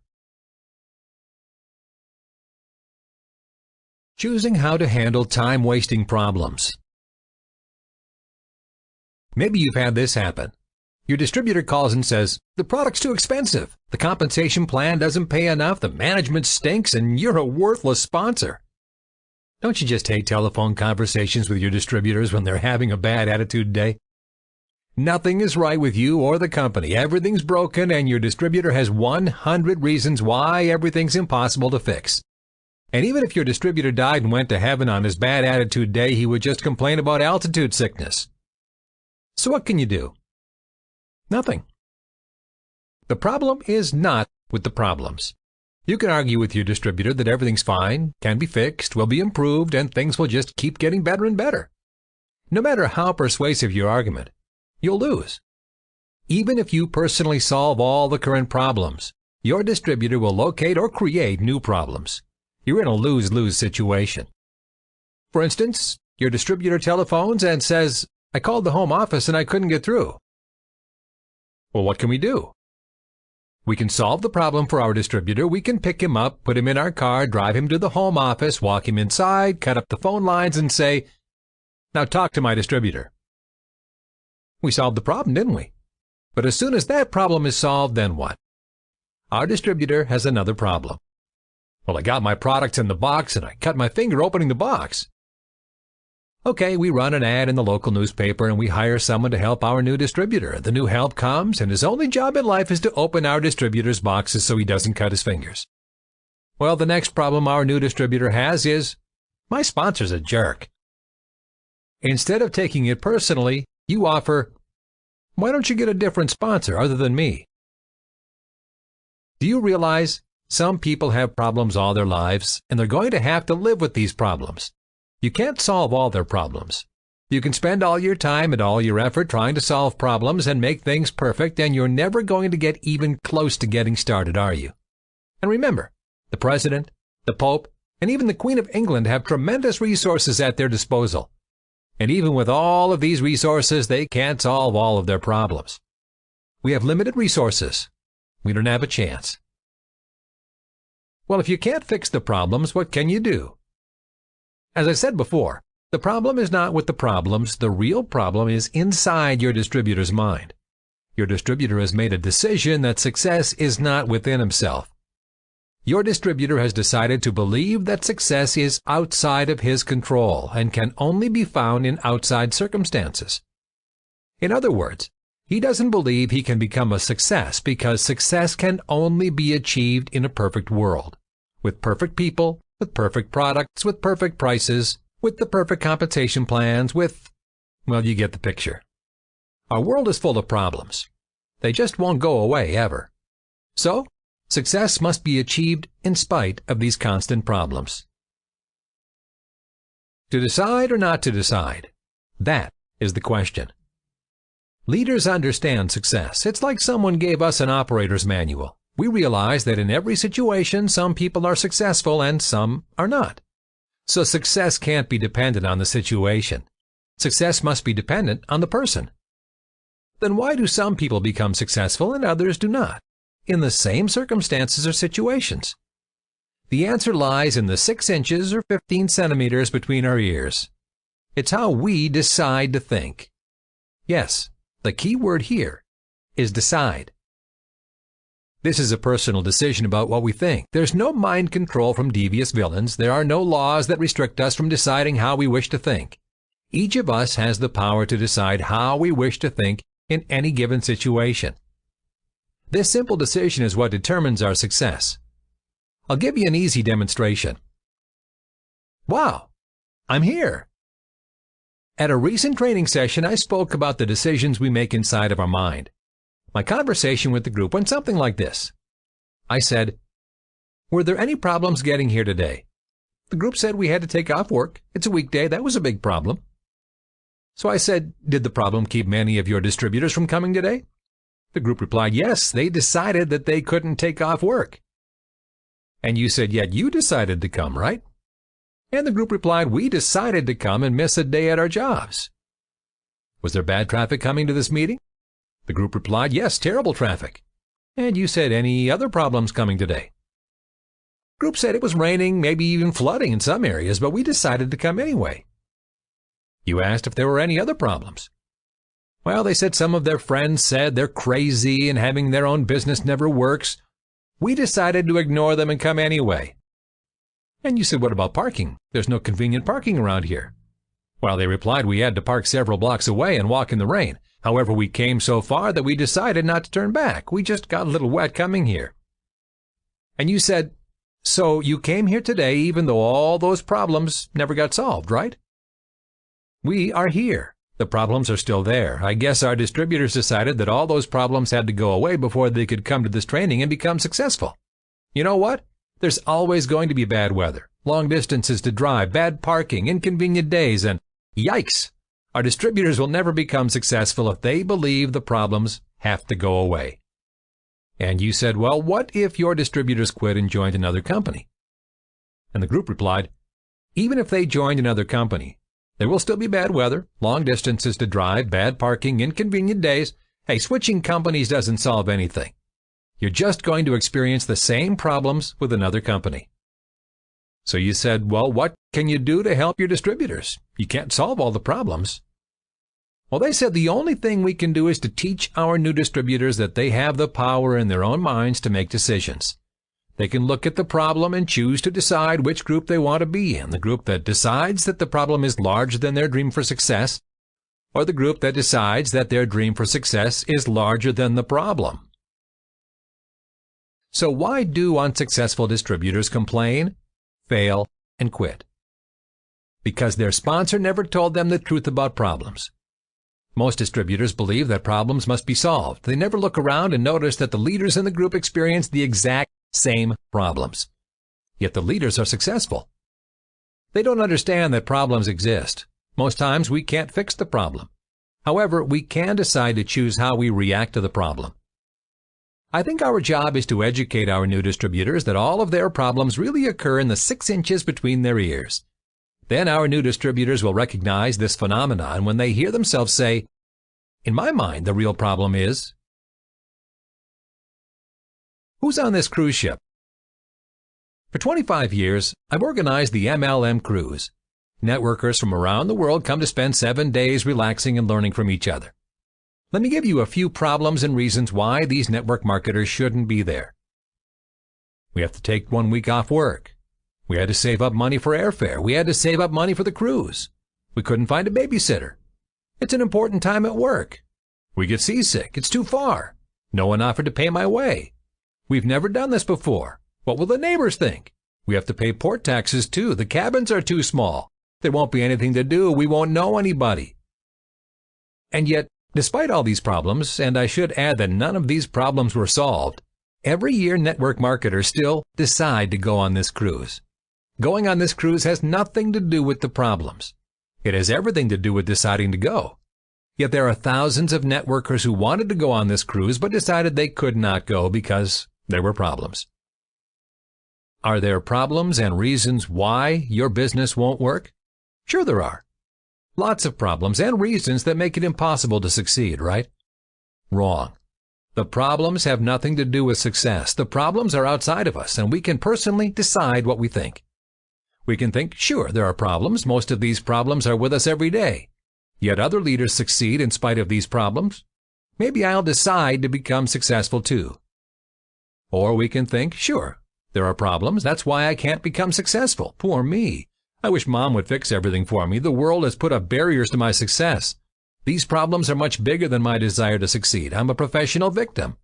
Choosing how to handle time-wasting problems. Maybe you've had this happen. Your distributor calls and says, the product's too expensive, the compensation plan doesn't pay enough, the management stinks, and you're a worthless sponsor. Don't you just hate telephone conversations with your distributors when they're having a bad attitude day? Nothing is right with you or the company. Everything's broken, and your distributor has 100 reasons why everything's impossible to fix. And even if your distributor died and went to heaven on his bad attitude day, he would just complain about altitude sickness. So what can you do? Nothing. The problem is not with the problems. You can argue with your distributor that everything's fine, can be fixed, will be improved, and things will just keep getting better and better. No matter how persuasive your argument, you'll lose. Even if you personally solve all the current problems, your distributor will locate or create new problems. You're in a lose-lose situation. For instance, your distributor telephones and says, I called the home office and I couldn't get through. Well, what can we do? We can solve the problem for our distributor. We can pick him up, put him in our car, drive him to the home office, walk him inside, cut up the phone lines, and say, now talk to my distributor. We solved the problem, didn't we? But as soon as that problem is solved, then what? Our distributor has another problem. Well, I got my products in the box and I cut my finger opening the box. Okay, we run an ad in the local newspaper and we hire someone to help our new distributor. The new help comes and his only job in life is to open our distributor's boxes so he doesn't cut his fingers. Well, the next problem our new distributor has is, my sponsor's a jerk. Instead of taking it personally, you offer, why don't you get a different sponsor other than me? Do you realize some people have problems all their lives, and they're going to have to live with these problems? You can't solve all their problems. You can spend all your time and all your effort trying to solve problems and make things perfect, and you're never going to get even close to getting started, are you? And remember, the President, the Pope, and even the Queen of England have tremendous resources at their disposal. And even with all of these resources, they can't solve all of their problems. We have limited resources. We don't have a chance. Well, if you can't fix the problems, what can you do? As I said before, the problem is not with the problems. The real problem is inside your distributor's mind. Your distributor has made a decision that success is not within himself. Your distributor has decided to believe that success is outside of his control and can only be found in outside circumstances. In other words, he doesn't believe he can become a success because success can only be achieved in a perfect world, with perfect people, with perfect products, with perfect prices, with the perfect compensation plans, well, you get the picture. Our world is full of problems. They just won't go away ever. So, success must be achieved in spite of these constant problems. To decide or not to decide? That is the question. Leaders understand success. It's like someone gave us an operator's manual. We realize that in every situation, some people are successful and some are not. So success can't be dependent on the situation. Success must be dependent on the person. Then why do some people become successful and others do not, in the same circumstances or situations? The answer lies in the 6 inches or 15 centimeters between our ears. It's how we decide to think. Yes, the key word here is decide. This is a personal decision about what we think. There's no mind control from devious villains. There are no laws that restrict us from deciding how we wish to think. Each of us has the power to decide how we wish to think in any given situation. This simple decision is what determines our success. I'll give you an easy demonstration. Wow, I'm here. At a recent training session, I spoke about the decisions we make inside of our mind. My conversation with the group went something like this. I said, Were there any problems getting here today? The group said we had to take off work. It's a weekday. That was a big problem. So I said, did the problem keep many of your distributors from coming today? The group replied, yes, they decided that they couldn't take off work. And you said, yet you decided to come, right? And the group replied, we decided to come and miss a day at our jobs. Was there bad traffic coming to this meeting? The group replied, yes, terrible traffic. And you said, any other problems coming today? The group said it was raining, maybe even flooding in some areas, but we decided to come anyway. You asked if there were any other problems. Well, they said some of their friends said they're crazy and having their own business never works. We decided to ignore them and come anyway. And you said, what about parking? There's no convenient parking around here. Well, they replied, we had to park several blocks away and walk in the rain. However, we came so far that we decided not to turn back. We just got a little wet coming here. And you said, so you came here today even though all those problems never got solved, right? We are here. The problems are still there. I guess our distributors decided that all those problems had to go away before they could come to this training and become successful. You know what? There's always going to be bad weather, long distances to drive, bad parking, inconvenient days, and yikes! Our distributors will never become successful if they believe the problems have to go away. And you said, well, what if your distributors quit and joined another company? And the group replied, even if they joined another company, there will still be bad weather, long distances to drive, bad parking, inconvenient days. Hey, switching companies doesn't solve anything. You're just going to experience the same problems with another company. So you said, well, what can you do to help your distributors? You can't solve all the problems. Well, they said the only thing we can do is to teach our new distributors that they have the power in their own minds to make decisions. They can look at the problem and choose to decide which group they want to be in, the group that decides that the problem is larger than their dream for success, or the group that decides that their dream for success is larger than the problem. So why do unsuccessful distributors complain, fail, and quit? Because their sponsor never told them the truth about problems. Most distributors believe that problems must be solved. They never look around and notice that the leaders in the group experience the exact same problems. Yet the leaders are successful. They don't understand that problems exist. Most times we can't fix the problem. However, we can decide to choose how we react to the problem. I think our job is to educate our new distributors that all of their problems really occur in the 6 inches between their ears. Then our new distributors will recognize this phenomenon when they hear themselves say, in my mind, the real problem is... Who's on this cruise ship? For 25 years, I've organized the MLM Cruise. Networkers from around the world come to spend 7 days relaxing and learning from each other. Let me give you a few problems and reasons why these network marketers shouldn't be there. We have to take 1 week off work. We had to save up money for airfare. We had to save up money for the cruise. We couldn't find a babysitter. It's an important time at work. We get seasick. It's too far. No one offered to pay my way. We've never done this before. What will the neighbors think? We have to pay port taxes too. The cabins are too small. There won't be anything to do. We won't know anybody. And yet, despite all these problems, and I should add that none of these problems were solved, every year network marketers still decide to go on this cruise. Going on this cruise has nothing to do with the problems. It has everything to do with deciding to go. Yet there are thousands of networkers who wanted to go on this cruise but decided they could not go because there were problems. Are there problems and reasons why your business won't work? Sure there are. Lots of problems and reasons that make it impossible to succeed, right? Wrong. The problems have nothing to do with success. The problems are outside of us, and we can personally decide what we think. We can think, sure, there are problems. Most of these problems are with us every day. Yet other leaders succeed in spite of these problems. Maybe I'll decide to become successful too. Or we can think, sure, there are problems. That's why I can't become successful. Poor me. I wish Mom would fix everything for me. The world has put up barriers to my success. These problems are much bigger than my desire to succeed. I'm a professional victim.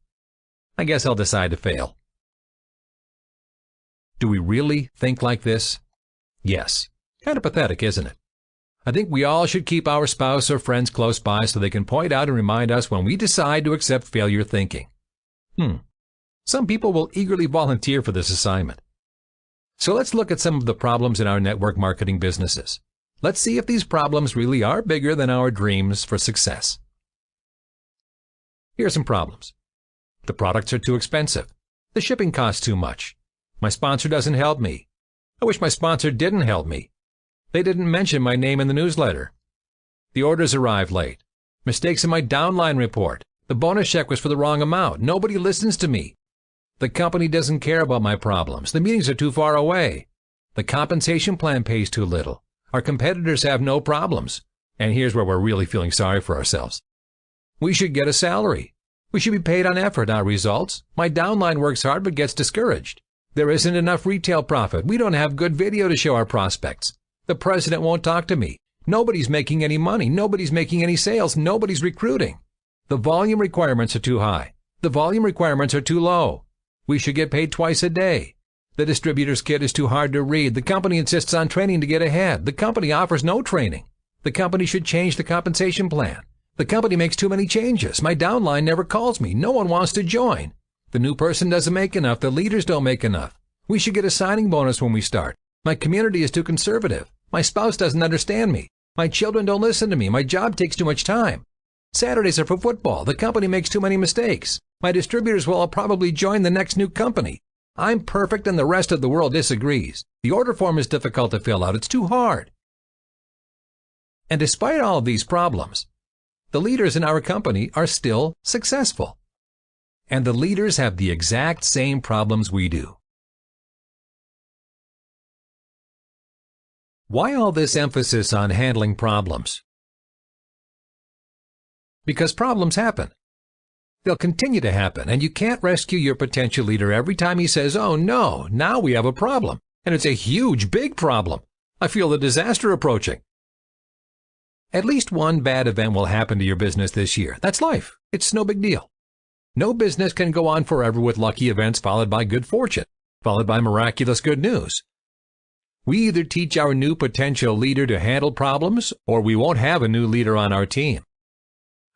I guess I'll decide to fail. Do we really think like this? Yes. Kind of pathetic, isn't it? I think we all should keep our spouse or friends close by so they can point out and remind us when we decide to accept failure thinking. Some people will eagerly volunteer for this assignment. So let's look at some of the problems in our network marketing businesses. Let's see if these problems really are bigger than our dreams for success. Here are some problems. The products are too expensive. The shipping costs too much. My sponsor doesn't help me. I wish my sponsor didn't help me. They didn't mention my name in the newsletter. The orders arrived late. Mistakes in my downline report. The bonus check was for the wrong amount. Nobody listens to me. The company doesn't care about my problems. The meetings are too far away. The compensation plan pays too little. Our competitors have no problems. And here's where we're really feeling sorry for ourselves. We should get a salary. We should be paid on effort, not results. My downline works hard but gets discouraged. There isn't enough retail profit. We don't have good video to show our prospects. The president won't talk to me. Nobody's making any money. Nobody's making any sales. Nobody's recruiting. The volume requirements are too high. The volume requirements are too low. We should get paid twice a day. The distributor's kit is too hard to read. The company insists on training to get ahead. The company offers no training. The company should change the compensation plan. The company makes too many changes. My downline never calls me. No one wants to join. The new person doesn't make enough. The leaders don't make enough. We should get a signing bonus when we start. My community is too conservative. My spouse doesn't understand me. My children don't listen to me. My job takes too much time. Saturdays are for football. The company makes too many mistakes. My distributors will all probably join the next new company. I'm perfect and the rest of the world disagrees. The order form is difficult to fill out. It's too hard. And despite all of these problems, the leaders in our company are still successful. And the leaders have the exact same problems we do. Why all this emphasis on handling problems? Because problems happen. They'll continue to happen, and you can't rescue your potential leader every time he says, "Oh no, now we have a problem, and it's a huge, big problem. I feel the disaster approaching." At least one bad event will happen to your business this year. That's life. It's no big deal. No business can go on forever with lucky events followed by good fortune, followed by miraculous good news. We either teach our new potential leader to handle problems, or we won't have a new leader on our team.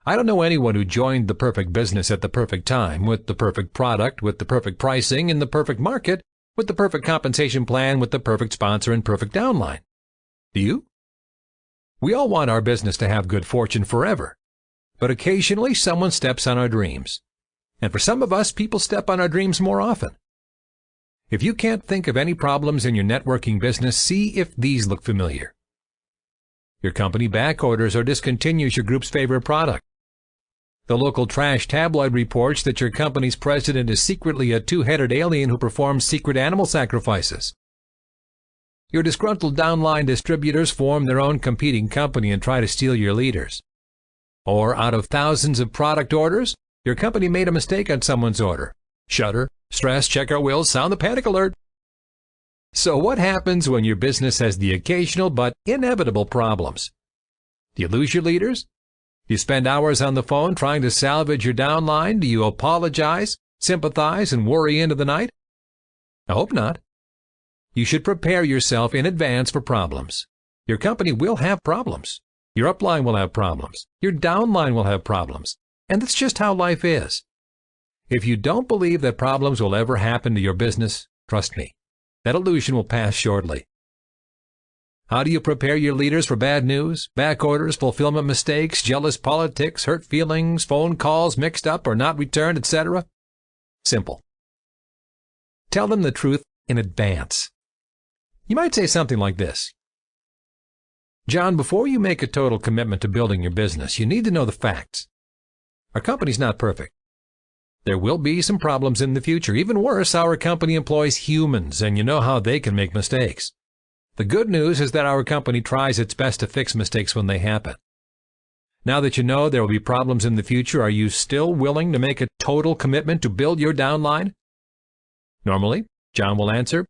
I don't know anyone who joined the perfect business at the perfect time, with the perfect product, with the perfect pricing, in the perfect market, with the perfect compensation plan, with the perfect sponsor and perfect downline. Do you? We all want our business to have good fortune forever, but occasionally someone steps on our dreams. And for some of us, people step on our dreams more often. If you can't think of any problems in your networking business, see if these look familiar. Your company back orders or discontinues your group's favorite product. The local trash tabloid reports that your company's president is secretly a two-headed alien who performs secret animal sacrifices. Your disgruntled downline distributors form their own competing company and try to steal your leaders. Or out of thousands of product orders, your company made a mistake on someone's order. Shudder, stress, check our wills, sound the panic alert. So what happens when your business has the occasional but inevitable problems? Do you lose your leaders? Do you spend hours on the phone trying to salvage your downline? Do you apologize, sympathize, and worry into the night? I hope not. You should prepare yourself in advance for problems. Your company will have problems. Your upline will have problems. Your downline will have problems. And that's just how life is. If you don't believe that problems will ever happen to your business, trust me, that illusion will pass shortly. How do you prepare your leaders for bad news, back orders, fulfillment mistakes, jealous politics, hurt feelings, phone calls mixed up or not returned, etc.? Simple. Tell them the truth in advance. You might say something like this. John, before you make a total commitment to building your business, you need to know the facts. Our company's not perfect. There will be some problems in the future. Even worse, our company employs humans, and you know how they can make mistakes. The good news is that our company tries its best to fix mistakes when they happen. Now that you know there will be problems in the future, are you still willing to make a total commitment to build your downline? Normally, John will answer,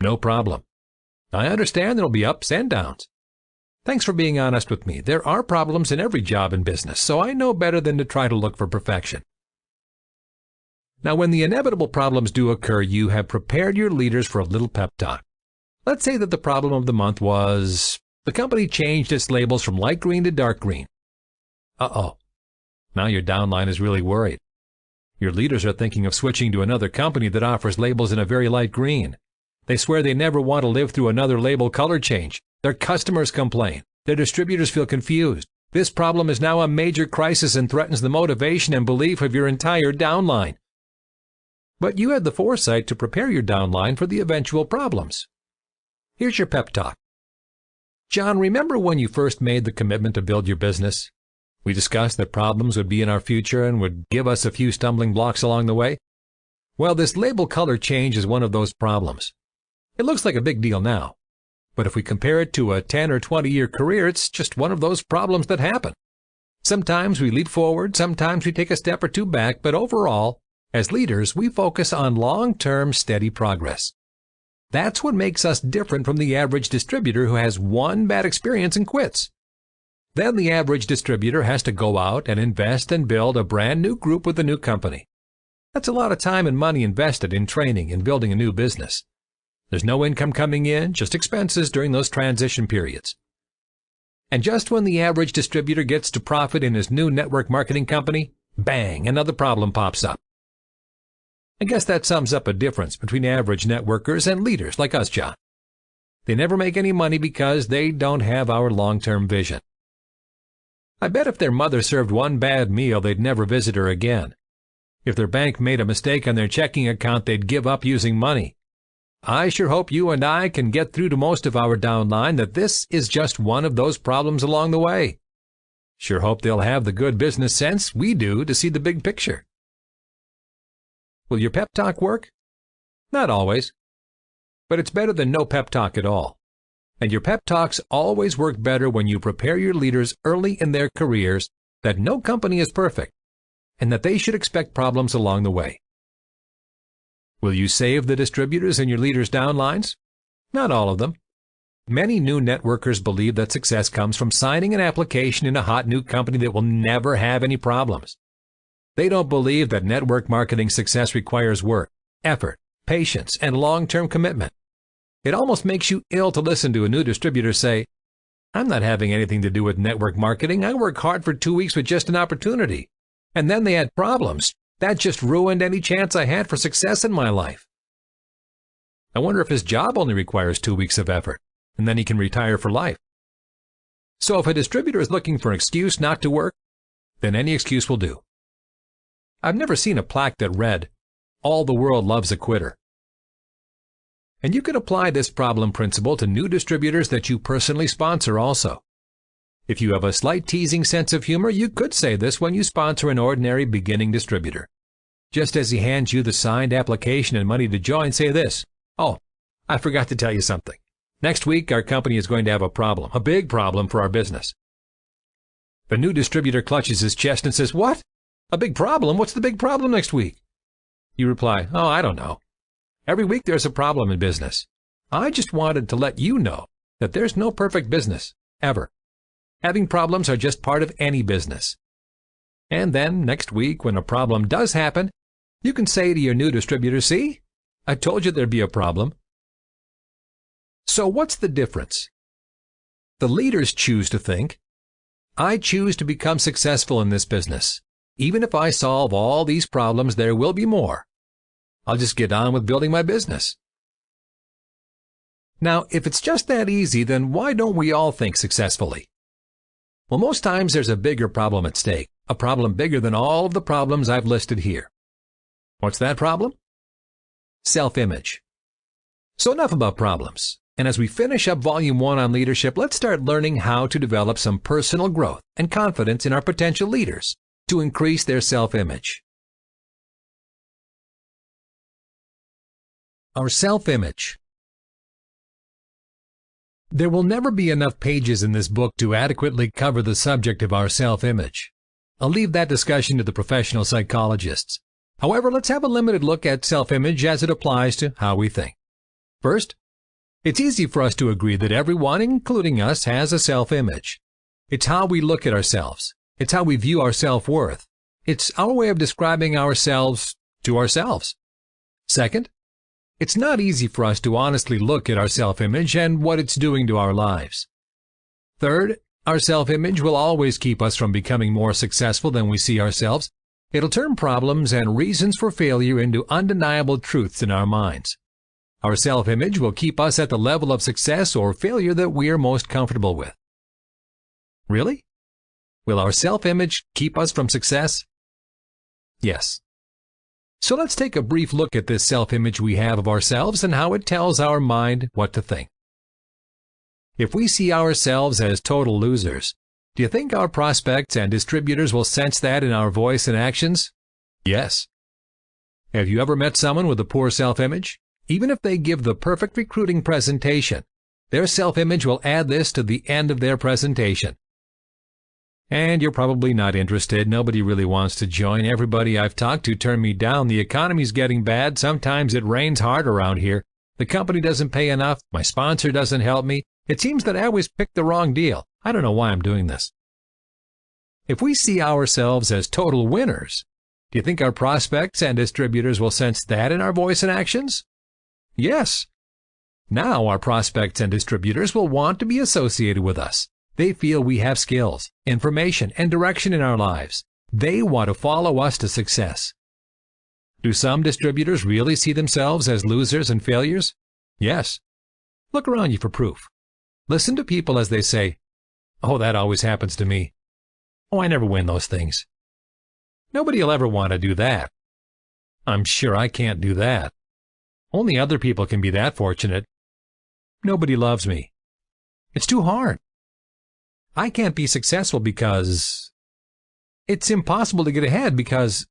no problem. I understand there will be ups and downs. Thanks for being honest with me. There are problems in every job and business, so I know better than to try to look for perfection. Now, when the inevitable problems do occur, you have prepared your leaders for a little pep talk. Let's say that the problem of the month was the company changed its labels from light green to dark green. Uh-oh. Now your downline is really worried. Your leaders are thinking of switching to another company that offers labels in a very light green. They swear they never want to live through another label color change. Their customers complain. Their distributors feel confused. This problem is now a major crisis and threatens the motivation and belief of your entire downline. But you had the foresight to prepare your downline for the eventual problems. Here's your pep talk. John, remember when you first made the commitment to build your business? We discussed that problems would be in our future and would give us a few stumbling blocks along the way. Well, this label color change is one of those problems. It looks like a big deal now. But if we compare it to a 10 or 20-year career, it's just one of those problems that happen. Sometimes we leap forward, sometimes we take a step or two back, but overall, as leaders, we focus on long-term steady progress. That's what makes us different from the average distributor who has one bad experience and quits. Then the average distributor has to go out and invest and build a brand new group with a new company. That's a lot of time and money invested in training and building a new business. There's no income coming in, just expenses during those transition periods. And just when the average distributor gets to profit in his new network marketing company, bang, another problem pops up. I guess that sums up a difference between average networkers and leaders like us, John. They never make any money because they don't have our long-term vision. I bet if their mother served one bad meal, they'd never visit her again. If their bank made a mistake on their checking account, they'd give up using money. I sure hope you and I can get through to most of our downline that this is just one of those problems along the way. Sure hope they'll have the good business sense we do to see the big picture. Will your pep talk work? Not always. But it's better than no pep talk at all. And your pep talks always work better when you prepare your leaders early in their careers that no company is perfect and that they should expect problems along the way. Will you save the distributors and your leaders' downlines? Not all of them. Many new networkers believe that success comes from signing an application in a hot new company that will never have any problems. They don't believe that network marketing success requires work, effort, patience, and long-term commitment. It almost makes you ill to listen to a new distributor say, "I'm not having anything to do with network marketing. I worked hard for 2 weeks with just an opportunity. And then they had problems. That just ruined any chance I had for success in my life." I wonder if his job only requires 2 weeks of effort, and then he can retire for life. So if a distributor is looking for an excuse not to work, then any excuse will do. I've never seen a plaque that read, "All the world loves a quitter." And you can apply this problem principle to new distributors that you personally sponsor also. If you have a slight teasing sense of humor, you could say this when you sponsor an ordinary beginning distributor. Just as he hands you the signed application and money to join, say this, "Oh, I forgot to tell you something. Next week, our company is going to have a problem, a big problem for our business." The new distributor clutches his chest and says, "What? A big problem? What's the big problem next week?" You reply, "Oh, I don't know. Every week there's a problem in business. I just wanted to let you know that there's no perfect business, ever. Having problems are just part of any business." And then, next week, when a problem does happen, you can say to your new distributor, "See? I told you there'd be a problem." So what's the difference? The leaders choose to think, "I choose to become successful in this business. Even if I solve all these problems, there will be more. I'll just get on with building my business." Now, if it's just that easy, then why don't we all think successfully? Well, most times there's a bigger problem at stake, a problem bigger than all of the problems I've listed here. What's that problem? Self-image. So enough about problems. And as we finish up Volume 1 on leadership, let's start learning how to develop some personal growth and confidence in our potential leaders to increase their self-image. Our self-image. There will never be enough pages in this book to adequately cover the subject of our self-image. I'll leave that discussion to the professional psychologists. However, let's have a limited look at self-image as it applies to how we think. First, it's easy for us to agree that everyone, including us, has a self-image. It's how we look at ourselves. It's how we view our self-worth. It's our way of describing ourselves to ourselves. Second, it's not easy for us to honestly look at our self-image and what it's doing to our lives. Third, our self-image will always keep us from becoming more successful than we see ourselves. It'll turn problems and reasons for failure into undeniable truths in our minds. Our self-image will keep us at the level of success or failure that we are most comfortable with. Really? Will our self-image keep us from success? Yes. So let's take a brief look at this self-image we have of ourselves and how it tells our mind what to think. If we see ourselves as total losers, do you think our prospects and distributors will sense that in our voice and actions? Yes. Have you ever met someone with a poor self-image? Even if they give the perfect recruiting presentation, their self-image will add this to the end of their presentation. And you're probably not interested. Nobody really wants to join. Everybody I've talked to turned me down. The economy's getting bad. Sometimes it rains hard around here. The company doesn't pay enough. My sponsor doesn't help me. It seems that I always pick the wrong deal. I don't know why I'm doing this. If we see ourselves as total winners, do you think our prospects and distributors will sense that in our voice and actions? Yes. Now our prospects and distributors will want to be associated with us. They feel we have skills, information, and direction in our lives. They want to follow us to success. Do some distributors really see themselves as losers and failures? Yes. Look around you for proof. Listen to people as they say, "Oh, that always happens to me. Oh, I never win those things. Nobody will ever want to do that. I'm sure I can't do that. Only other people can be that fortunate. Nobody loves me. It's too hard. I can't be successful because it's impossible to get ahead because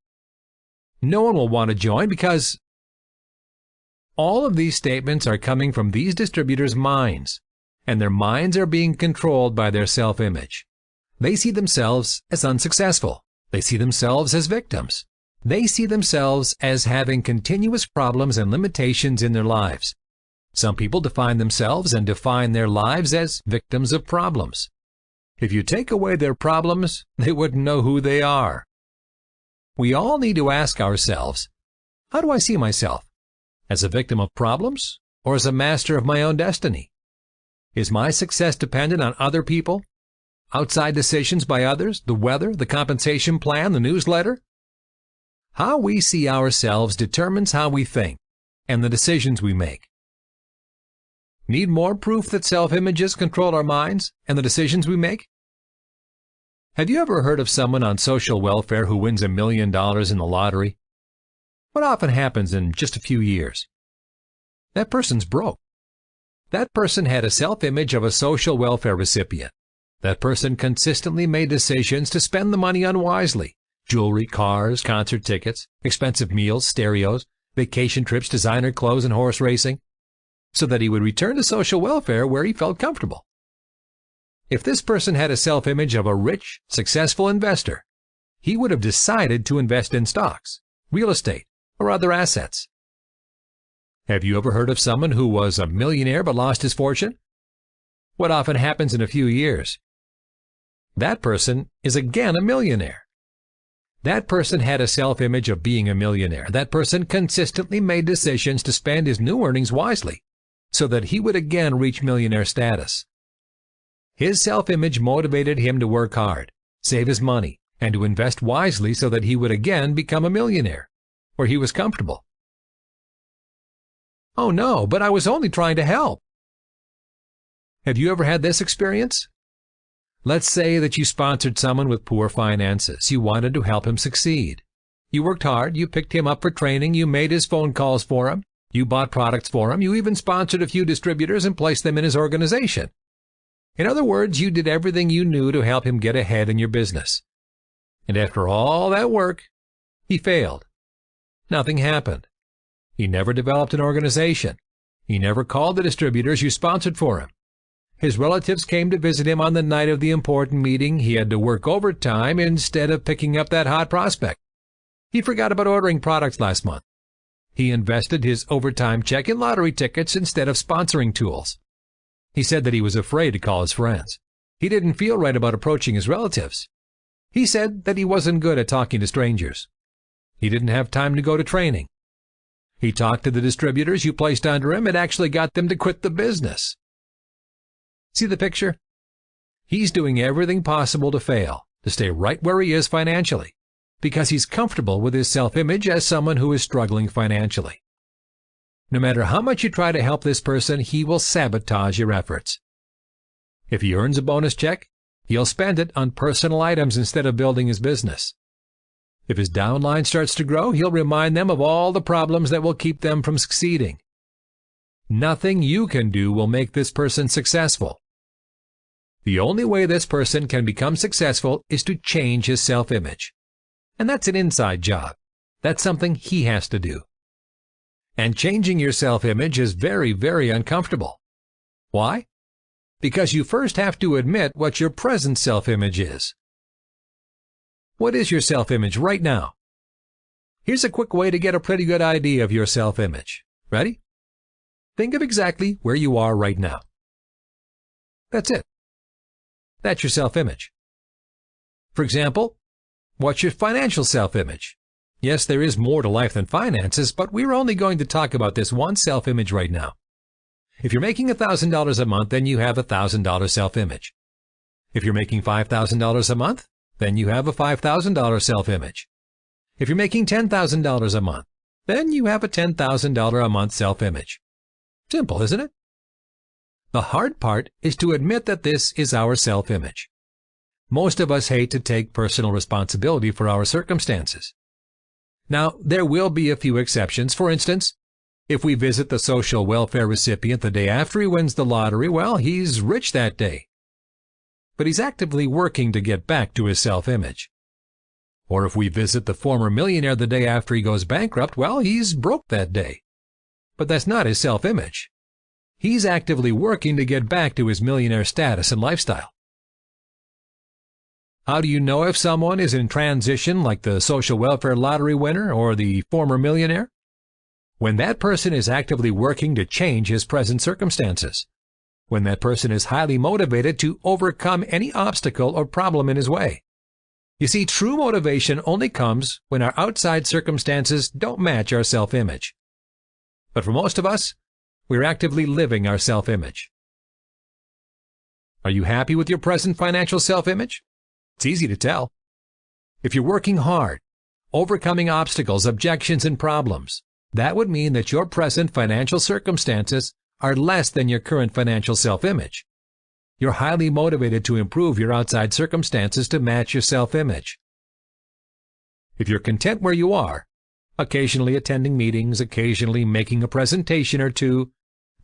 no one will want to join because..." All of these statements are coming from these distributors' minds, and their minds are being controlled by their self-image. They see themselves as unsuccessful. They see themselves as victims. They see themselves as having continuous problems and limitations in their lives. Some people define themselves and define their lives as victims of problems. If you take away their problems, they wouldn't know who they are. We all need to ask ourselves, how do I see myself? As a victim of problems or as a master of my own destiny? Is my success dependent on other people? Outside decisions by others, the weather, the compensation plan, the newsletter? How we see ourselves determines how we think and the decisions we make. Need more proof that self-images control our minds and the decisions we make? Have you ever heard of someone on social welfare who wins $1 million in the lottery? What often happens in just a few years? That person's broke. That person had a self-image of a social welfare recipient. That person consistently made decisions to spend the money unwisely. Jewelry, cars, concert tickets, expensive meals, stereos, vacation trips, designer clothes, and horse racing, so that he would return to social welfare where he felt comfortable. If this person had a self-image of a rich, successful investor, he would have decided to invest in stocks, real estate, or other assets. Have you ever heard of someone who was a millionaire but lost his fortune? What often happens in a few years? That person is again a millionaire. That person had a self-image of being a millionaire. That person consistently made decisions to spend his new earnings wisely, so that he would again reach millionaire status. His self-image motivated him to work hard, save his money, and to invest wisely so that he would again become a millionaire, where he was comfortable. "Oh no, but I was only trying to help." Have you ever had this experience? Let's say that you sponsored someone with poor finances. You wanted to help him succeed. You worked hard, you picked him up for training, you made his phone calls for him, you bought products for him, you even sponsored a few distributors and placed them in his organization. In other words, you did everything you knew to help him get ahead in your business. And after all that work, he failed. Nothing happened. He never developed an organization. He never called the distributors you sponsored for him. His relatives came to visit him on the night of the important meeting. He had to work overtime instead of picking up that hot prospect. He forgot about ordering products last month. He invested his overtime check in lottery tickets instead of sponsoring tools. He said that he was afraid to call his friends. He didn't feel right about approaching his relatives. He said that he wasn't good at talking to strangers. He didn't have time to go to training. He talked to the distributors you placed under him and actually got them to quit the business. See the picture? He's doing everything possible to fail, to stay right where he is financially, because he's comfortable with his self-image as someone who is struggling financially. No matter how much you try to help this person, he will sabotage your efforts. If he earns a bonus check, he'll spend it on personal items instead of building his business. If his downline starts to grow, he'll remind them of all the problems that will keep them from succeeding. Nothing you can do will make this person successful. The only way this person can become successful is to change his self-image. And that's an inside job. That's something he has to do. And changing your self-image is very, very uncomfortable. Why? Because you first have to admit what your present self-image is. What is your self-image right now? Here's a quick way to get a pretty good idea of your self-image. Ready? Think of exactly where you are right now. That's it. That's your self-image. For example, what's your financial self-image? Yes, there is more to life than finances, but we're only going to talk about this one self-image right now. If you're making $1,000 a month, then you have a $1,000 self-image. If you're making $5,000 a month, then you have a $5,000 self-image. If you're making $10,000 a month, then you have a $10,000 a month self-image. Simple, isn't it? The hard part is to admit that this is our self-image. Most of us hate to take personal responsibility for our circumstances. Now, there will be a few exceptions. For instance, if we visit the social welfare recipient the day after he wins the lottery, well, he's rich that day. But he's actively working to get back to his self-image. Or if we visit the former millionaire the day after he goes bankrupt, well, he's broke that day. But that's not his self-image. He's actively working to get back to his millionaire status and lifestyle. How do you know if someone is in transition like the social welfare lottery winner or the former millionaire? When that person is actively working to change his present circumstances. When that person is highly motivated to overcome any obstacle or problem in his way. You see, true motivation only comes when our outside circumstances don't match our self-image. But for most of us, we're actively living our self-image. Are you happy with your present financial self-image? It's easy to tell. If you're working hard, overcoming obstacles, objections, and problems, that would mean that your present financial circumstances are less than your current financial self-image. You're highly motivated to improve your outside circumstances to match your self-image. If you're content where you are, occasionally attending meetings, occasionally making a presentation or two,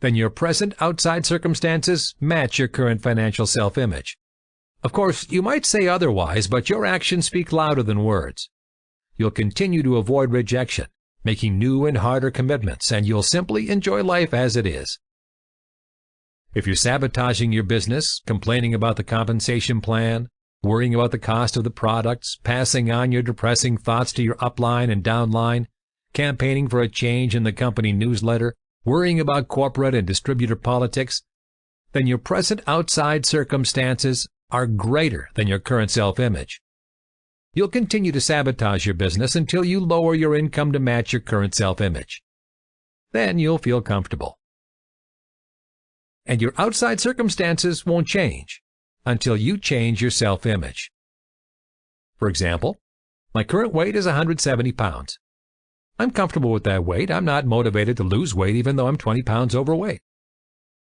then your present outside circumstances match your current financial self-image. Of course, you might say otherwise, but your actions speak louder than words. You'll continue to avoid rejection, making new and harder commitments, and you'll simply enjoy life as it is. If you're sabotaging your business, complaining about the compensation plan, worrying about the cost of the products, passing on your depressing thoughts to your upline and downline, campaigning for a change in the company newsletter, worrying about corporate and distributor politics, then your present outside circumstances are greater than your current self-image. You'll continue to sabotage your business until you lower your income to match your current self-image. Then you'll feel comfortable. And your outside circumstances won't change until you change your self-image. For example, my current weight is 170 pounds. I'm comfortable with that weight. I'm not motivated to lose weight even though I'm 20 pounds overweight.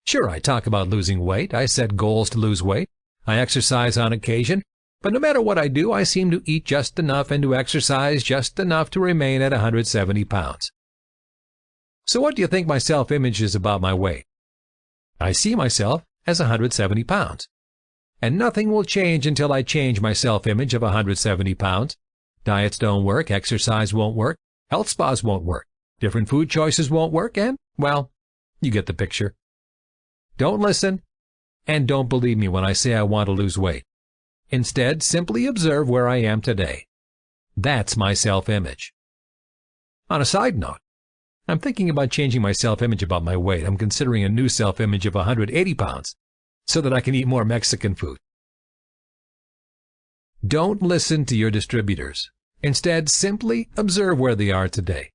Sure, I talk about losing weight. I set goals to lose weight. I exercise on occasion. But no matter what I do, I seem to eat just enough and to exercise just enough to remain at 170 pounds. So what do you think my self-image is about my weight? I see myself as 170 pounds. And nothing will change until I change my self-image of 170 pounds. Diets don't work, exercise won't work, health spas won't work, different food choices won't work, and, well, you get the picture. Don't listen, and don't believe me when I say I want to lose weight. Instead, simply observe where I am today. That's my self-image. On a side note, I'm thinking about changing my self-image about my weight. I'm considering a new self-image of 180 pounds so that I can eat more Mexican food. Don't listen to your distributors. Instead, simply observe where they are today.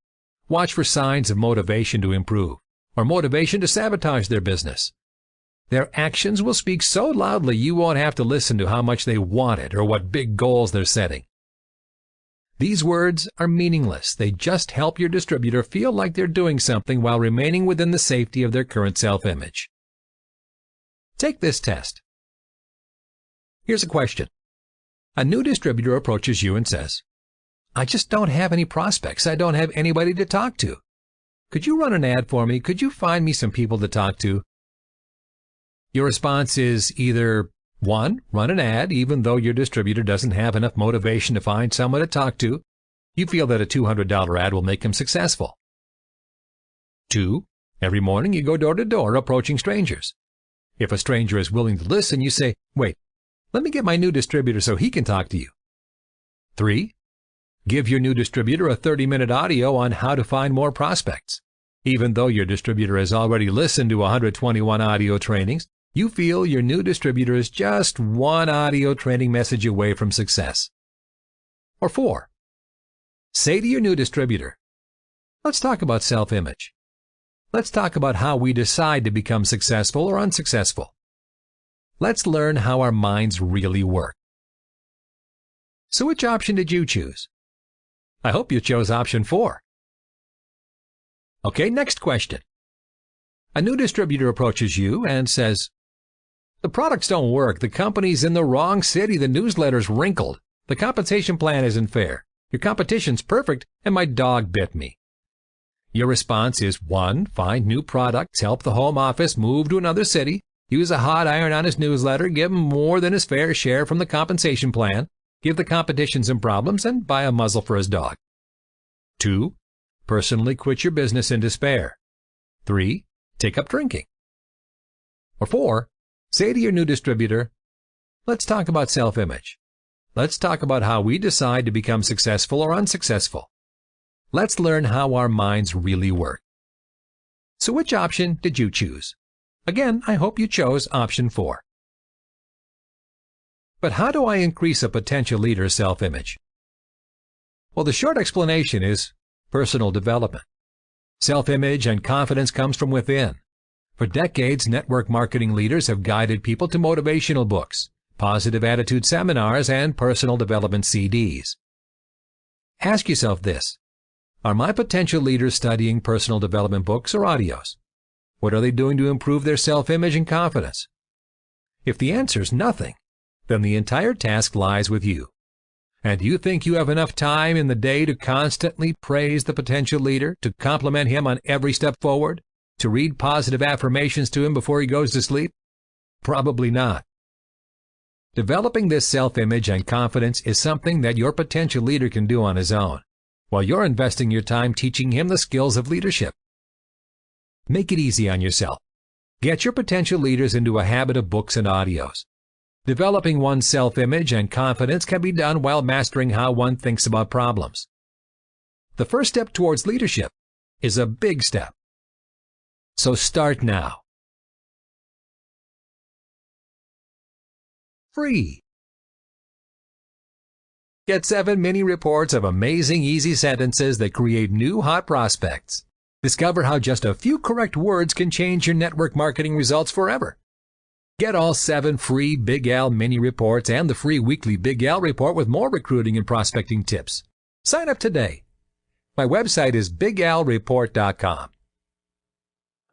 Watch for signs of motivation to improve or motivation to sabotage their business. Their actions will speak so loudly you won't have to listen to how much they want it or what big goals they're setting. These words are meaningless. They just help your distributor feel like they're doing something while remaining within the safety of their current self-image. Take this test. Here's a question. A new distributor approaches you and says, "I just don't have any prospects. I don't have anybody to talk to. Could you run an ad for me? Could you find me some people to talk to?" Your response is either 1. Run an ad even though your distributor doesn't have enough motivation to find someone to talk to. You feel that a $200 ad will make him successful. 2. Every morning you go door to door approaching strangers. If a stranger is willing to listen, you say, "Wait, let me get my new distributor so he can talk to you." 3. Give your new distributor a 30-minute audio on how to find more prospects. Even though your distributor has already listened to 121 audio trainings, you feel your new distributor is just one audio training message away from success. Or 4. Say to your new distributor, "Let's talk about self-image. Let's talk about how we decide to become successful or unsuccessful. Let's learn how our minds really work." So which option did you choose? I hope you chose option 4. Okay, next question. A new distributor approaches you and says, "The products don't work. The company's in the wrong city. The newsletter's wrinkled. The compensation plan isn't fair. Your competition's perfect, and my dog bit me." Your response is 1. Find new products, help the home office move to another city, use a hot iron on his newsletter, give him more than his fair share from the compensation plan, give the competition some problems, and buy a muzzle for his dog. 2. Personally quit your business in despair. 3. Take up drinking. Or 4. Say to your new distributor, "Let's talk about self-image. Let's talk about how we decide to become successful or unsuccessful. Let's learn how our minds really work." So which option did you choose? Again, I hope you chose option 4. But how do I increase a potential leader's self-image? Well, the short explanation is personal development. Self-image and confidence comes from within. For decades, network marketing leaders have guided people to motivational books, positive attitude seminars, and personal development CDs. Ask yourself this. Are my potential leaders studying personal development books or audios? What are they doing to improve their self-image and confidence? If the answer is nothing, then the entire task lies with you. And do you think you have enough time in the day to constantly praise the potential leader, to compliment him on every step forward, to read positive affirmations to him before he goes to sleep? Probably not. Developing this self-image and confidence is something that your potential leader can do on his own, while you're investing your time teaching him the skills of leadership. Make it easy on yourself. Get your potential leaders into a habit of books and audios. Developing one's self-image and confidence can be done while mastering how one thinks about problems. The first step towards leadership is a big step. So start now. Free. Get 7 mini reports of amazing easy sentences that create new hot prospects. Discover how just a few correct words can change your network marketing results forever. Get all 7 free Big Al mini reports and the free weekly Big Al report with more recruiting and prospecting tips. Sign up today. My website is bigalreport.com.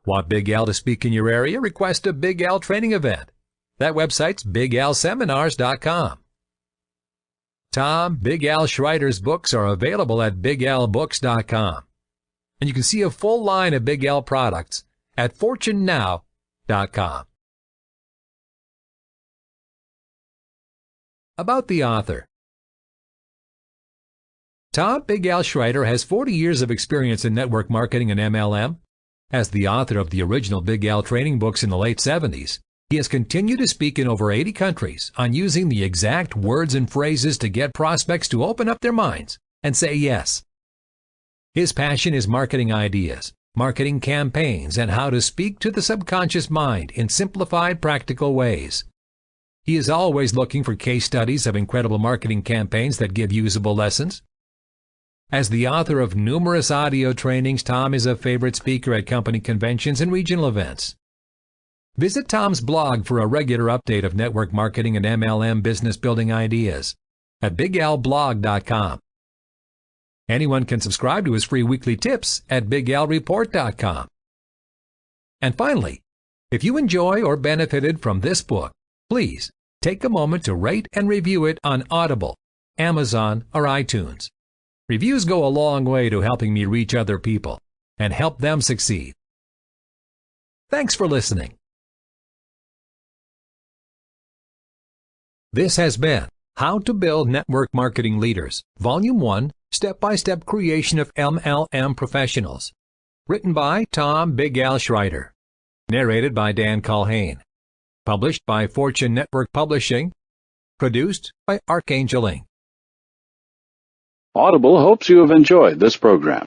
Want Big Al to speak in your area? Request a Big Al training event. That website's bigalseminars.com. Tom Big Al Schreiter's books are available at bigalbooks.com. And you can see a full line of Big Al products at fortunenow.com. About the author. Tom Big Al Schreiter has 40 years of experience in network marketing and MLM. As the author of the original Big Al training books in the late 70s, he has continued to speak in over 80 countries on using the exact words and phrases to get prospects to open up their minds and say yes. His passion is marketing ideas, marketing campaigns, and how to speak to the subconscious mind in simplified, practical ways. He is always looking for case studies of incredible marketing campaigns that give usable lessons. As the author of numerous audio trainings, Tom is a favorite speaker at company conventions and regional events. Visit Tom's blog for a regular update of network marketing and MLM business building ideas at bigalblog.com. Anyone can subscribe to his free weekly tips at BigAlReport.com. And finally, if you enjoy or benefited from this book, please take a moment to rate and review it on Audible, Amazon, or iTunes. Reviews go a long way to helping me reach other people and help them succeed. Thanks for listening. This has been How to Build Network Marketing Leaders, Volume 1, Step-by-Step Creation of MLM Professionals. Written by Tom Big Al Schreider. Narrated by Dan Culhane. Published by Fortune Network Publishing. Produced by Archangel Inc. Audible hopes you have enjoyed this program.